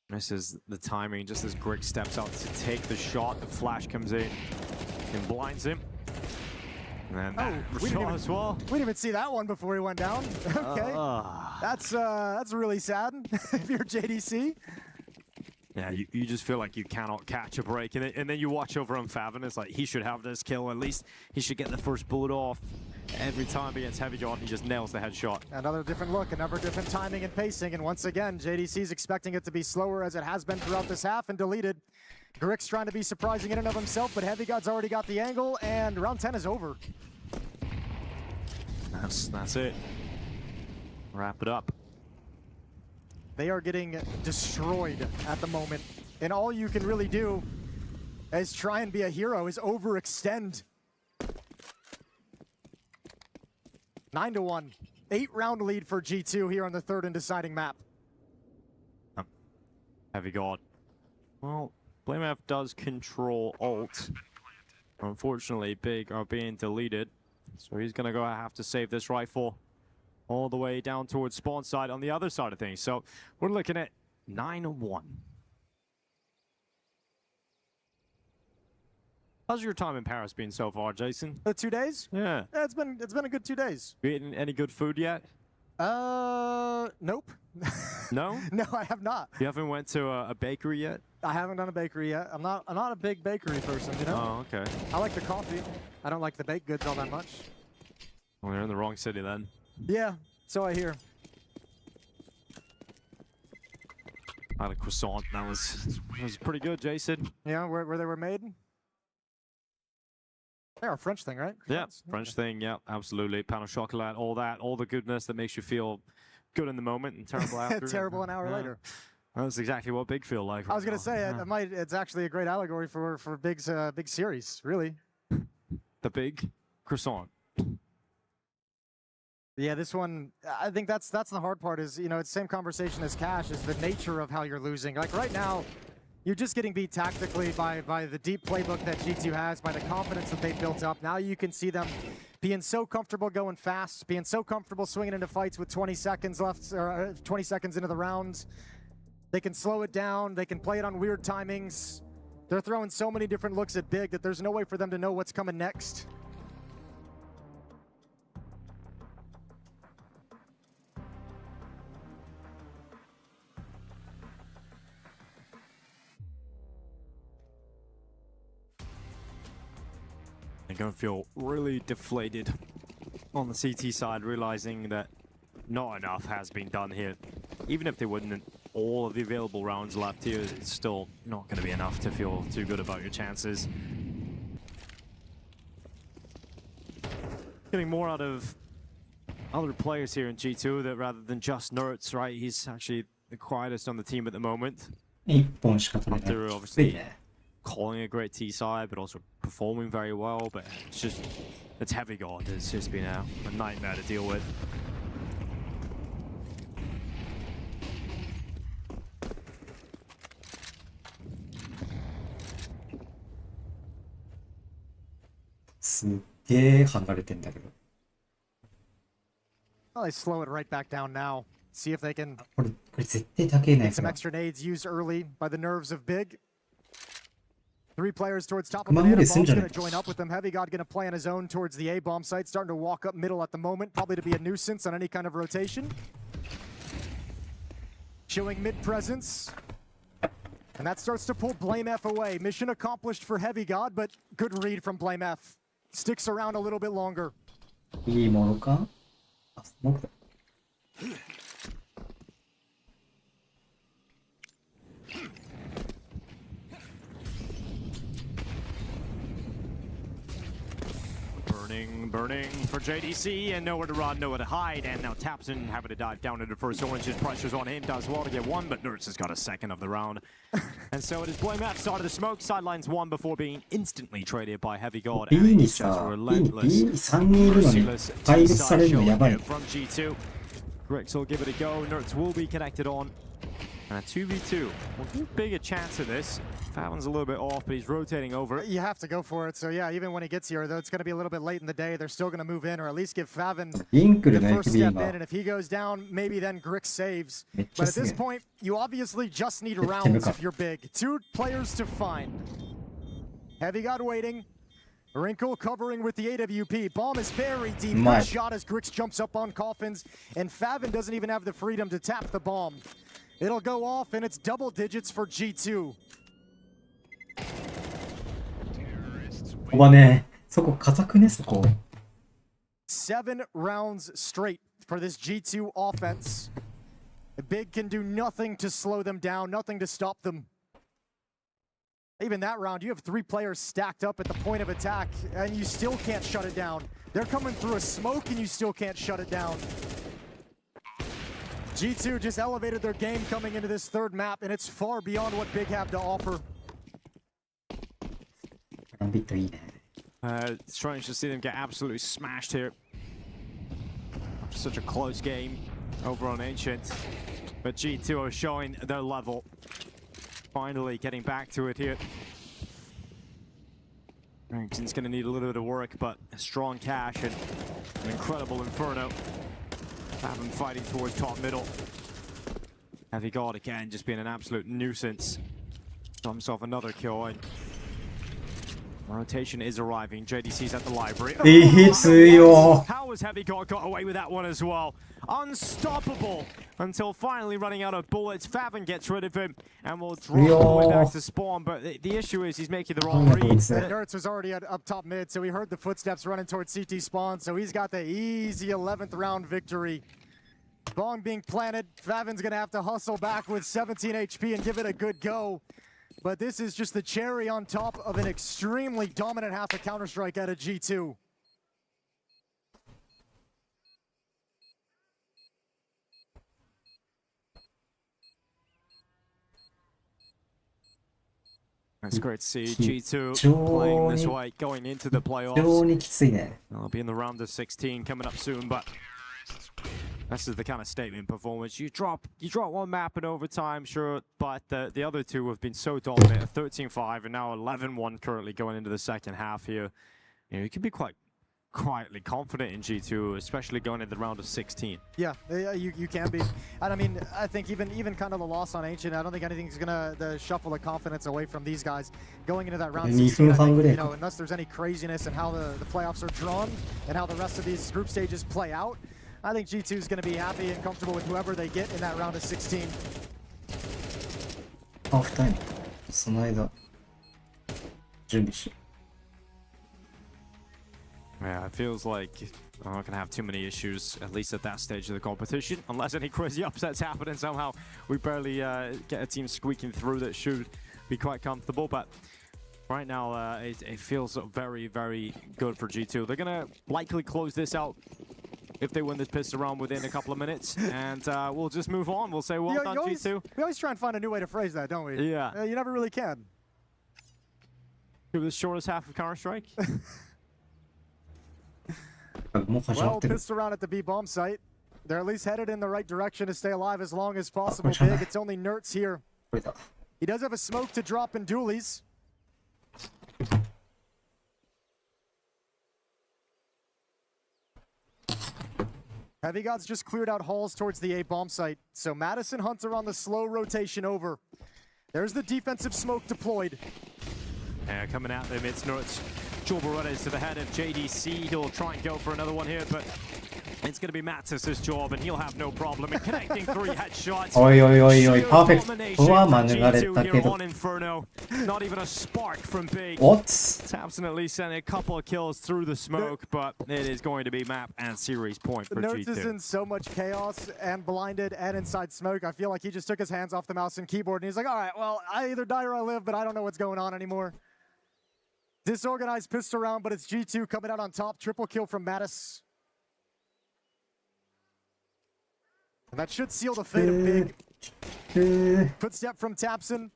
This is the timing, just as Greg steps out to take the shot, the flash comes in and blinds him. And then that shot as well. We didn't even see that one before he went down. Okay. That's really sad if you're JDC. Yeah, you just feel like you cannot catch a break in it. And then you watch over on Fav and it's like, he should have this kill. At least he should get the first bullet off. Every time against Heavy John, he just nails the headshot. Another different look, another different timing and pacing. And once again, JDC's expecting it to be slower as it has been throughout this half and deleted. Grick's trying to be surprising in and of himself, but Heavy God's already got the angle, and round 10 is over. That's it. Wrap it up. They are getting destroyed at the moment. And all you can really do is try and be a hero, is overextend. 9-1. 8-round lead for G2 here on the third and deciding map. Heavy God. Well, Blame F does control ult. Unfortunately, Big are being deleted. So he's going to have to save this rifle all the way down towards spawn side on the other side of things. So we're looking at 9-1. How's your time in Paris been so far, Jason? 2 days? Yeah. It's been a good 2 days. You eaten any good food yet? Nope. No? No, I have not. You haven't went to a bakery yet? I haven't done a bakery yet. I'm not a big bakery person, you know? Oh, okay. I like the coffee. I don't like the baked goods all that much. Well, you're in the wrong city then. Yeah, so I hear. I had a croissant. That was pretty good, Jason. Yeah, where they were made? They're a French thing, right? Yeah, French thing. Yeah, absolutely. Pain au chocolat, all that, all the goodness that makes you feel good in the moment and terrible after. Terrible an hour later. That's exactly what Big feel like. I was gonna say it's actually a great allegory for Big's big series, really. The big croissant. Yeah, this one, I think that's the hard part is, you know, it's the same conversation as Cash, is the nature of how you're losing. Like right now, you're just getting beat tactically by the deep playbook that G2 has, by the confidence that they've built up. Now you can see them being so comfortable going fast, being so comfortable swinging into fights with 20 seconds left, or 20 seconds into the round. They can slow it down, they can play it on weird timings. They're throwing so many different looks at Big that there's no way for them to know what's coming next. They're going to feel really deflated on the CT side, realizing that not enough has been done here. Even if they wouldn't all of the available rounds left here, it's still not going to be enough to feel too good about your chances. Getting more out of other players here in G2 that rather than just Nerds, right? He's actually the quietest on the team at the moment. 1本しか取れない。 After きつい obviously ね。 calling a great T side, but also performing very well. But it's Heavy God. It's just been a nightmare to deal with. Well, they slow it right back down now. See if they can これ絶対高えなや get つ some が。 extra nades used early by the nerves of Big. 3 players towards top of Come on, banana. what is Bomb's Sinjin? going to join up with them. Heavy God going to play on his own towards the A-bomb site. Starting to walk up middle at the moment. Probably to be a nuisance on any kind of rotation. Showing mid-presence. And that starts to pull Blame F away. Mission accomplished for Heavy God, but good read from Blame F. Sticks around a little bit longer. いいものかあ、スモークだ。Burning for JDC, and nowhere to run, nowhere to hide, and now Tapson having to dive down into first orange. His pressure's on him, does well to get one, but Nerds has got a second of the round. And so it is Blame at start of the smoke, sidelines one before being instantly traded by Heavy God. B And に he's just さ、B relentless. 3人いるのに Merciless 配列 T-side されるの showing やばい here。from G2. Grix will give it a go, Nerds will be connected on. And a 2v2. We'll give Big a chance at this. Favin's a little bit off, but he's rotating over. You have to go for it. So yeah, even when he gets here, though it's going to be a little bit late in the day, they're still going to move in, or at least give Favin インクル the の first FB step in. が And if he goes down, maybe then Grix saves. めっちゃ But at すげ this え。 point, you obviously just need めっちゃ向 rounds かう if you're big. 2 players to find. Heavy God waiting. Wrinkle covering with the AWP. Bomb is very deep. My. Good shot as Grix jumps up on coffins. And Favin doesn't even have the freedom to tap the bomb. It'll go off, and it's double digits for G2. おばね、そこ固くね、そこ。 7 rounds straight for this G2 offense. The Big can do nothing to slow them down, nothing to stop them. Even that round, you have 3 players stacked up at the point of attack, and you still can't shut it down. They're coming through a smoke, and you still can't shut it down. G2 just elevated their game coming into this 3rd map, and it's far beyond what Big have to offer. ランビットいいね。Strange to see them get absolutely smashed here. After such a close game over on Ancient. But G2 are showing their level. Finally getting back to it here. Harrington's going to need a little bit of work, but a strong cash and an incredible Inferno. Have him fighting towards top middle. Heavy God again just being an absolute nuisance. Got himself another kill, and rotation is arriving. JDC's at the library. いい強。 How has Heavy God got away with that one as well? Unstoppable until finally running out of bullets. Favin gets rid of him and will drop all the way back to spawn. But the issue is he's making the wrong read. And Nerds was already up top mid, so he heard the footsteps running towards CT spawn, so he's got the easy 11th round victory. Bomb being planted. Favin's going to have to hustle back with 17 HP and give it a good go. But this is just the cherry on top of an extremely dominant half of Counter-Strike out of G2. It's great to see G2 playing this way, going into the 非常 playoffs. にきついね。 They'll be in the round of 16 coming up soon, but this is the kind of statement performance. You drop one map in overtime, sure, but the other 2 have been so dominant. 13-5 and now 11-1 currently going into the second half here. You know, you can be quite quietly confident in G2, especially going into the round of 16. Yeah, you can be. And I mean, I think even kind of the loss on Ancient, I don't think anything's gonna shuffle the confidence away from these guys going into that round 16. I think, you know, unless there's any craziness in how the playoffs are drawn and how the rest of these group stages play out, I think G2 is going to be happy and comfortable with whoever they get in that round of 16. ハーフタイム。その間、準備し。 Yeah, it feels like we're not going to have too many issues, at least at that stage of the competition. Unless any crazy upsets happen and somehow we barely get a team squeaking through that should be quite comfortable. But right now, it feels very, very good for G2. They're going to likely close this out if they win this pistol round within a couple of minutes. And we'll just move on. We'll say, well done, G2. We always try and find a new way to phrase that, don't we? Yeah. You never really can. It was the shortest half of Counter-Strike. Well, pistol round at the B bomb site. They're at least headed in the right direction to stay alive as long as possible. Big, it's only Nerds here. He does have a smoke to drop in dualies. Heavy Gods just cleared out halls towards the A bomb site. So Madison Hunter on the slow rotation over. There's the defensive smoke deployed. Yeah, coming out there amidst Nerds. Jorbaretta is to the head of JDC. He'll try and go for another one here, but it's going to be Mattis' job, and he'll have no problem in connecting 3 headshots. おいおいおいおい、パーフェクトは免れたけ G2 here ど。 on Inferno. Not even a spark from Big. What? Taps at least sent a couple of kills through the smoke, but it is going to be map and series point for Nerds is G2. in so much chaos and blinded and inside smoke. I feel like he just took his hands off the mouse and keyboard, and he's like, all right, well, I either die or I live, but I don't know what's going on anymore. Disorganized pistol round, but it's G2 coming out on top. Triple kill from Mattis. And that should seal the fate of Big. Footstep from Tapson.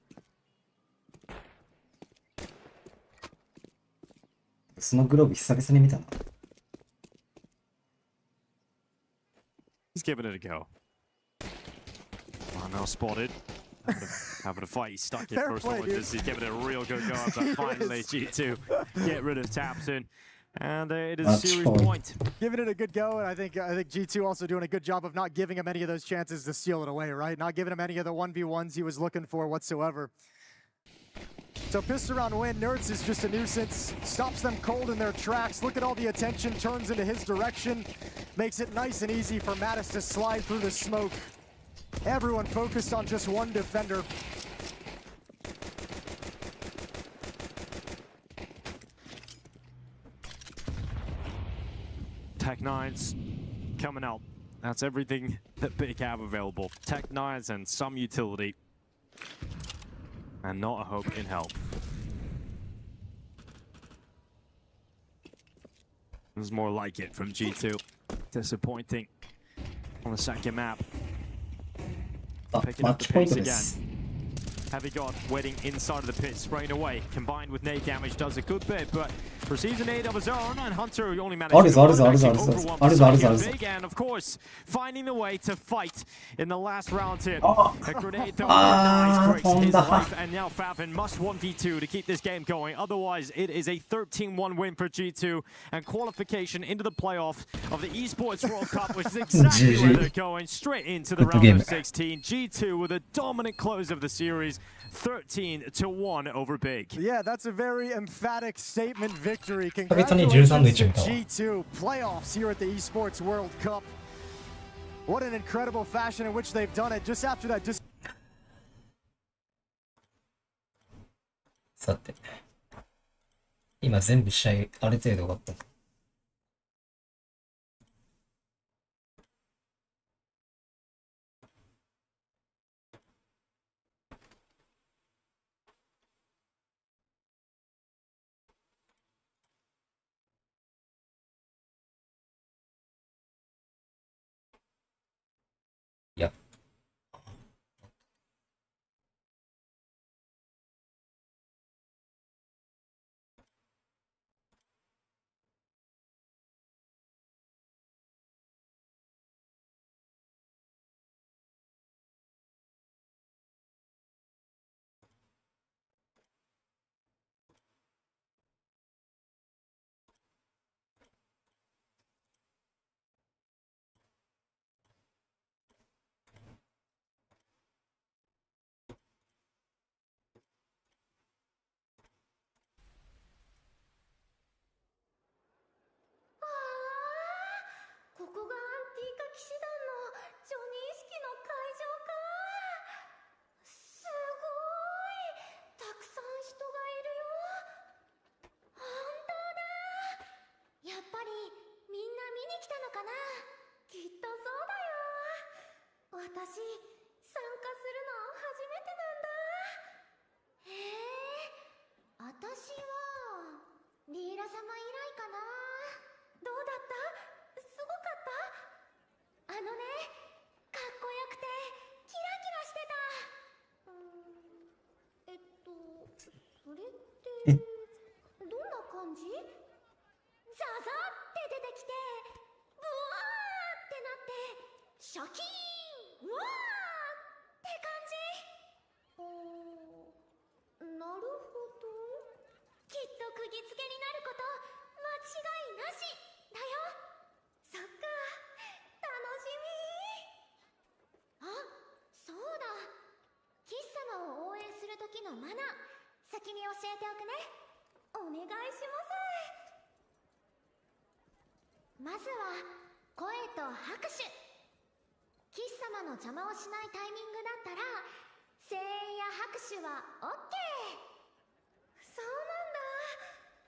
そのグローブ久々に見たな。He's giving it a go. Oh, now spotted. Having a fight. He's stuck in Fair first play, one. dude. He's giving it a real good go. But finally, G2 get rid of Tapson. And it is a series point. Giving it a good go, and I think G2 also doing a good job of not giving him any of those chances to steal it away, right? Not giving him any of the 1v1s he was looking for whatsoever. So pistol round win. Nerds is just a nuisance. Stops them cold in their tracks. Look at all the attention turns into his direction. Makes it nice and easy for Mattis to slide through the smoke. Everyone focused on just one defender. Tech 9s coming out. That's everything that Big have available. Tech 9s and some utility. And not a hope in help. There's more like it from G2. Disappointing on the second map. Picking up the pace again. Heavy God waiting inside of the pit, spraying away. Combined with nade damage, does a good bit, but receives a nade of his own, and Hunter only managed to Big, and of course, finding a way to fight in the last round here. A grenade though, nice, breaks his life, and now Favin must 1v2 to keep this game going. Otherwise, it is a 13-1 win for G2, and qualification into the playoff of the Esports World Cup, which is exactly where they're going, straight into the round of 16. G2 with a dominant close of the series. 13-1 over Big. Yeah, that's a very emphatic statement victory. Congratulations to G2 playoffs here at the Esports World Cup. What an incredible fashion in which they've done it. Just after that, just さて、今全部試合ある程度終わった。いや。ここがアンティーカ騎士団のジョニー式の会場か。すごいたくさん人がいるよ。本当だ。やっぱりみんな見に来たのかな。きっとそうだよ。私参加するの初めてなんだ。へえ、私はリーラ様以来かな。どうだった？すごかった？あのね、かっこよくてキラキラしてた。それってどんな感じ？ザザって出てきて、ブワーってなって、シャキーン、うわーって感じ。なるほど。きっと釘付けになること間違いなしだよ。そっか、楽しみ。あ、そうだ。キス様を応援する時のマナー、先に教えておくね。お願いします。まずは声と拍手。キス様の邪魔をしないタイミングだったら声援や拍手は OK。 そうなんだ。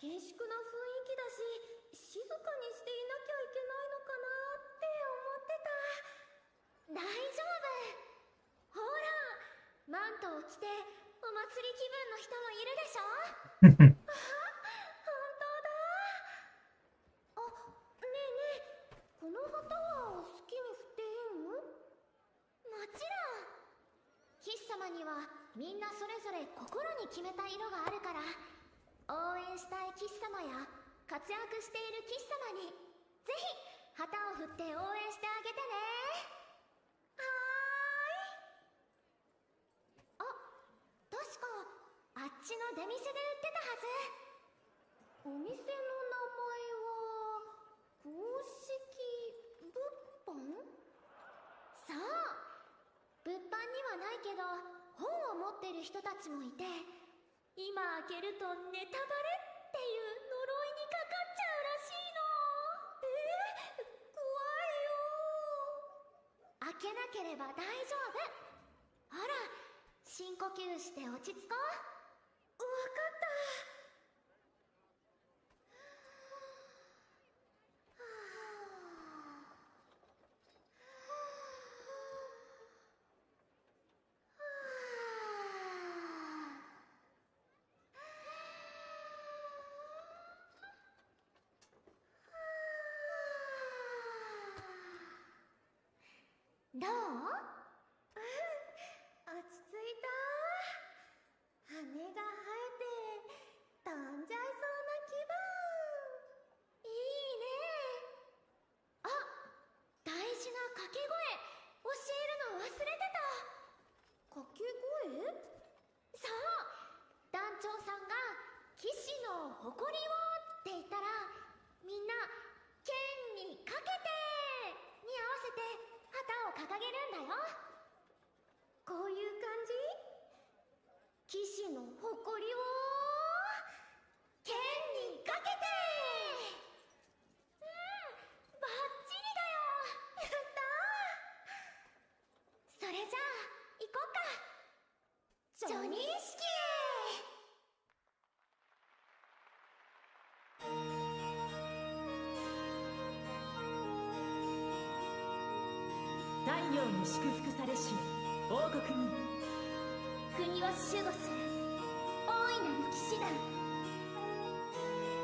厳粛な雰囲気だし、静かにしていなきゃいけないのかなって思ってた。大丈夫。ほら、マントを着てお祭り気分の人もいるでしょ。あ、にはみんなそれぞれ心に決めた色があるから、応援したい騎士様や活躍している騎士様にぜひ旗を振って応援してあげてね。はーい。あ、確かあっちの出店で売ってたはず。お店の名前は公式物販？そう、物販にはないけど本を持ってる人たちもいて、今開けるとネタバレっていう呪いにかかっちゃうらしいの。怖いよ。開けなければ大丈夫。ほら、深呼吸して落ち着こう。わかった。どう？落ち着いた。羽が生えて飛んじゃいそうな気分。いいね。あ、大事な掛け声教えるの忘れてた。掛け声？そう、団長さんが騎士の誇りをって言ったら、みんな剣にかけてに合わせて旗を掲げるんだよ。こういう感じ？騎士の誇りを剣にかけて。バッチリだよ。やったー。それじゃあ行こうか。ジョニー式太陽に祝福されし王国に、国を守護する大いなる騎士団。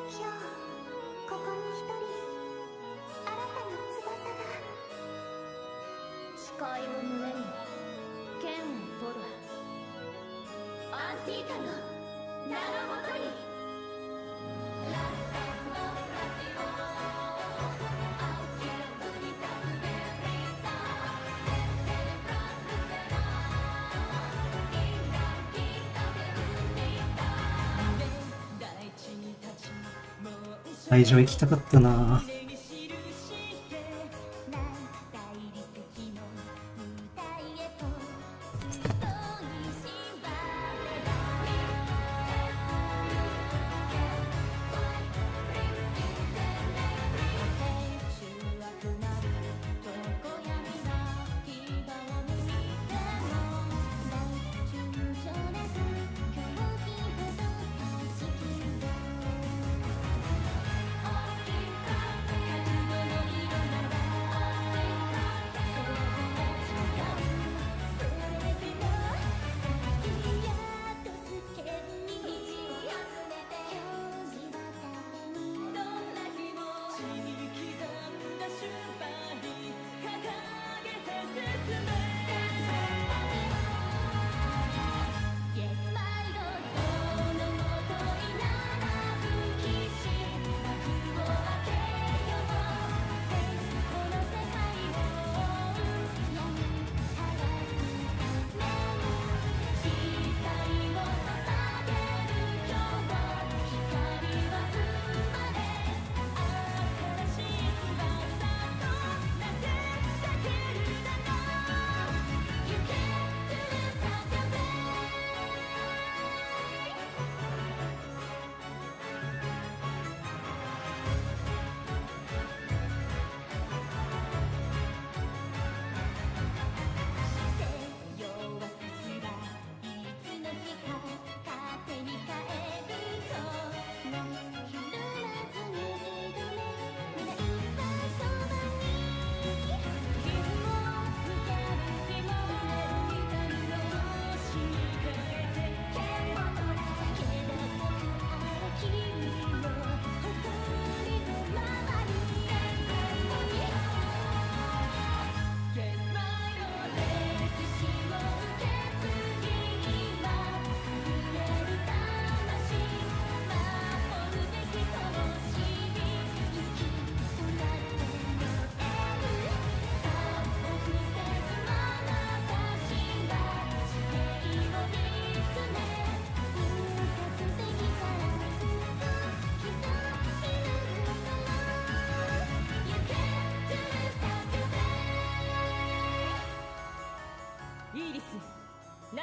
今日ここに一人新たな翼が。誓いを胸に剣を取る。アンティータの名のもとに。会場行きたかったな。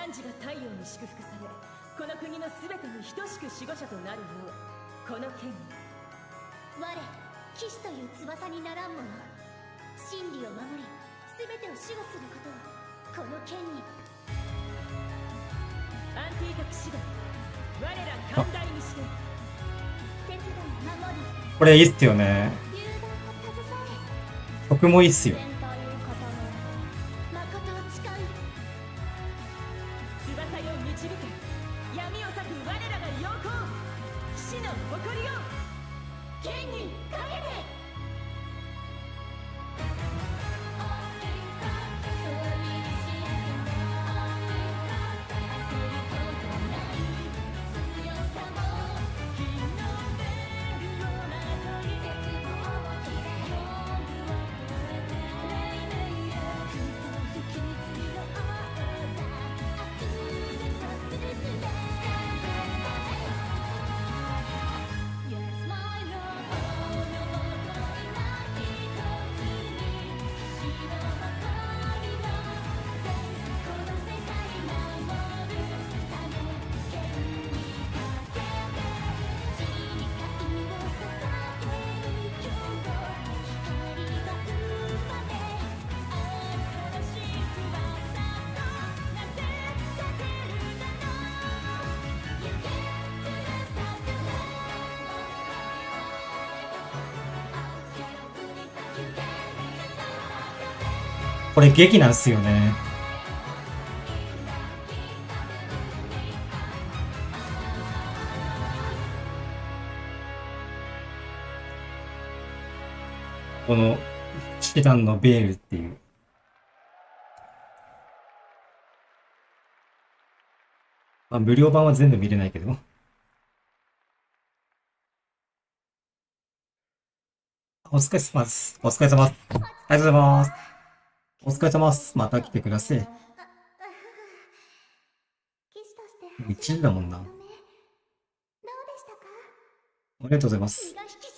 汝が太陽に祝福され、この国のすべてに等しく守護者となるよう、この剣に。我騎士という翼にならんもの、真理を守り全てを守護することをこの剣に。アンティーカ騎士団、我ら寛大にして節度を守り、これいいっすよね。勇断を携え、曲もいいっすよ。天ということの誠を誓う。翼よ導け、闇を裂く我らが陽光、騎士の誇りを剣にかけて。これ劇なんすよね。この騎士団のベールっていう。まあ、無料版は全部見れないけど。お疲れ様です。お疲れ様です。ありがとうございます。お疲れ様です。また来てください。騎士として1時だもんな。どうでしたか？ありがとうございます身。が引き締まる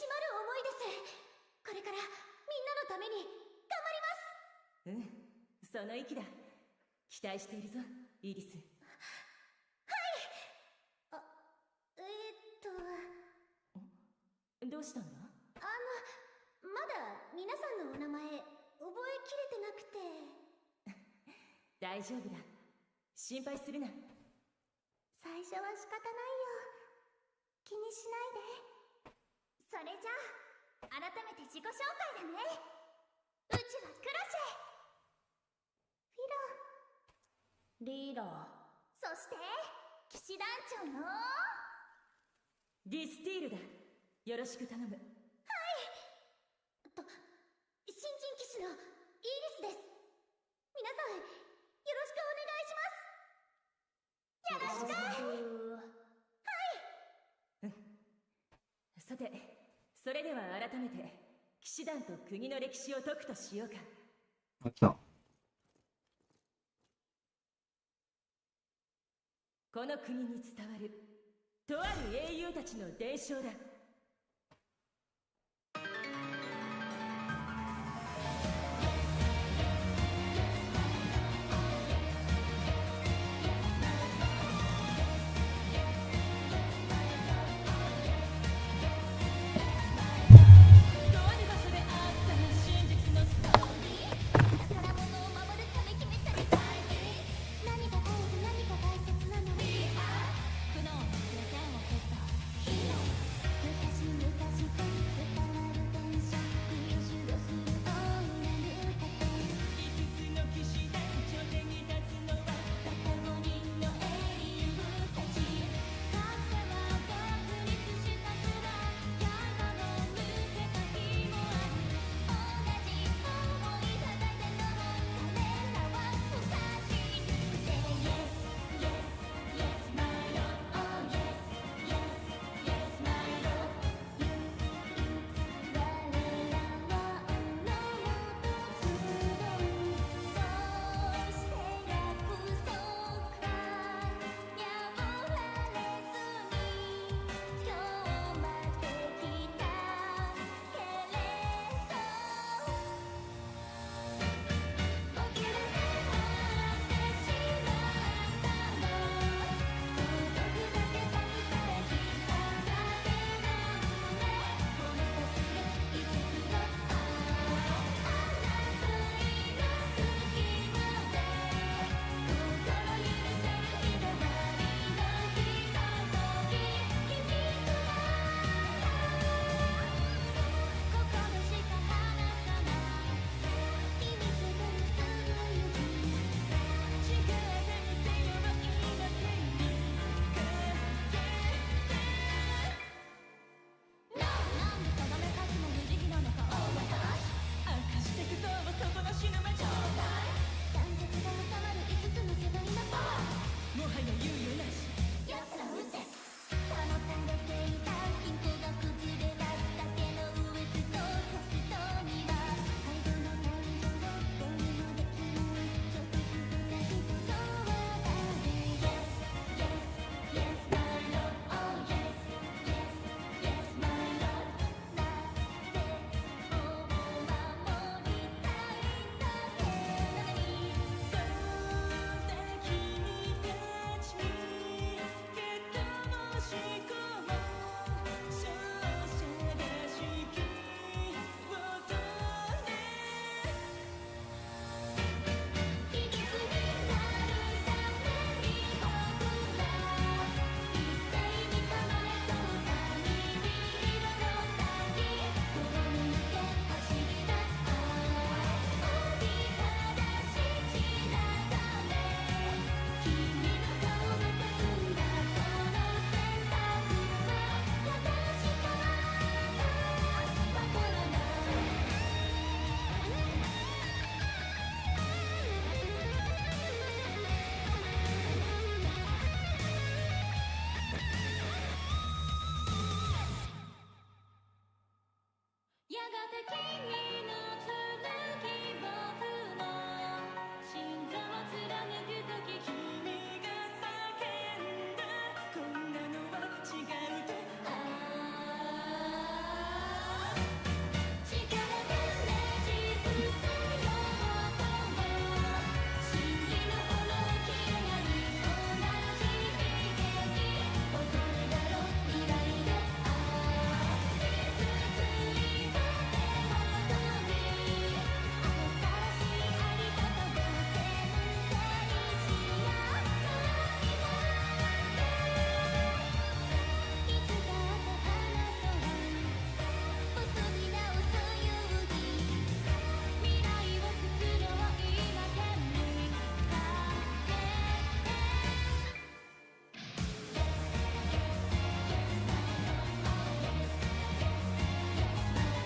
思いです。これからみんなのために頑張ります。その息だ。期待しているぞ、イリス。あ、どうしたんだ？まだ皆さんのお名前覚えきれてなくて。大丈夫だ。心配するな。最初は仕方ないよ。気にしないで。それじゃあ改めて自己紹介だね。うちはクロシェ、フィロ、リーロ、そして騎士団長のディスティールだ。よろしく頼む。新人騎士のイーリスです。皆さんよろしくお願いします。よろしく。さて、それでは改めて騎士団と国の歴史を解くとしようか。あ、来た。この国に伝わるとある英雄たちの伝承だ。「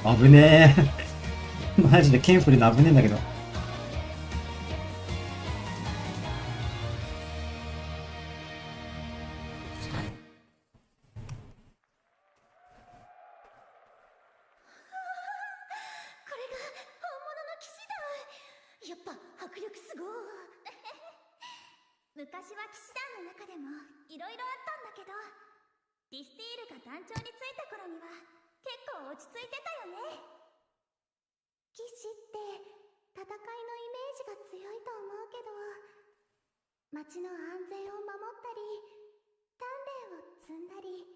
危ねえ。マジでケンフルの危ねえんだけど。これが本物の騎士団。やっぱ迫力すごい。昔は騎士団の中でもいろいろあったんだけど、ディスティールが団長についた頃には結構落ち着いてたよね。騎士って戦いのイメージが強いと思うけど、街の安全を守ったり鍛錬を積んだり、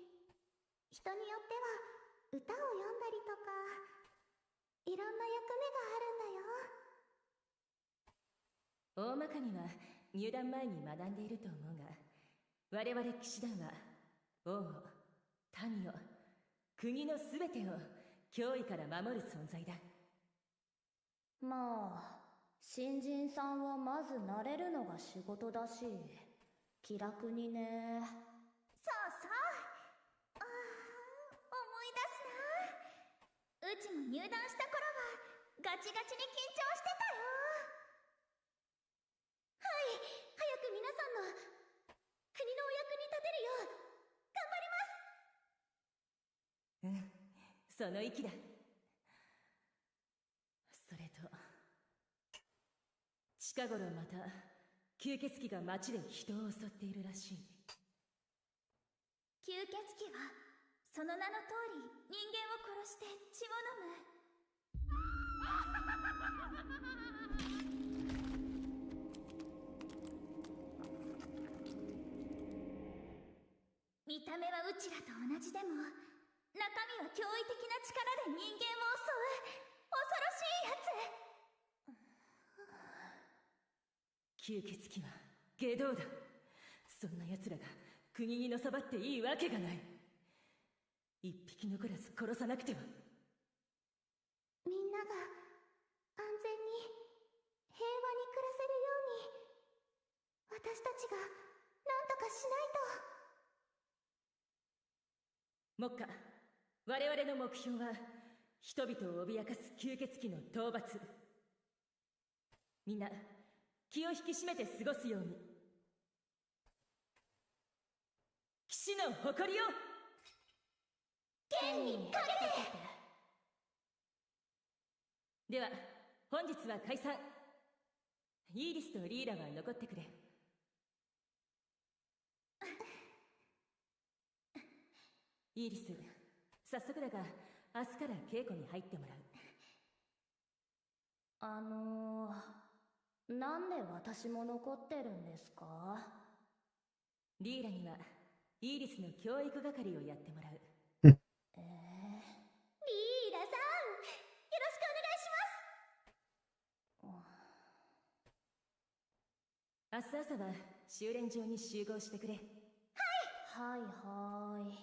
人によっては歌を詠んだりとか、いろんな役目があるんだよ。大まかには入団前に学んでいると思うが、我々騎士団は王を、民を、国のすべてを脅威から守る存在だ。まあ、新人さんはまず慣れるのが仕事だし、気楽にね。そうそう。思い出すな。うちも入団した頃はガチガチに緊張してたよ。はい、早く皆さんの国のお役に立てるよう頑張ります。その息だ。それと近頃また吸血鬼が町で人を襲っているらしい。吸血鬼はその名の通り人間を殺して血を飲む。見た目はうちらと同じでも、中身は驚異的な力で人間を襲う恐ろしいやつ。吸血鬼は下道だ。そんな奴らが国にのさばっていいわけがない。一匹残らず殺さなくては。みんなが安全に平和に暮らせるように、私たちが何とかしないと。目下我々の目標は人々を脅かす吸血鬼の討伐。みんな気を引き締めて過ごすように。騎士の誇りを剣にかけて。では本日は解散。イーリスとリーラは残ってくれ。イーリス、早速だが明日から稽古に入ってもらう。なんで私も残ってるんですか？リーラにはイーリスの教育係をやってもらう。リーラさん、よろしくお願いします。明日朝は修練場に集合してくれ。はいはい。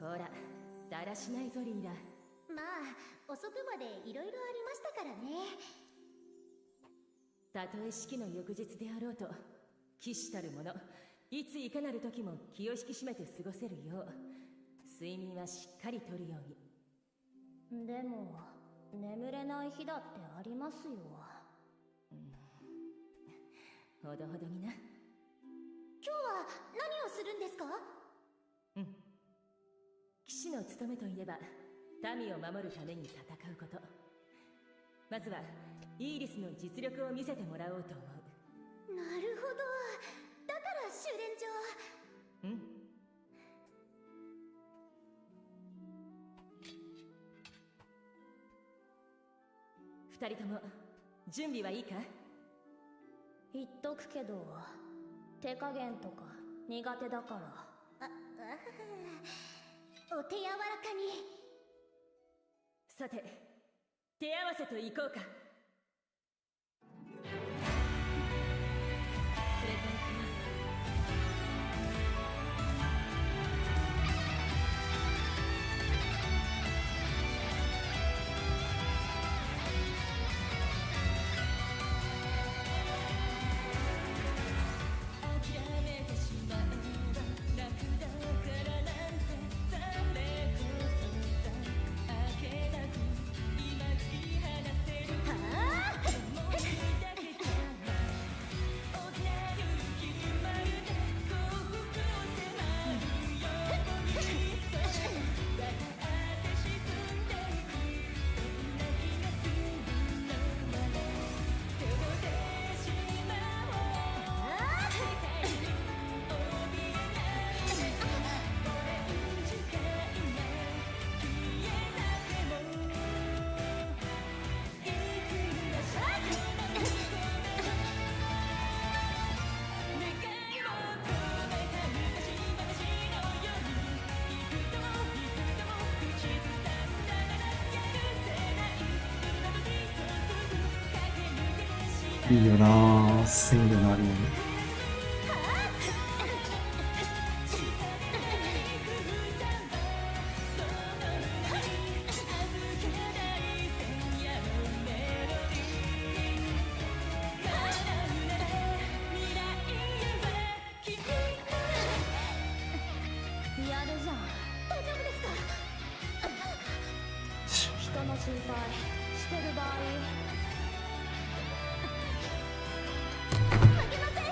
ほら、だらしないぞリーラ。まあ、遅くまでいろいろありましたからね。たとえ式の翌日であろうと、騎士たる者、いついかなる時も気を引き締めて過ごせるよう、睡眠はしっかりとるように。でも、眠れない日だってありますよ。ほどほどにな。今日は何をするんですか？騎士の務めといえば民を守るために戦うこと。まずはイーリスの実力を見せてもらおうと思う。なるほど、だから修練場。二人とも準備はいいか？言っとくけど、手加減とか苦手だから。お手柔らかに。さて、手合わせといこうか。いいよなぁ、スイングのあるもの。やるじゃん。大丈夫ですか？人の心配してる場合負けません。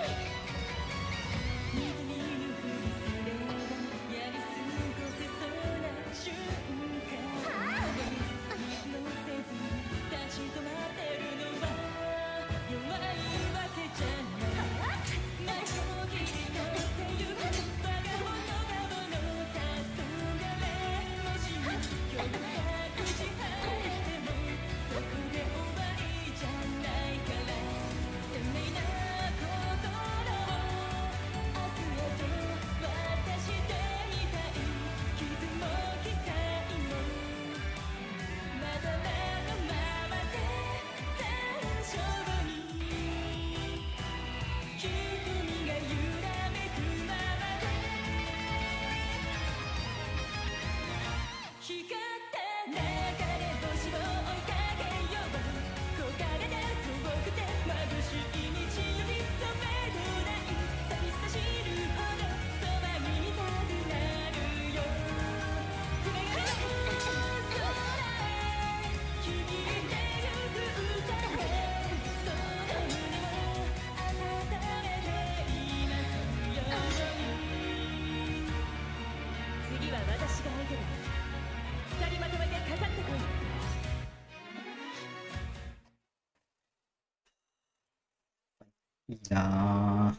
次は私が相手だ。二人まとめてかかってこい。いいなぁ。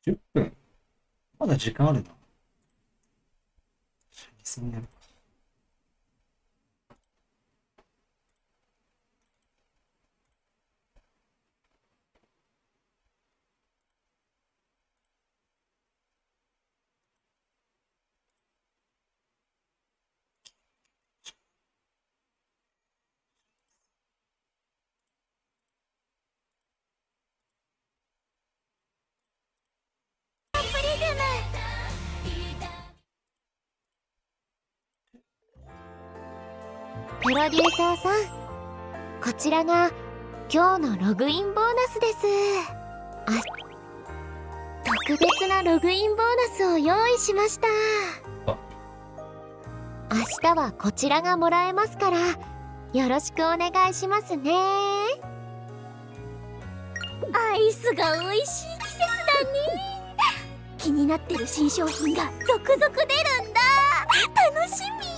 10分。まだ時間あるな。2戦やるか。プロデューサーさん、こちらが今日のログインボーナスです。特別なログインボーナスを用意しました。明日はこちらがもらえますから、よろしくお願いしますね。アイスが美味しい季節だね。気になってる新商品が続々出るんだ。楽しみ。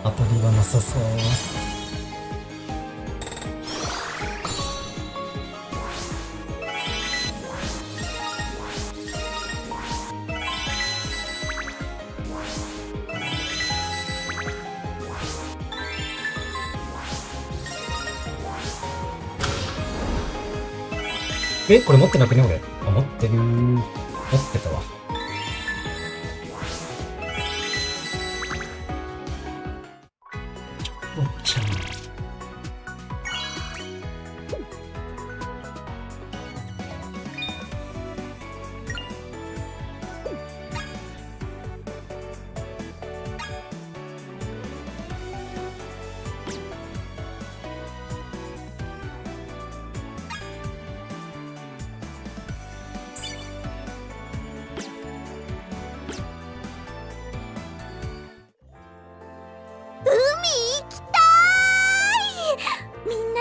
当たりはなさそう。これ持ってなくね俺。あ、持ってる。持ってたわ。おっちゃん。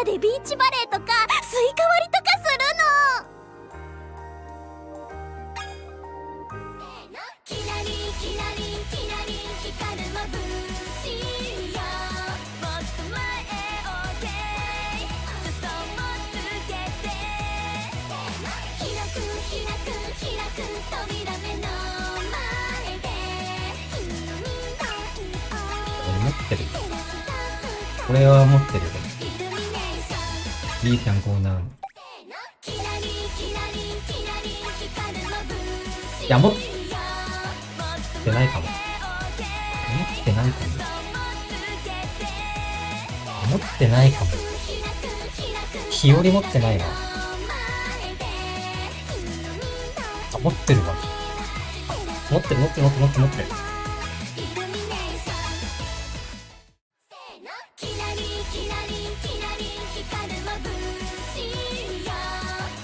なでビーチバレーとかスイカ割りとかするの。キラリンキラリンキラリン光る眩しいよ、もっと前へ OK、 裾もつけて開く開く開く扉目の前で君の未来を持ってる。これは持ってる。イルミネーション、いいじゃん、コーナー。キラリンキラリンキラリン光る眩しいよ、いや、持ってないかも。持ってないかも。持ってないかも。日和持ってないわ。あ、持ってるわ。持ってる。キラリンキラリンキラリン光る眩しいよ、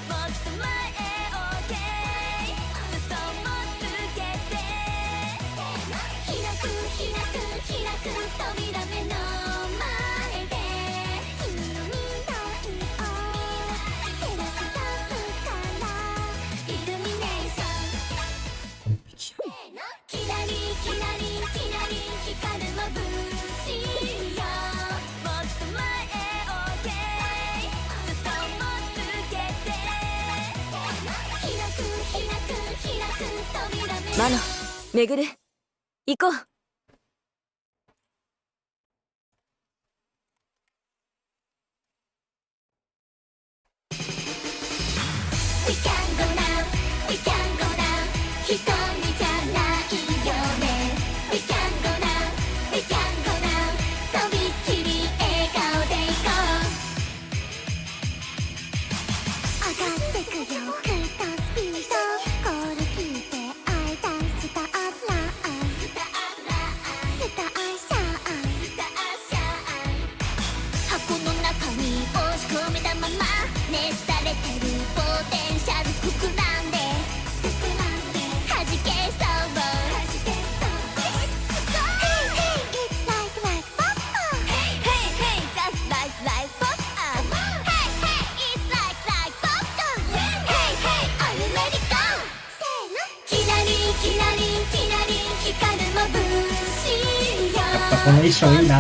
もっと前へ OK、 裾もつけて開く開く開く扉目の前で君の未来を照らし出すからイルミネーション、キラリンキラリンキラリン光る眩しいよ、もっと前へ OK、 裾もつけて開く開く開く扉目のマノ、めぐる、行こう。We can go now, we can go now 一人じゃないよね We can go now, we can go now とびっきり笑顔でいこう、上がってくよグッドスピード、コール聞いて会いたいスターラースターシャー箱の中に押し込めたまま熱されてるポテンシャル膨らんで弾けそう Hey hey it's like pop Hey hey hey just like pop Hey hey it's like pop Hey hey are you ready go せーのキラリンキラリンキラリン光る眩しいよ、やっぱこの衣装いいな。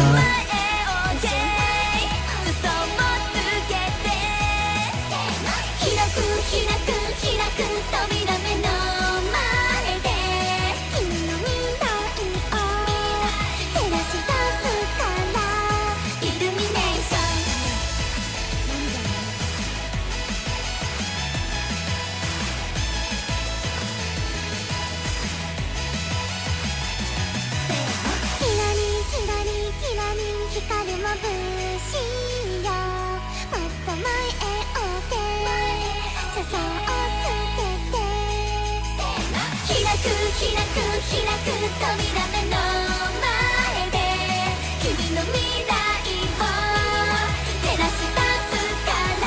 開く扉目の前で君の未来を照らし出すからイルミネーション、キラリンキラリンキラリン光る眩しいよ、もっと前へ OK、開く開く扉目の前で君の未来を照らし出すから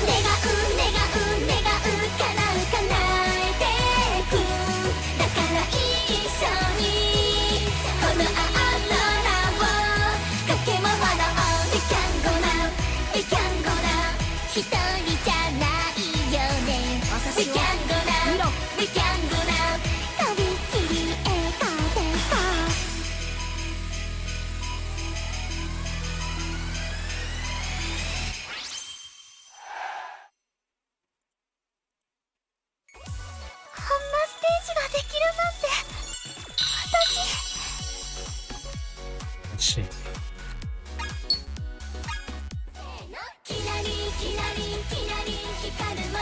願う叶えてく、だから一緒にこの青空を駆け回ろう We can go now, we can go now 一人じゃないよね We can go now, we can go now とびっきり笑顔でいこう、こんなステージができるなんて私しい。キラリンキラリンキラリン光る眩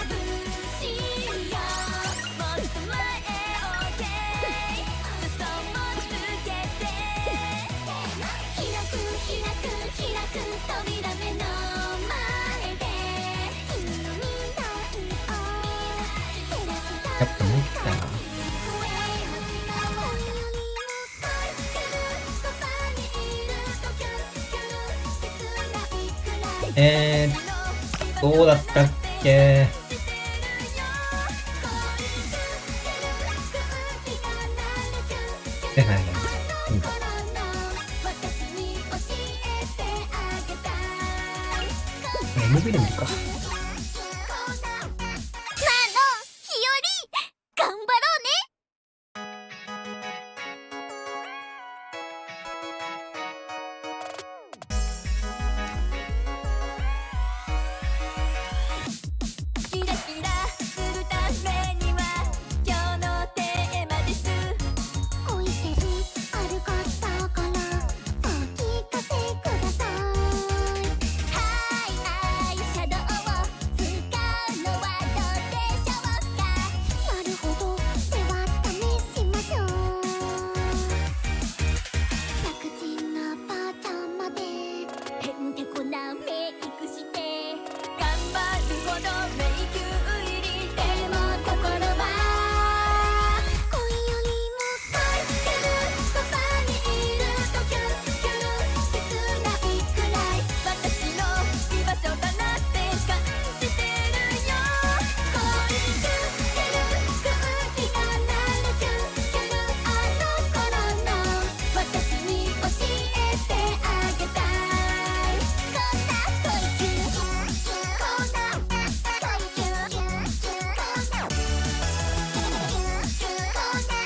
しいよ、もっと前へ OK、 裾もつけて開く扉目の前で君の未来を照らし出すやっぱ持ってたな。どうだったっけ。はいはいはい。いいんだ。MV で見るか。なの日和頑張ろうね。キラキラするためには今日のテーマです。恋してるある方からお聞かせください。はいアイシャドウを使うのはどうでしょうか。なるほど、では試しましょう。楽ちんなパジャマでへんてこなメイクして頑張るほど迷宮入りでも心は恋よりも愛してる。そばにいるとキュンキュン切ないくらい私の居場所だなって感じてるよ。恋してる空気がなるキュンキュンあの頃の私に教えてあげたい。こんな恋キュンこんな恋キュンこんな恋キュン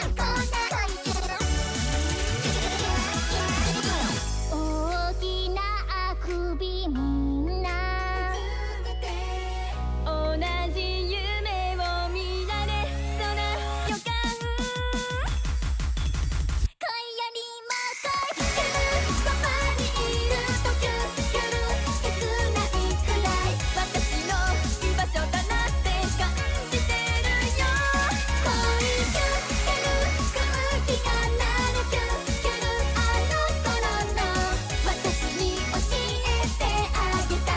こんな恋キュン大きなあくびみんな同じ夢を見られそうな予感。恋よりも恋してる。そばにいるとキュンキュン切ないくらい私の居場所だなって感じてるよ。恋キュンしてる空気がなるキュンキュンあの頃の私に教えてあげた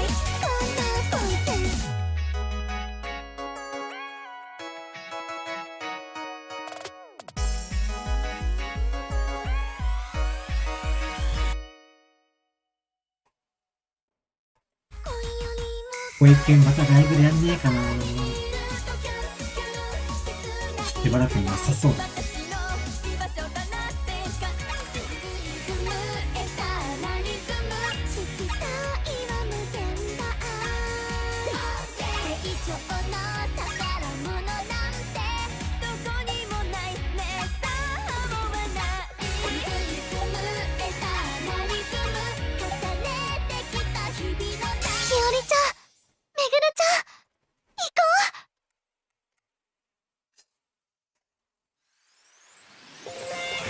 い。こんな恋キュン小池またライブでやんねえかな。しばらくなさそうだ。私の居場所だなって感じる。リズムエターナリズム色彩は無限大。成長の宝物なんてどこにもないね。さあ思わないリズムエターナリズム重ねてきた日々の中。ひよりちゃんめぐるちゃん行こう。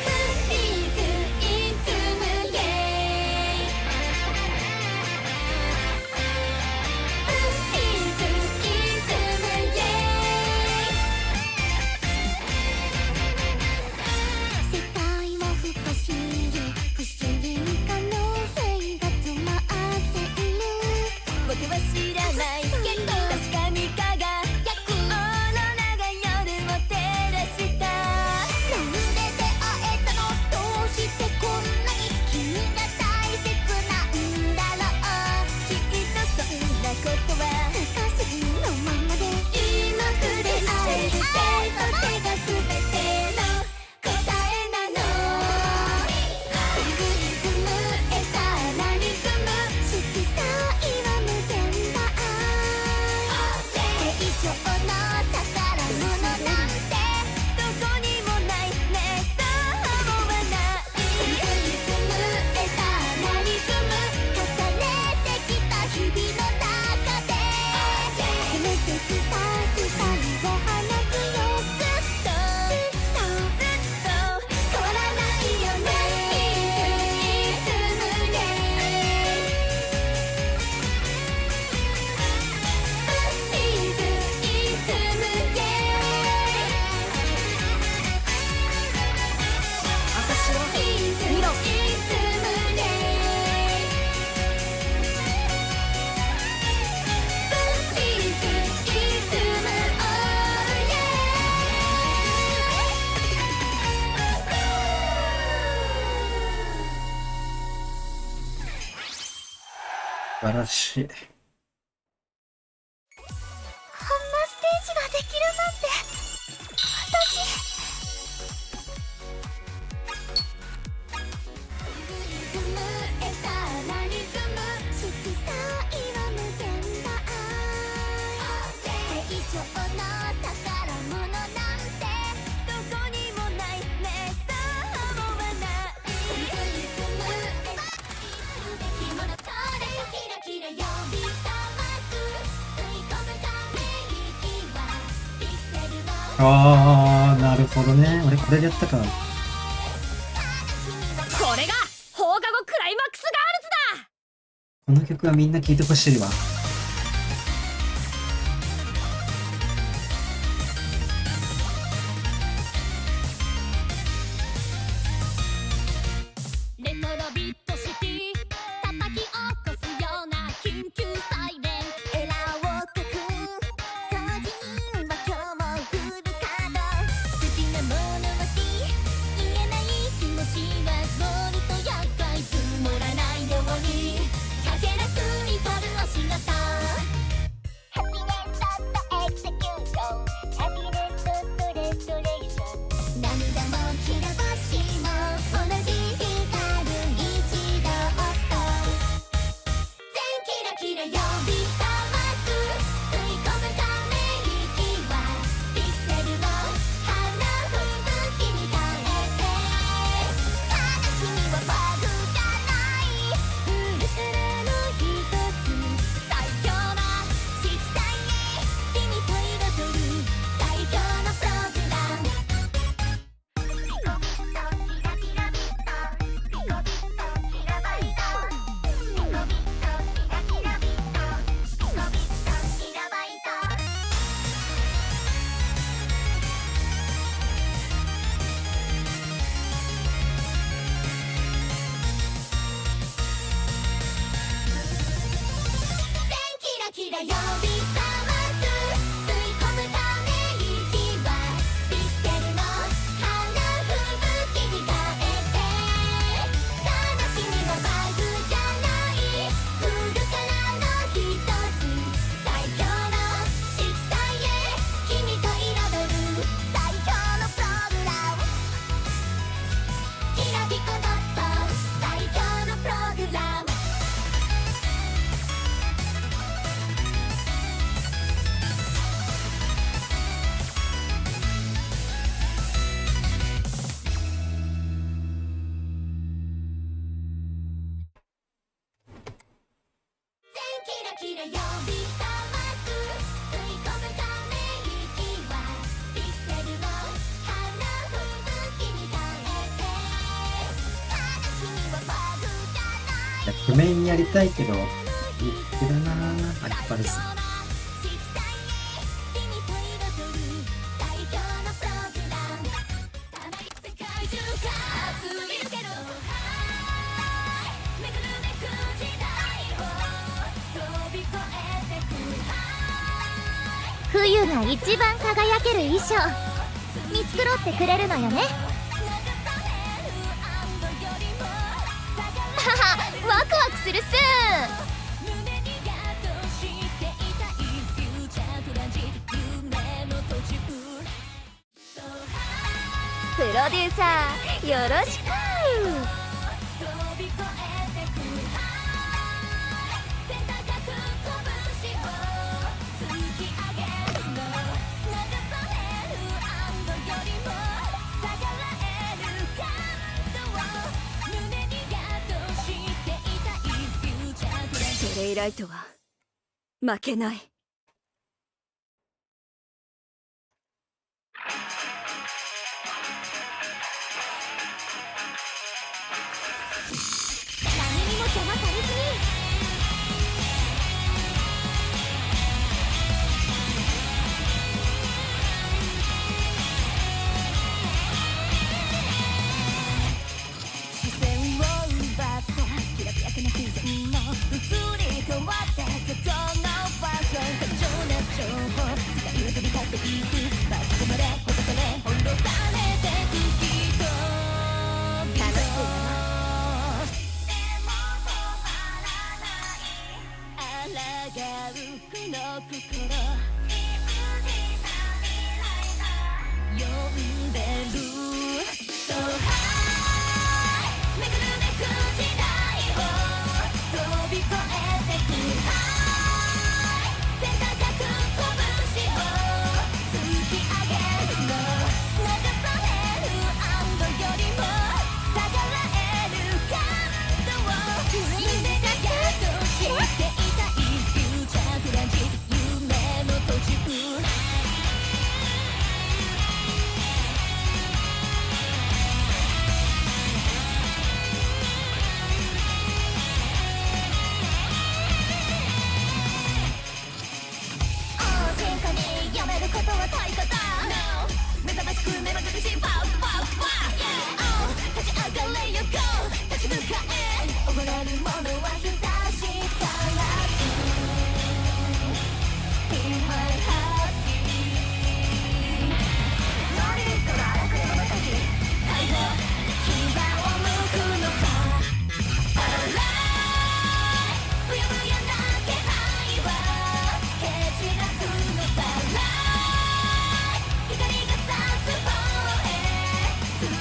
プリーズイズムゲイプリーズイズムゲイ世界は不可思議不思議に可能性が詰まっている。僕は知らないけど確かに輝くオーロラが夜を照らした。なんで出会えたのどうしてこんなに君が大切なんだろう。きっとそんなことは昔のままで今触れ合える手と手が全ての答えなの。リズムエターナリズム色彩は無限大。成長の宝物なんてどこにもないね。さあ思わないリズムエターナリズム重ねてきた日々の中で攻めてきた光を放つよ。ずっと変わらないよね。リズムゲイプリーズイズムゲイ私を見ろイズムゲイプリーズイズムオーイエ素晴らしい。こんなステージができるなんて私リズムエターナリズム色彩はあー、なるほどね。俺これでやったか。これが放課後クライマックスガールズだ。この曲はみんな聴いてほしいわ。レトロビットシティ叩き起こすような緊急サイレンエラーを書く掃除員は今日もフル稼働好きなものは好き言えない気持ちは積もると厄介積もらないように駆け出すイコールお仕事ハピネスだったエクセキューションハピネスとレストレーション涙もきらぼしも同じ光る一度と全キラキラ呼び覚ます吸い込むため息はピクセルを花吹雪に変えて悲しみはバグじゃないウルトラの一つ最強な色彩に君と彩る最強のプログラムピコピコキラキラビットピコピコキラバイトピコピコキラキラビットピコピコキラバイト全キラキラ呼び覚ます吸い込むため息はピクセルの花吹雪に変えて悲しみはバグじゃないフルカラーの一つ最強の色彩へ君と彩る最強のプログラムキラピコドット最強のプログラム全キラキラ呼び覚ます吸い込むため息はピクセルを花吹雪に変えて悲しみはバグじゃない譜面やりたいけど、言ってるなぁ、アリパルス。色彩に君と彩る最強のプログラム世界中が熱いけどめくるめく時代を飛び越えてく冬が一番輝ける衣装見繕ってくれるのよねははワクワクするっすプロデューサーよろしくトレイライトは負けない何にも邪魔されずに視線を奪ったきらびやかな自然も移り変わった過去のファッション過剰な情報世界を飛び交っていく巻き込まれほどかれ翻弄されてく人楽しいわ抗うこの心呼んでる So high めくるめく時代を飛び越えてく High 手高く拳を突き上げるの流される安堵よりも逆らえる感動を胸でゲットしていたいフューチャートランジ夢の時れるものは日差しからず In my heart 乗りとら荒くれの時最後牙を向くのさ Alright ぶやぶやな気配は蹴散らすのさ Light 光が差す方へ進ん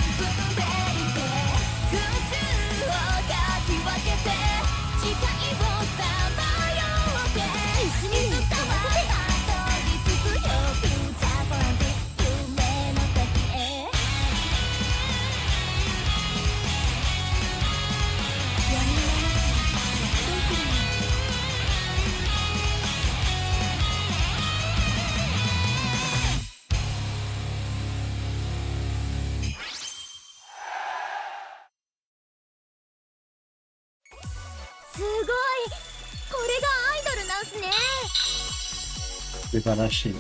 でいて空中をかき分けて視界をさまよっていつかはたどり着くよ Future point 夢の先へすごいこれがアイドルなんすね素晴らしい。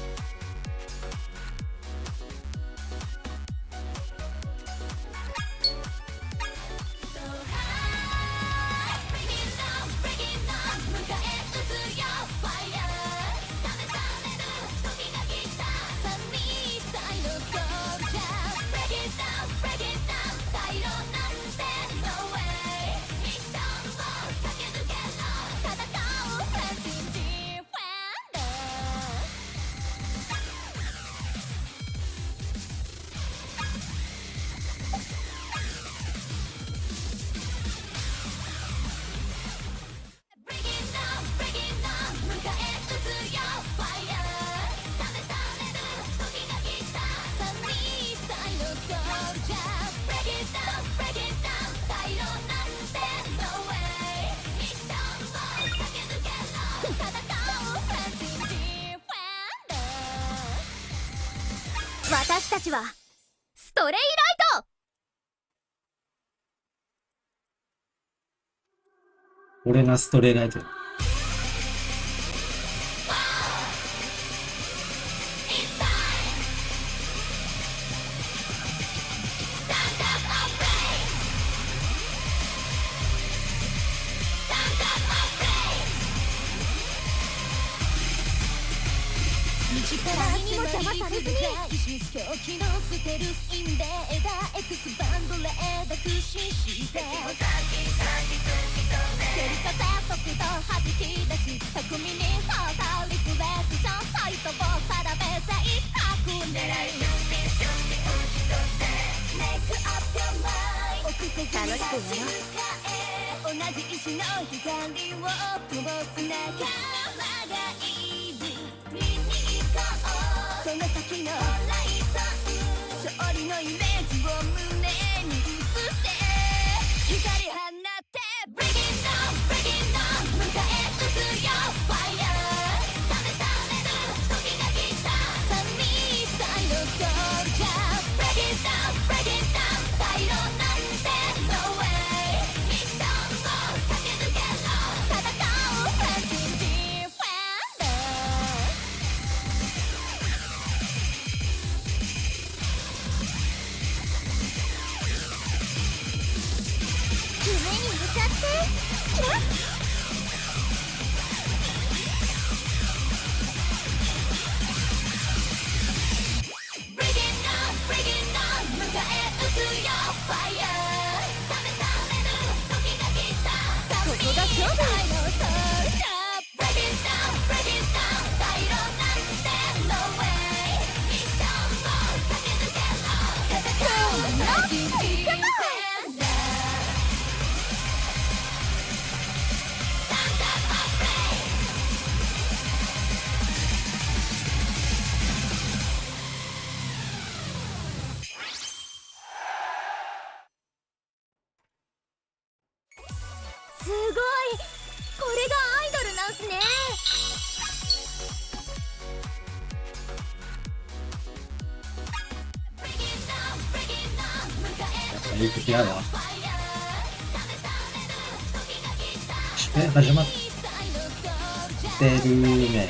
私たちはストレイライト俺がストレーライトだ。誰にも邪魔されずに狂気のステルスインベーダー X バンドレーダー駆使して蹴り風速度弾き出し巧みに放射リフレクションサイトを定め正確狙いメイクアップyour mind 奥せずに立ち向かえ同じ石の光を灯す仲間がいる見に行こうその先の勝利のイメージを胸に映して光放って Bring it down, bring it down 迎え撃つよ Fire 試される時が来た神体のソルジャー Break it down, break it down 退路なんて No way ミッションを駆け抜けろ戦う Fancy Defender 夢に向かってキラッBring it down, bring it down 迎え撃つよ Fire 試される時が来たここが勝負のソルジャー Break it down, break it down 退路なんて No way ミッションを駆け抜けろ戦う Fancy Defenderすごいこれがアイドルなんすねいい時やわ。始まってるね。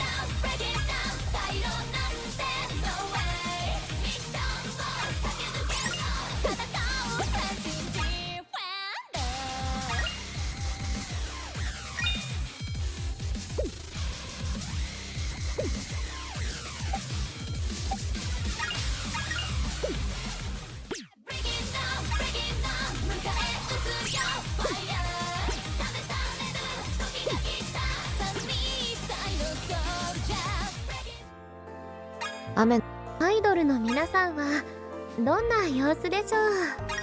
雨アイドルの皆さんはどんな様子でしょう。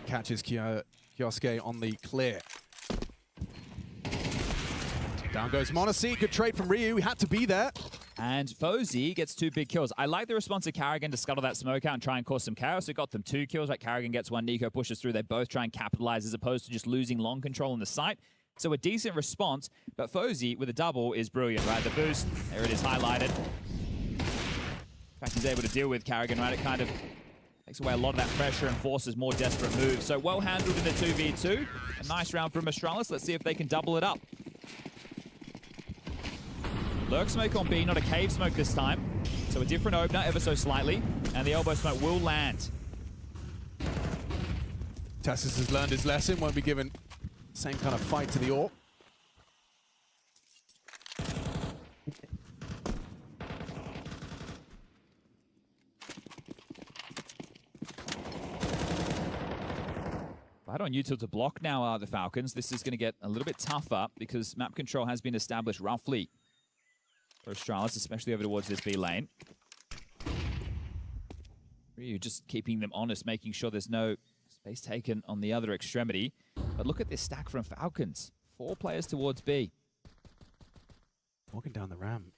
Catches Kyosuke on the clear. Down goes Monacy. Good trade from Ryu. He had to be there. And Fozy gets 2 big kills. I like the response of Karrigan to scuttle that smoke out and try and cause some chaos. It got them 2 kills, right? Karrigan gets 1, Nico pushes through. They both try and capitalize as opposed to just losing long control in the site. So a decent response, but Fozy with a double is brilliant, right? The boost, there it is highlighted. In fact, he's able to deal with Karrigan, right? It kind of takes away a lot of that pressure and forces more desperate moves. So well handled in the 2v2. A nice round from Astralis. Let's see if they can double it up. Lurk smoke on B, not a cave smoke this time. So a different opener ever so slightly. And the elbow smoke will land. Tassis has learned his lesson. Won't be given the same kind of fight to the AWP. Right on util to block now the Falcons. This is going to get a little bit tougher because map control has been established roughly for Astralis, especially over towards this B lane. Ryu just keeping them honest, making sure there's no space taken on the other extremity. But look at this stack from Falcons. 4 players towards B. Walking down the ramp.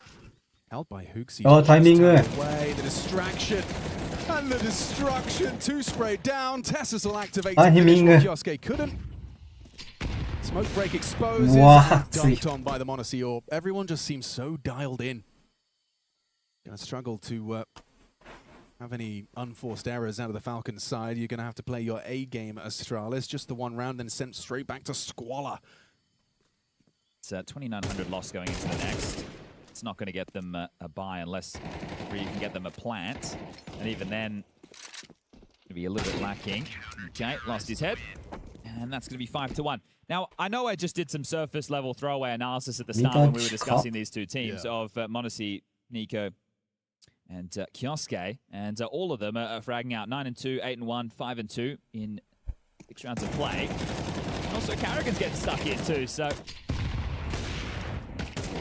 Held by Hooksy. Oh, timing. Away, the distraction. And the destruction. 2 sprayed down. Tessus will activate. Kyosuke couldn't. Smoke break exposes. Dunked on by the Monacy AWP. Everyone just seems so dialed in. Gonna struggle to have any unforced errors out of the Falcons side. You're gonna have to play your A game, Astralis. Just the 1 round, then sent straight back to Squalor. It's 2,900 loss going into the next. It's not going to get them a buy unless you can get them a plant. And even then, it'll be a little bit lacking. Okay, lost his head. And that's going to be 5-1. Now, I know I just did some surface level throwaway analysis at the start when we were discussing these 2 teams of Monacy, Nico, and Kyosuke. And all of them are fragging out 9-2, 8-1, 5-2 in 6 rounds of play. And also, Karrigan's getting stuck in too, so...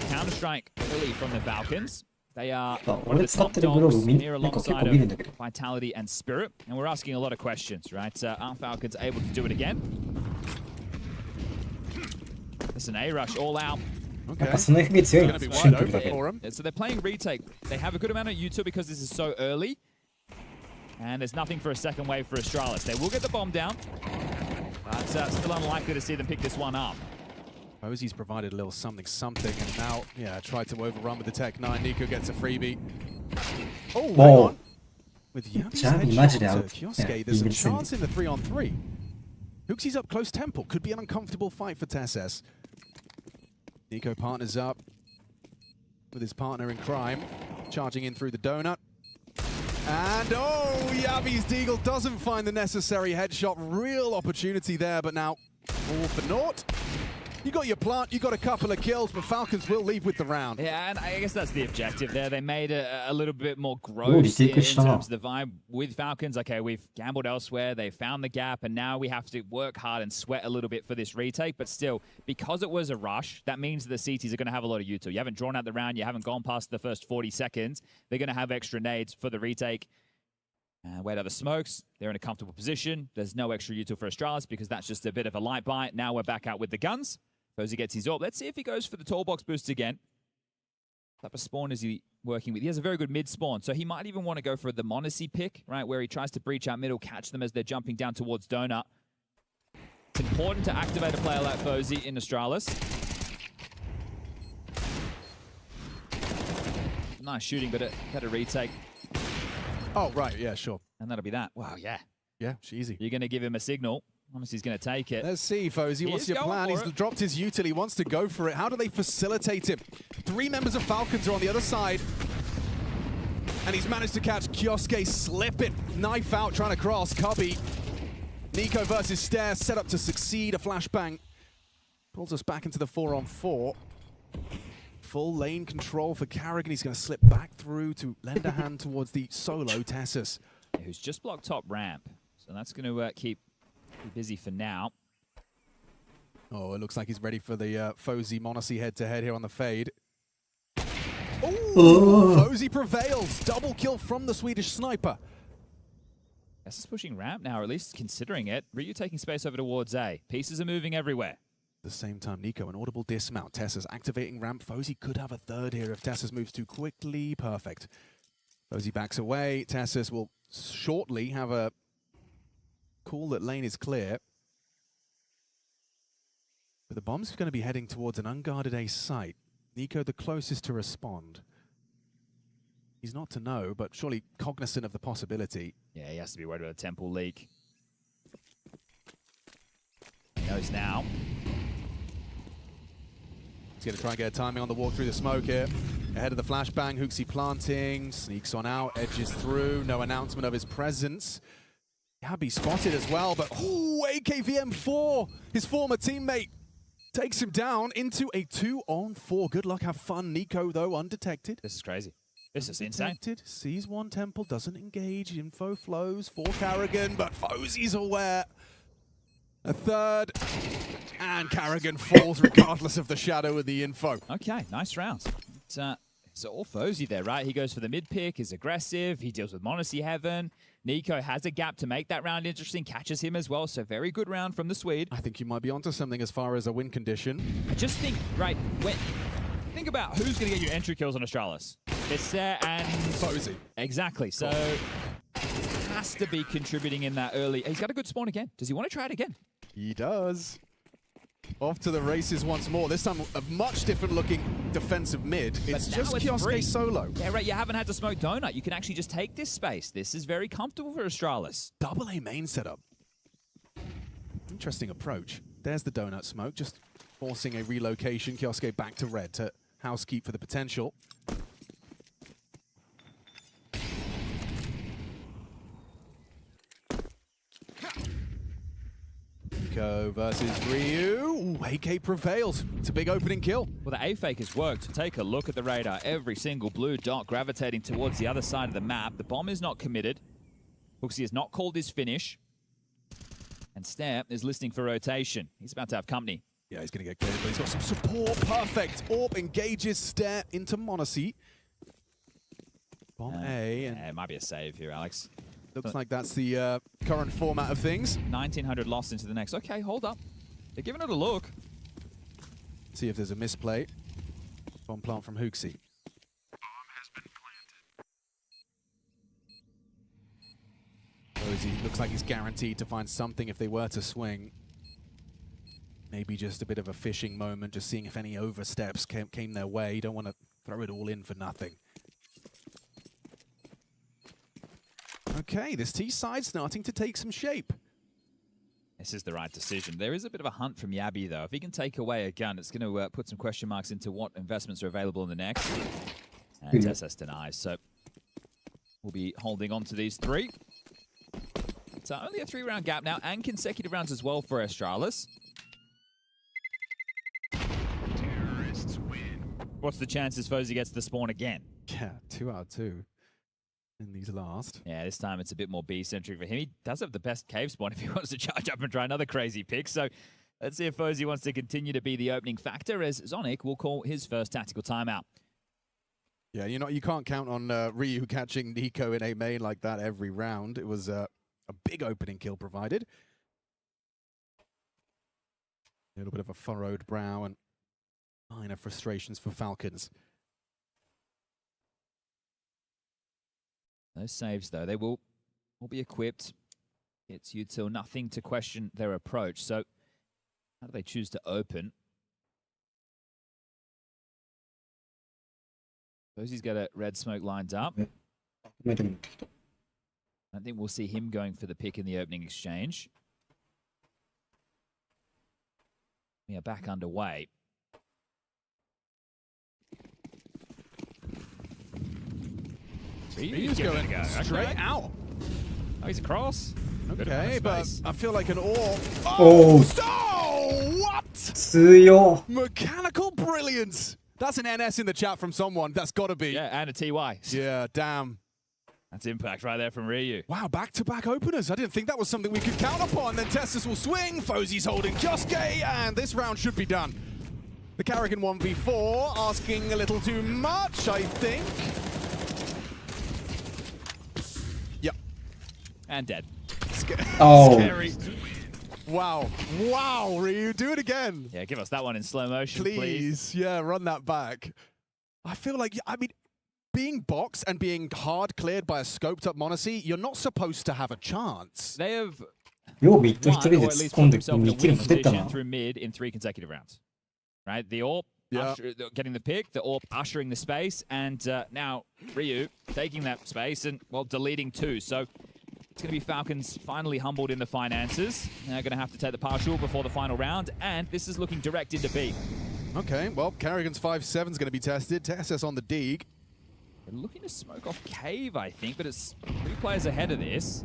Counter-strike early from the Falcons. They are one of the top dogs here alongside of Vitality and Spirit. And we're asking a lot of questions, right? Are Falcons able to do it again? It's an A-rush all out. Okay. So they're playing retake. They have a good amount of util because this is so early. And there's nothing for a second wave for Astralis. They will get the bomb down. But still unlikely to see them pick this one up. Fozy's provided a little something, and now, tried to overrun with the Tech 9. Nico gets a freebie. Oh, hang on. With Yavi's headshot to Kyosuke, there's a chance in the 3-on-3. Hooksy's up close temple. Could be an uncomfortable fight for TSS. Nico partners up with his partner in crime, charging in through the donut. And Yavi's Deagle doesn't find the necessary headshot. Real opportunity there, but now all for naught. You got your plant, you got a couple of kills, but Falcons will leave with the round. Yeah, and I guess that's the objective there. They made it a little bit more gross in terms of the vibe with Falcons. Okay, we've gambled elsewhere, they found the gap, and now we have to work hard and sweat a little bit for this retake. But still, because it was a rush, that means the CTs are going to have a lot of util. You haven't drawn out the round, you haven't gone past the first 40 seconds. They're going to have extra nades for the retake. Wait out the smokes. They're in a comfortable position. There's no extra util for Astralis because that's just a bit of a light buy. Now we're back out with the guns. Fozy gets his AWP. Let's see if he goes for the tall box boost again. What type of spawn is he working with? He has a very good mid spawn, so he might even want to go for the Monacy pick, right, where he tries to breach out middle, catch them as they're jumping down towards Donut. It's important to activate a player like Fozy in Astralis. Nice shooting, but a better retake. Oh, right, yeah, sure. And that'll be that. Wow, yeah. Yeah, easy. You're going to give him a signal. Honestly, he's going to take it. Let's see, Fozy. What's your plan? He's dropped his util. He wants to go for it. How do they facilitate him? 3 members of Falcons are on the other side. And he's managed to catch Kyosuke slipping. Knife out, trying to cross. Cubby Nico versus Stare, set up to succeed. A flashbang pulls us back into the 4-on-4. Full lane control for Carrigan. He's going to slip back through to lend a hand towards the solo Tessus. Who's just blocked top ramp. So that's going to keep busy for now. Oh, it looks like he's ready for the Fozy Monacy head-to-head here on the fade. Oh. Fozy prevails. Double kill from the Swedish sniper. This is pushing ramp now, or at least considering it. Ryu taking space over towards A. Pieces are moving everywhere. At the same time, Nico, an audible dismount. Tessa's activating ramp. Fozy could have a third here if Tessa's moves too quickly. Perfect. Fozy backs away. Tessa's will shortly have a call that lane is clear. But the bomb's going to be heading towards an unguarded A site. Nico the closest to respond. He's not to know, but surely cognizant of the possibility. Yeah, he has to be worried about a temple leak. He knows now. He's going to try and get a timing on the walk through the smoke here. Ahead of the flashbang, Hooksy planting, sneaks on out, edges through, no announcement of his presence. Yabby spotted as well, but ooh, AKVM4, his former teammate, takes him down into a 2-on-4. Good luck, have fun. Nico, though, undetected. This is crazy. This is insane. Sees one temple, doesn't engage. Info flows for Carrigan, but Fozy's aware. A third, and Carrigan falls regardless of the shadow of the info. Okay, nice round. It's all Fozy there, right? He goes for the mid pick, is aggressive, he deals with Monacy Heaven. Nico has a gap to make that round interesting, catches him as well, so very good round from the Swede. I think you might be onto something as far as a win condition. I just think, right, think about who's going to get you entry kills on Astralis. It's there and Fozy. Exactly, so has to be contributing in that early. He's got a good spawn again. Does he want to try it again? He does. Off to the races once more. This time a much different looking defensive mid. It's just Kioske solo. Yeah, right, you haven't had to smoke donut. You can actually just take this space. This is very comfortable for Astralis. Double A main setup. Interesting approach. There's the donut smoke, just forcing a relocation. Kioske back to red to housekeep for the potential. Nico versus Ryu. Ooh, AK prevails. It's a big opening kill. Well, the A fake has worked. Take a look at the radar. Every single blue dot gravitating towards the other side of the map. The bomb is not committed. Hooksy has not called his finish. And Stare is listening for rotation. He's about to have company. Yeah, he's going to get cleared, but he's got some support. Perfect. Orb engages Stare into Monacy. Bomb A. And yeah, it might be a save here, Alex. looks like that's the current format of things. 1900 lost into the next. Okay, hold up. They're giving it a look. See if there's a misplay. Bomb plant from Hooksy. Fozy looks like he's guaranteed to find something if they were to swing. Maybe just a bit of a fishing moment, just seeing if any oversteps came their way. You don't want to throw it all in for nothing. Okay, this T side starting to take some shape. This is the right decision. There is a bit of a hunt from Yabby, though. If he can take away a gun, it's going to put some question marks into what investments are available in the next. And SS denies, so we'll be holding on to these three. It's only a 3-round gap now, and consecutive rounds as well for Astralis. Terrorists win. What's the chances Fozy gets the spawn again? Yeah, 2 out of 2 in these last. Yeah, this time it's a bit more B-centric for him. He does have the best cave spawn if he wants to charge up and try another crazy pick. So let's see if Fozy wants to continue to be the opening factor, as Zonic will call his first tactical timeout. Yeah, you can't count on Ryu catching Nico in a main like that every round. It was a big opening kill provided. A little bit of a furrowed brow and minor frustrations for Falcons. Those saves, though, they will be equipped. It's util nothing to question their approach. So how do they choose to open? Fozy's got a red smoke lined up. I think we'll see him going for the pick in the opening exchange. We are back underway. He's going straight out. Oh, he's across. Okay, but I feel like an orb. Oh. What? 強。 Mechanical brilliance. That's an NS in the chat from someone. That's got to be. Yeah, and a TY. Yeah, damn. That's impact right there from Ryu. Wow, back-to-back openers. I didn't think that was something we could count upon. Then Tessus will swing. Fozy's holding Kyosuke, and this round should be done. The Carrigan 1v4 asking a little too much, I think. Yep. And dead. Oh. Scary. Wow. Wow, Ryu, do it again. Yeah, give us that one in slow motion, please. Yeah, run that back. I feel like, I mean, being boxed and being hard cleared by a scoped up Monacy, you're not supposed to have a chance. They have ようミッド一 won, 人で or 突 at っ least 込ん put で themselves in 2 a キル win 勝てた position な。 through mid in 3 consecutive rounds. Right? The AWP Yeah. getting the pick, the AWP ushering the space, and now Ryu taking that space and, well, deleting 2. So it's going to be Falcons finally humbled in the finances. They're going to have to take the partial before the final round, and this is looking direct into B. Okay, well, Carrigan's 5-7 is going to be tested. TSS on the Deeg. They're looking to smoke off Cave, I think, but it's 3 players ahead of this.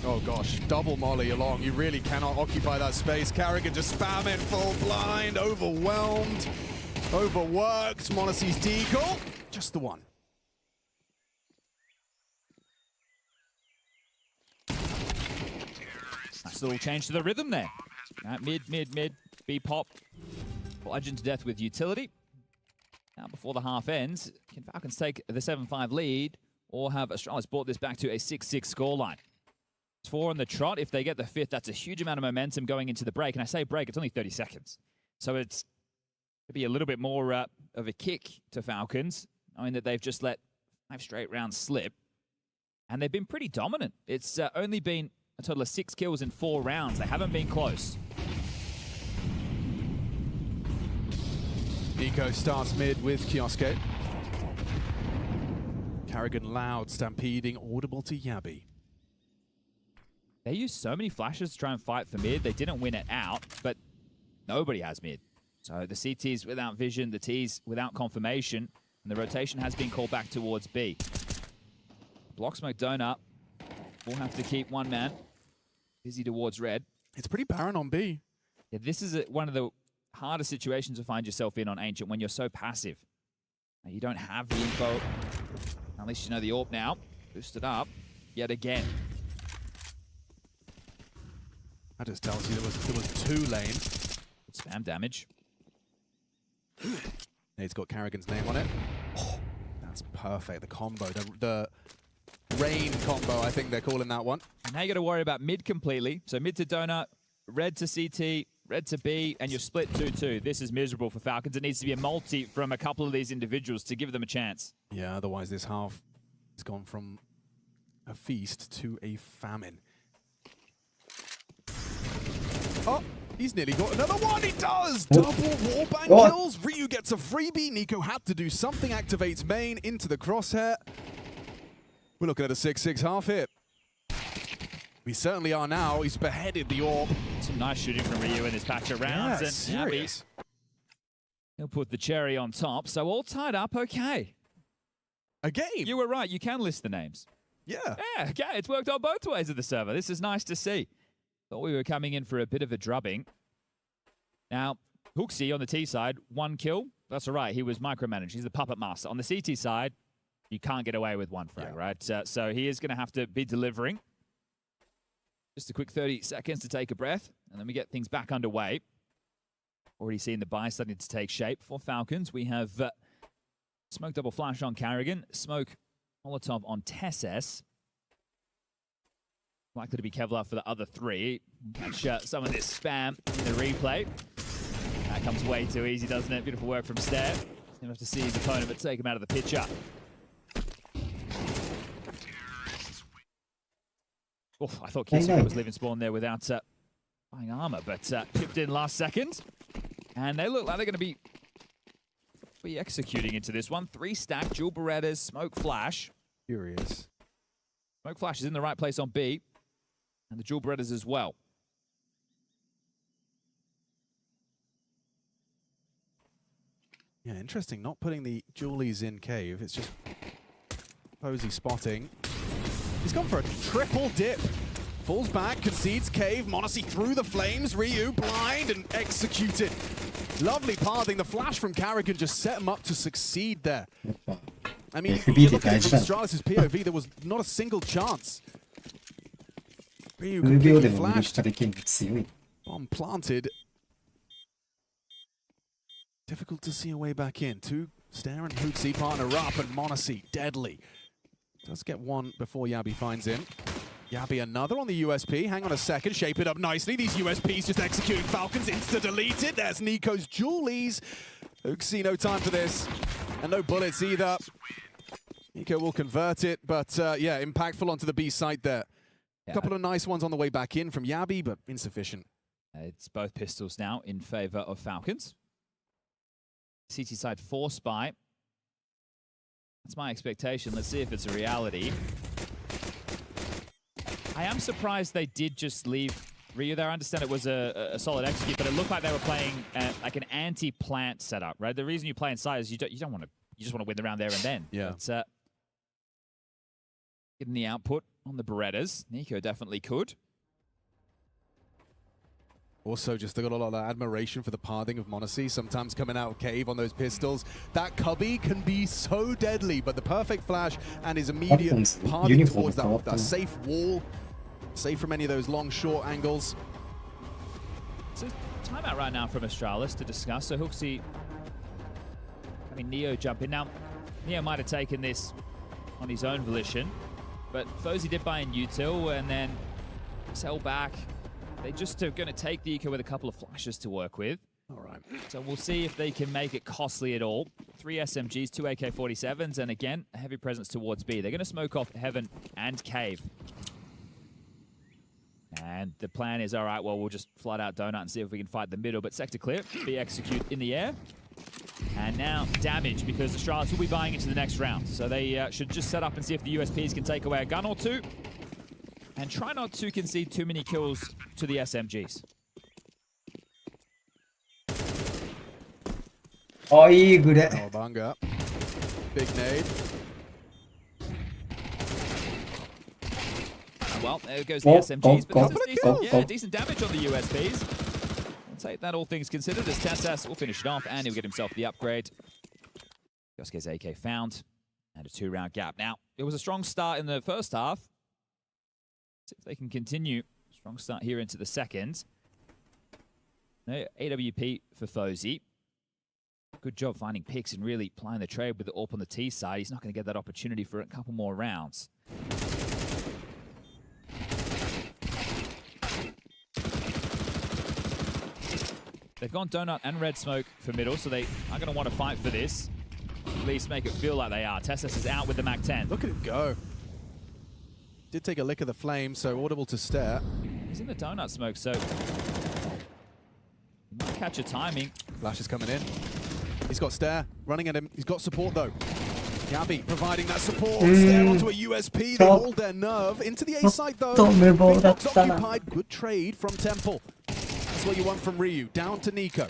Oh gosh, double molly along. You really cannot occupy that space. Carrigan just spamming full blind, overwhelmed, overworked. Monacy's deagle, just the one. Nice little change to the rhythm there. Mid, B pop. Bludgeon to death with utility. Now before the half ends, can Falcons take the 7-5 lead or have Astralis brought this back to a 6-6 scoreline? It's 4 on the trot. If they get the 5th, that's a huge amount of momentum going into the break. And I say break, it's only 30 seconds. So it's going to be a little bit more of a kick to Falcons, knowing that they've just let 5 straight rounds slip. And they've been pretty dominant. It's only been a total of 6 kills in 4 rounds. They haven't been close. Nico starts mid with Kyosuke. Carrigan loud, stampeding, audible to Yabi. They used so many flashes to try and fight for mid. They didn't win it out, but nobody has mid. So the CT's without vision, the T's without confirmation, and the rotation has been called back towards B. Block smoke donut. We'll have to keep one man busy towards red. It's pretty barren on B. Yeah, this is one of the hardest situations to find yourself in on Ancient when you're so passive. You don't have the info. At least you know the AWP now. Boosted up yet again. That just tells you there was 2 lane. Spam damage. It's got Carrigan's name on it. Oh, that's perfect. The combo, the rain combo, I think they're calling that one. And now you got to worry about mid completely. So mid to donut, red to CT, red to B, and you're split 2-2. This is miserable for Falcons. It needs to be a multi from a couple of these individuals to give them a chance. Yeah, otherwise this half has gone from a feast to a famine. Oh, he's nearly got another one. He does! Double warbang kills. Ryu gets a freebie. Nico had to do something. Activates main into the crosshair. We're looking at a 6-6 half hit. We certainly are now. He's beheaded the AWP. Some nice shooting from Ryu in this patch of rounds. Yeah, and serious. He'll put the cherry on top. So all tied up okay. A game. You were right. You can list the names. Yeah. Yeah, okay. It's worked on both ways of the server. This is nice to see. Thought we were coming in for a bit of a drubbing. Now, Hooksy on the T side, 1 kill. That's all right. He was micromanaged. He's the puppet master. On the CT side, you can't get away with 1 frag, right? So he is going to have to be delivering. Just a quick 30 seconds to take a breath, and then we get things back underway. Already seen the buy starting to take shape for Falcons. We have smoke double flash on Carrigan, smoke Molotov on Tessus. Likely to be Kevlar for the other 3. Catch some of this spam in the replay. That comes way too easy, doesn't it? Beautiful work from Stair. He'll have to see his opponent, but take him out of the picture. Oh, I thought Kyosuke was leaving spawn there without buying armor, but pipped in last second. And they look like they're going to be executing into this one. 3 stack, dual Berettas, smoke flash. Furious. Smoke flash is in the right place on B. And the dual Berettas as well. Yeah, interesting. Not putting the Julies in cave. It's just Posey spotting. He's gone for a triple dip. Falls back, concedes cave. Monacy through the flames. Ryu blind and executed. Lovely pathing. The flash from Carrigan just set him up to succeed there. I mean, you look at it from Astralis' POV, there was not a single chance. Ryu completely flashed. Bomb planted. Difficult to see a way back in. Two Stare and Hootsie partner up, and Monacy deadly. Does get one before Yabi finds him. Yabi another on the USP. Hang on a second, shape it up nicely. These USPs just executing Falcons, insta-deleted. There's Nico's Julies. Hootsie, no time for this. And no bullets either. Nico will convert it, but yeah, impactful onto the B site there. A couple of nice ones on the way back in from Yabi, but insufficient. It's both pistols now in favor of Falcons. CT side 4 spy. That's my expectation. Let's see if it's a reality. I am surprised they did just leave Ryu there. I understand it was a solid execute, but it looked like they were playing like an anti-plant setup, right? The reason you play inside is you don't want to, you just want to win the round there and then. Yeah. But, getting the output on the Berettas. Nico definitely could. Also, just got a lot of admiration for the pathing of Monacy, sometimes coming out of cave on those pistols. That cubby can be so deadly, but the perfect flash and his immediate pathing towards that safe wall, safe from any of those long, short angles. So, timeout right now from Astralis to discuss. So, Hootsie having Neo jump in. Now, Neo might have taken this on his own volition, but Fozy did buy in util and then sell back. They just are going to take the eco with a couple of flashes to work with. All right. So we'll see if they can make it costly at all. 3 SMGs, 2 AK-47s, and again, a heavy presence towards B. They're going to smoke off Heaven and Cave. And the plan is, all right, well, we'll just flat out donut and see if we can fight the middle. But sector clear, B execute in the air. And now damage, because Astralis will be buying into the next round. So they should just set up and see if the USPs can take away a gun or two. And try not to concede too many kills to the SMGs. Oh, good. Banga. Big nade. Well, there goes the SMGs, but decent damage on the USPs. We'll take that, all things considered, as Tassas will finish it off, and he'll get himself the upgrade. Yosuke's AK found, and a 2-round gap. Now, it was a strong start in the first half. See if they can continue. Strong start here into the second. No AWP for Fozy. Good job finding picks and really playing the trade with the AWP on the T side. He's not going to get that opportunity for a couple more rounds. They've gone Donut and Red Smoke for middle, so they are going to want to fight for this. At least make it feel like they are. Tessus is out with the MAC-10. Look at him go. Did take a lick of the flame, so audible to stare. He's in the donut smoke, so he might catch a timing. Flash is coming in. He's got stare running at him. He's got support though. Yabi providing that support. Stare onto a USP. They hold their nerve into the A side though. Box occupied. Good trade from Temple. That's what you want from Ryu. Down to Nico.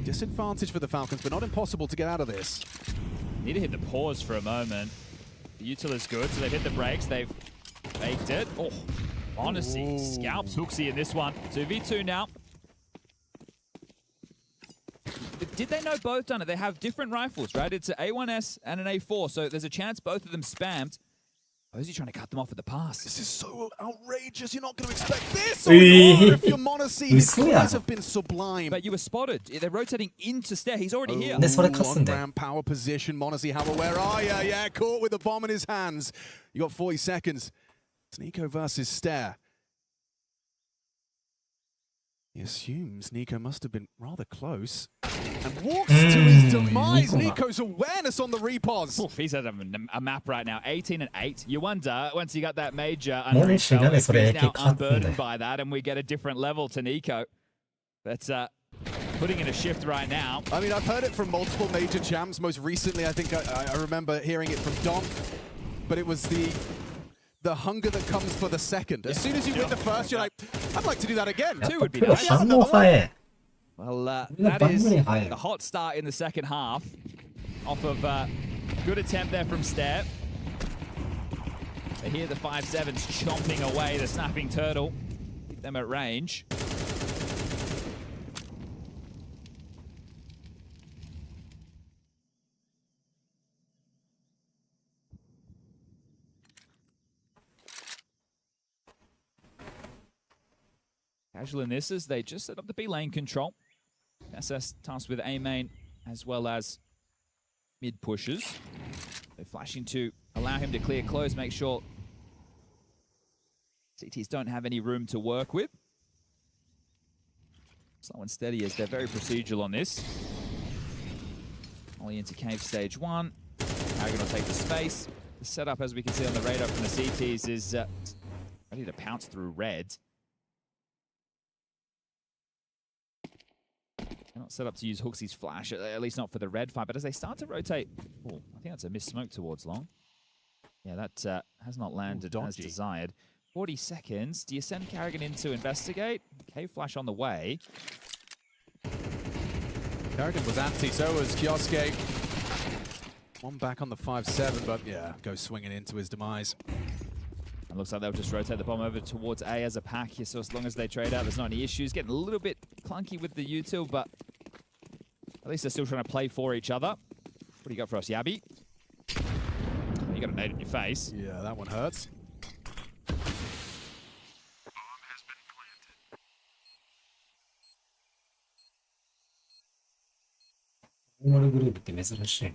Disadvantage for the Falcons, but not impossible to get out of this. Need to hit the pause for a moment. The util is good, so they've hit the brakes. They've faked it. Oh, Honesty scalps Hootsie in this one. 2v2 now. Did they know both done it? They have different rifles, right? It's an A1S and an A4, so there's a chance both of them spammed. Or is he trying to cut them off at the pass? This is so outrageous. You're not going to expect this. Oh, if you're Monacy, his plays have been sublime. But you were spotted. They're rotating into Stair. He's already here. One-round power position. Monacy, how aware are you? Yeah, caught with the bomb in his hands. You got 40 seconds. It's Nico versus Stair. He assumes Nico must have been rather close and walks to his demise. Nico's awareness on the repos. Oof, he's at a map right now, 18 and 8. You wonder, once you got that major underneath, he's now unburdened by that, and we get a different level to Nico. But putting in a shift right now. I mean, I've heard it from multiple major champs. Most recently, I think I remember hearing it from Dom, but it was the hunger that comes for the second. As soon as you win the first, you're like, I'd like to do that again. 2 would be nice. Well, that is the hot start in the second half. Off of good attempt there from Stair. They hear the 5-7s chomping away, the snapping turtle. Keep them at range. Casual in this as they just set up the B lane control. SS tasked with A main as well as mid pushes. They're flashing to allow him to clear close, make sure CTs don't have any room to work with. Slow and steady as they're very procedural on this. Only into cave stage 1. Paragon will take the space. The setup, as we can see on the radar from the CTs, is ready to pounce through red. They're not set up to use Hooksy's flash, at least not for the red fight, but as they start to rotate... Oh, I think that's a missed smoke towards long. Yeah, that has not landed as desired. 40 seconds. Do you send Carrigan in to investigate? Cave flash on the way. Carrigan was anti, so was Kioske. One back on the 5-7, but yeah, goes swinging into his demise. It looks like they'll just rotate the bomb over towards A as a pack here, so as long as they trade out, there's not any issues. Getting a little bit clunky with the util, but at least they're still trying to play for each other. What do you got for us, Yabi? You got a nade in your face. Yeah, that one hurts. Bomb has been planted.ノーマルグループって珍しい。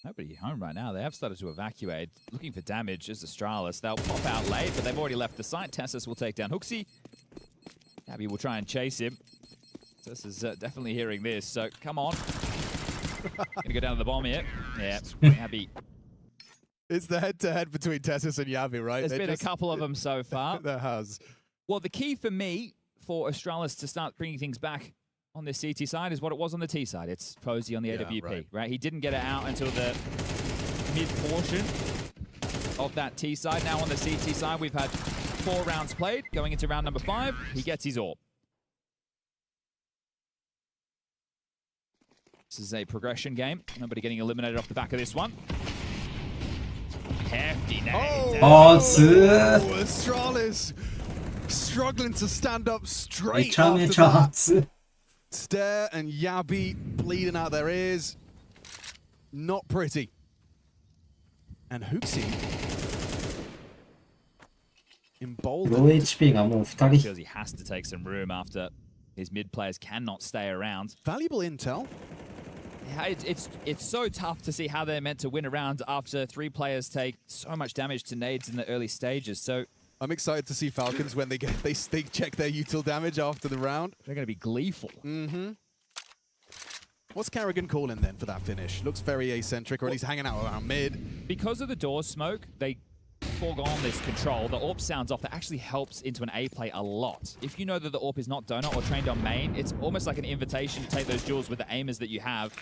Nobody home right now. They have started to evacuate, looking for damage as Astralis. They'll pop out late, but they've already left the site. Tessus will take down Hooksy. Abby will try and chase him. Tessus is definitely hearing this, so come on. Gonna go down to the bomb here. Yeah, Abby. It's the head-to-head between Tessus and Yavi, right? There's been a couple of them so far. There has. Well, the key for me for Astralis to start bringing things back on the CT side is what it was on the T side. It's Posey on the AWP, right? He didn't get it out until the mid portion of that T side. Now on the CT side, we've had 4 rounds played. Going into round number 5, he gets his AWP. This is a progression game. Nobody getting eliminated off the back of this one. Hefty nade. Astralis struggling to stand up straight after that. Stare and Yabi bleeding out their ears. Not pretty. And Hooksy emboldened. ロー HP がもう2人。 Feels he has to take some room after his mid players cannot stay around. Valuable intel. Yeah, it's so tough to see how they're meant to win a round after 3 players take so much damage to nades in the early stages. So I'm excited to see Falcons when they check their util damage after the round. They're going to be gleeful. What's Carrigan calling then for that finish? Looks very eccentric, or at least hanging out around mid. Because of the door smoke, they foregone this control. The AWP sounds off. That actually helps into an A play a lot. If you know that the AWP is not donut or trained on main, it's almost like an invitation to take those duels with the aimers that you have.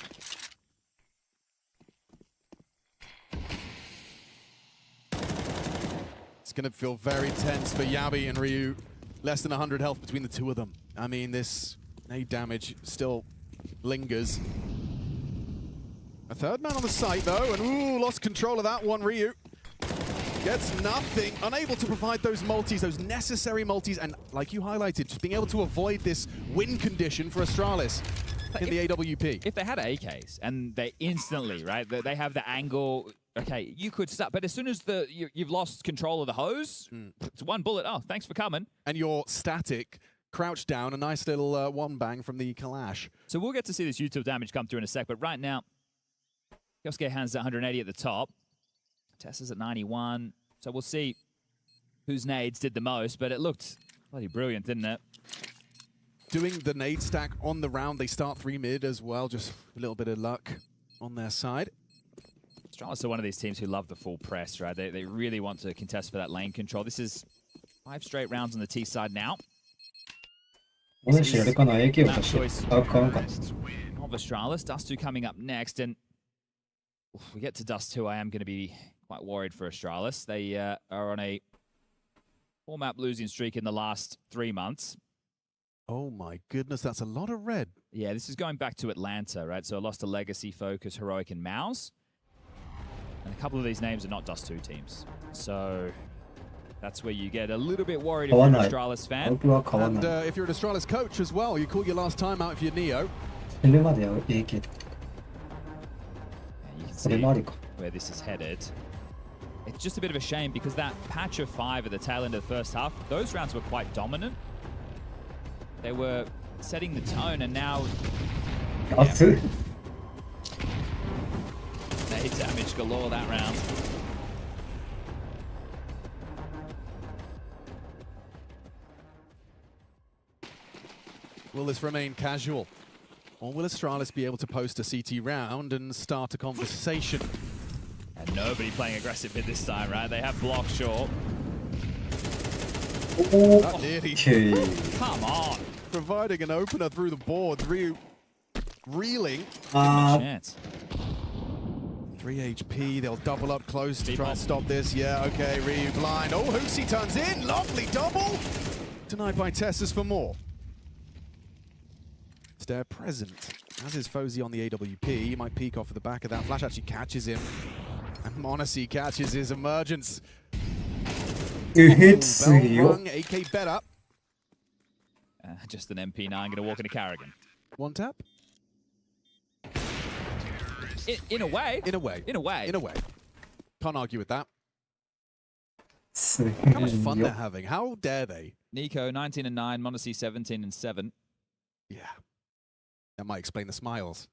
It's going to feel very tense for Yabi and Ryu. Less than 100 health between the two of them. I mean, this nade damage still lingers. A third man on the site, though, and ooh, lost control of that one, Ryu. Gets nothing, unable to provide those multis, those necessary multis, and like you highlighted, just being able to avoid this win condition for Astralis in the AWP. If they had AKs, and they instantly, right, they have the angle, okay, you could stop, but as soon as you've lost control of the hose, it's one bullet, oh, thanks for coming. And you're static, crouched down, a nice little one bang from the Kalash. So we'll get to see this util damage come through in a sec, but right now, Yosuke has 180 at the top. Tess is at 91, so we'll see whose nades did the most, but it looked bloody brilliant, didn't it? Doing the nade stack on the round, they start 3 mid as well, just a little bit of luck on their side. Astralis are one of these teams who love the full press, right? They really want to contest for that lane control. This is 5 straight rounds on the T side now. お主あれかな AK を出して。あ、買わんか。 Of Astralis, Dust2 coming up next, and if we get to Dust 2, I am going to be quite worried for Astralis. They are on a 4-map losing streak in the last 3 months. Oh my goodness, that's a lot of red. Yeah, this is going back to Atlanta, right? So I lost to Legacy, Focus, Heroic, and Mouse. And a couple of these names are not Dust 2 teams. So that's where you get a little bit worried if you're an Astralis fan. And if you're an Astralis coach as well, you call your last time out if you're Neo. And you can see where this is headed. It's just a bit of a shame because that patch of 5 at the tail end of the first half, those rounds were quite dominant. They were setting the tone, and now... Yeah. They damage galore that round. Will this remain casual? Or will Astralis be able to post a CT round and start a conversation? And nobody playing aggressive in this time, right? They have block short. Come on. Providing an opener through the board. Ryu reeling. Chance. 3 HP, they'll double up close to try and stop this. Yeah, okay, Ryu blind. Oh, Hoosie turns in. Lovely double. Denied by Tessus for more. Stare present. As is Fozy on the AWP. He might peek off of the back of that. Flash actually catches him. And Monacy catches his emergence. Bell AK better. Just an MP9 going to walk into Carrigan. One tap? In a way. In a way. In a way. In a way. Can't argue with that. How much fun they're having. How dare they? Nico, 19 and 9. Monacy, 17 and 7. Yeah. That might explain the smiles.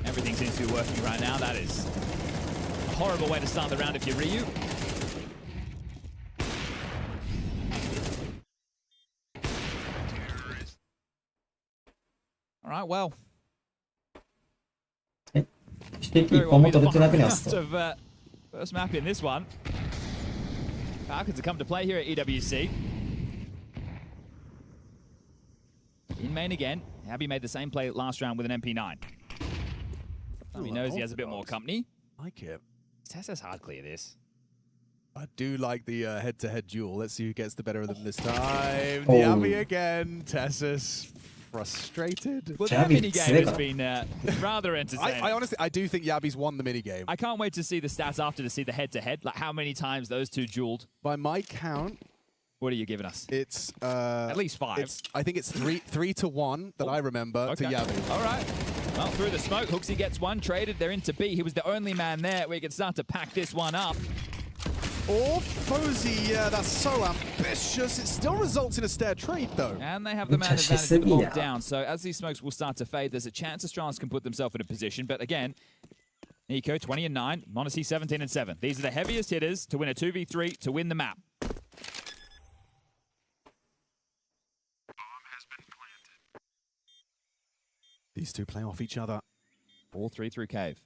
Everything seems to be working right now. That is a horrible way to start the round if you're Ryu. All right, well. Very well be the final round of first map in this one. Falcons have come to play here at EWC. In main again. Abby made the same play last round with an MP9. He knows he has a bit more company. Like it. Tessus hard clear this. I do like the head-to-head duel. Let's see who gets the better of them this time. Yabi again. Tessus frustrated. Well, that minigame has been rather entertaining. I honestly, I do think Yabi's won the minigame. I can't wait to see the stats after to see the head-to-head. Like how many times those two dueled. By my count, what are you giving us? It's at least 5. I think it's 3 to 1 that I remember to Yabi. All right. Well, through the smoke, Hooksy gets one traded. They're into B. He was the only man there. We can start to pack this one up. Or Fozy, yeah, that's so ambitious. It still results in a stair trade, though. And they have the man advantage of the bomb down. So as these smokes will start to fade, there's a chance Astralis can put themselves in a position. But again, Nico, 20 and 9. Monacy, 17 and 7. These are the heaviest hitters to win a 2v3 to win the map. These two play off each other. 4-3 through cave.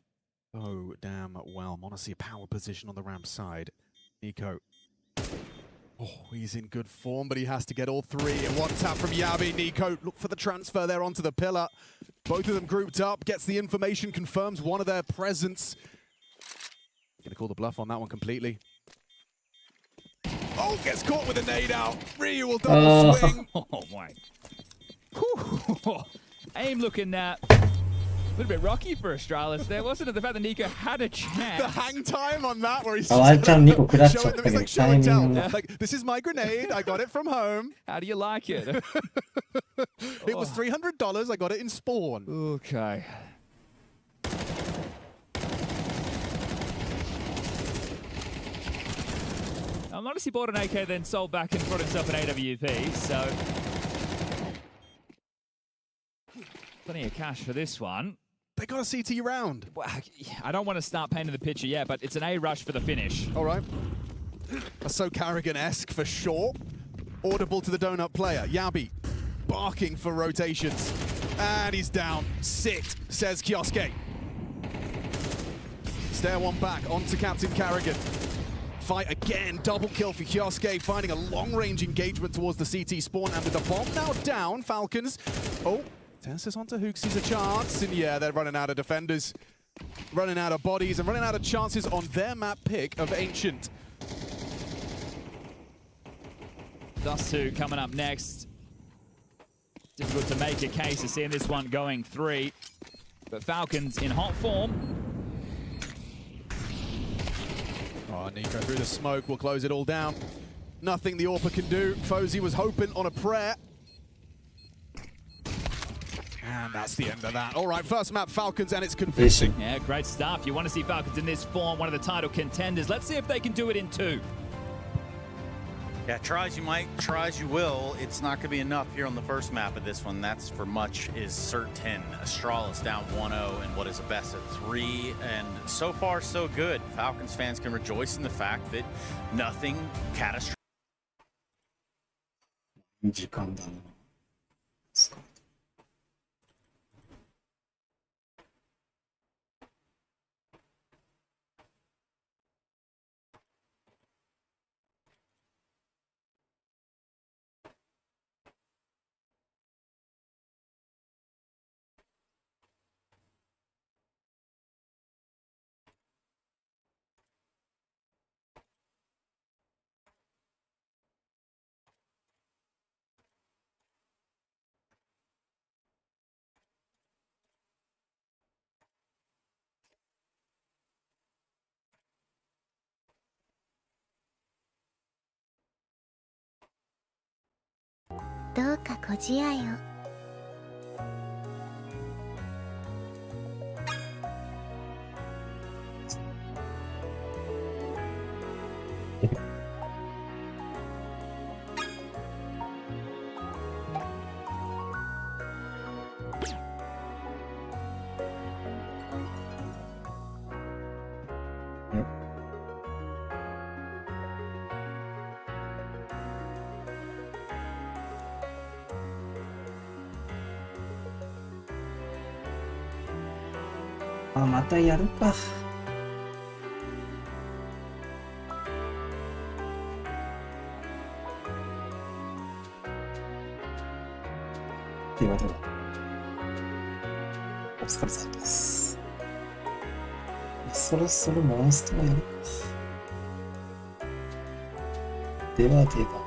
Oh, damn well. Monacy, a power position on the ramp side. Nico. Oh, he's in good form, but he has to get all 3. And one tap from Yabi. Nico, look for the transfer there onto the pillar. Both of them grouped up, gets the information, confirms one of their presence. Gonna call the bluff on that one completely. Oh, gets caught with a nade out. Ryu will double swing. Oh, my. Aim looking a little bit rocky for Astralis there, wasn't it? The fact that Nico had a chance. The hang time on that where he's just showing them, he's like, show and tell. Yeah. Like, this is my grenade, I got it from home. How do you like it? It was $300, I got it in Spawn. Okay. I'm honestly bought an AK, then sold back and brought himself an AWP, so... Plenty of cash for this one. They got a CT round. Well, I don't want to start painting the picture yet, but it's an A rush for the finish. All right. That's so Carrigan-esque for sure. Audible to the donut player. Yabi barking for rotations. And he's down. Sit, says Kioske. Stair one back onto Captain Carrigan. Fight again. Double kill for Kioske, finding a long-range engagement towards the CT spawn. And with the bomb now down, Falcons. Oh. Tessus onto Hooksy's a chance, and yeah, they're running out of defenders. running out of bodies and running out of chances on their map pick of Ancient. Dust 2 coming up next. Difficult to make a case of seeing this one going 3. But Falcons in hot form. Oh, Nico through the smoke will close it all down. Nothing the AWPer can do. Fozy was hoping on a prayer. And that's the end of that. All right, first map, Falcons, and it's convincing. Yeah, great stuff. You want to see Falcons in this form, one of the title contenders. Let's see if they can do it in 2. Yeah, try as you might, try as you will. It's not going to be enough here on the first map of this one. That's for much is certain. Astralis down 1-0 in what is a best of 3. And so far, so good. Falcons fans can rejoice in the fact that nothing catastrophic. 時間だな。どうかご自愛を。あ、またやるか。ではでは、お疲れ様です。そろそろモンストもやるか。ではでは。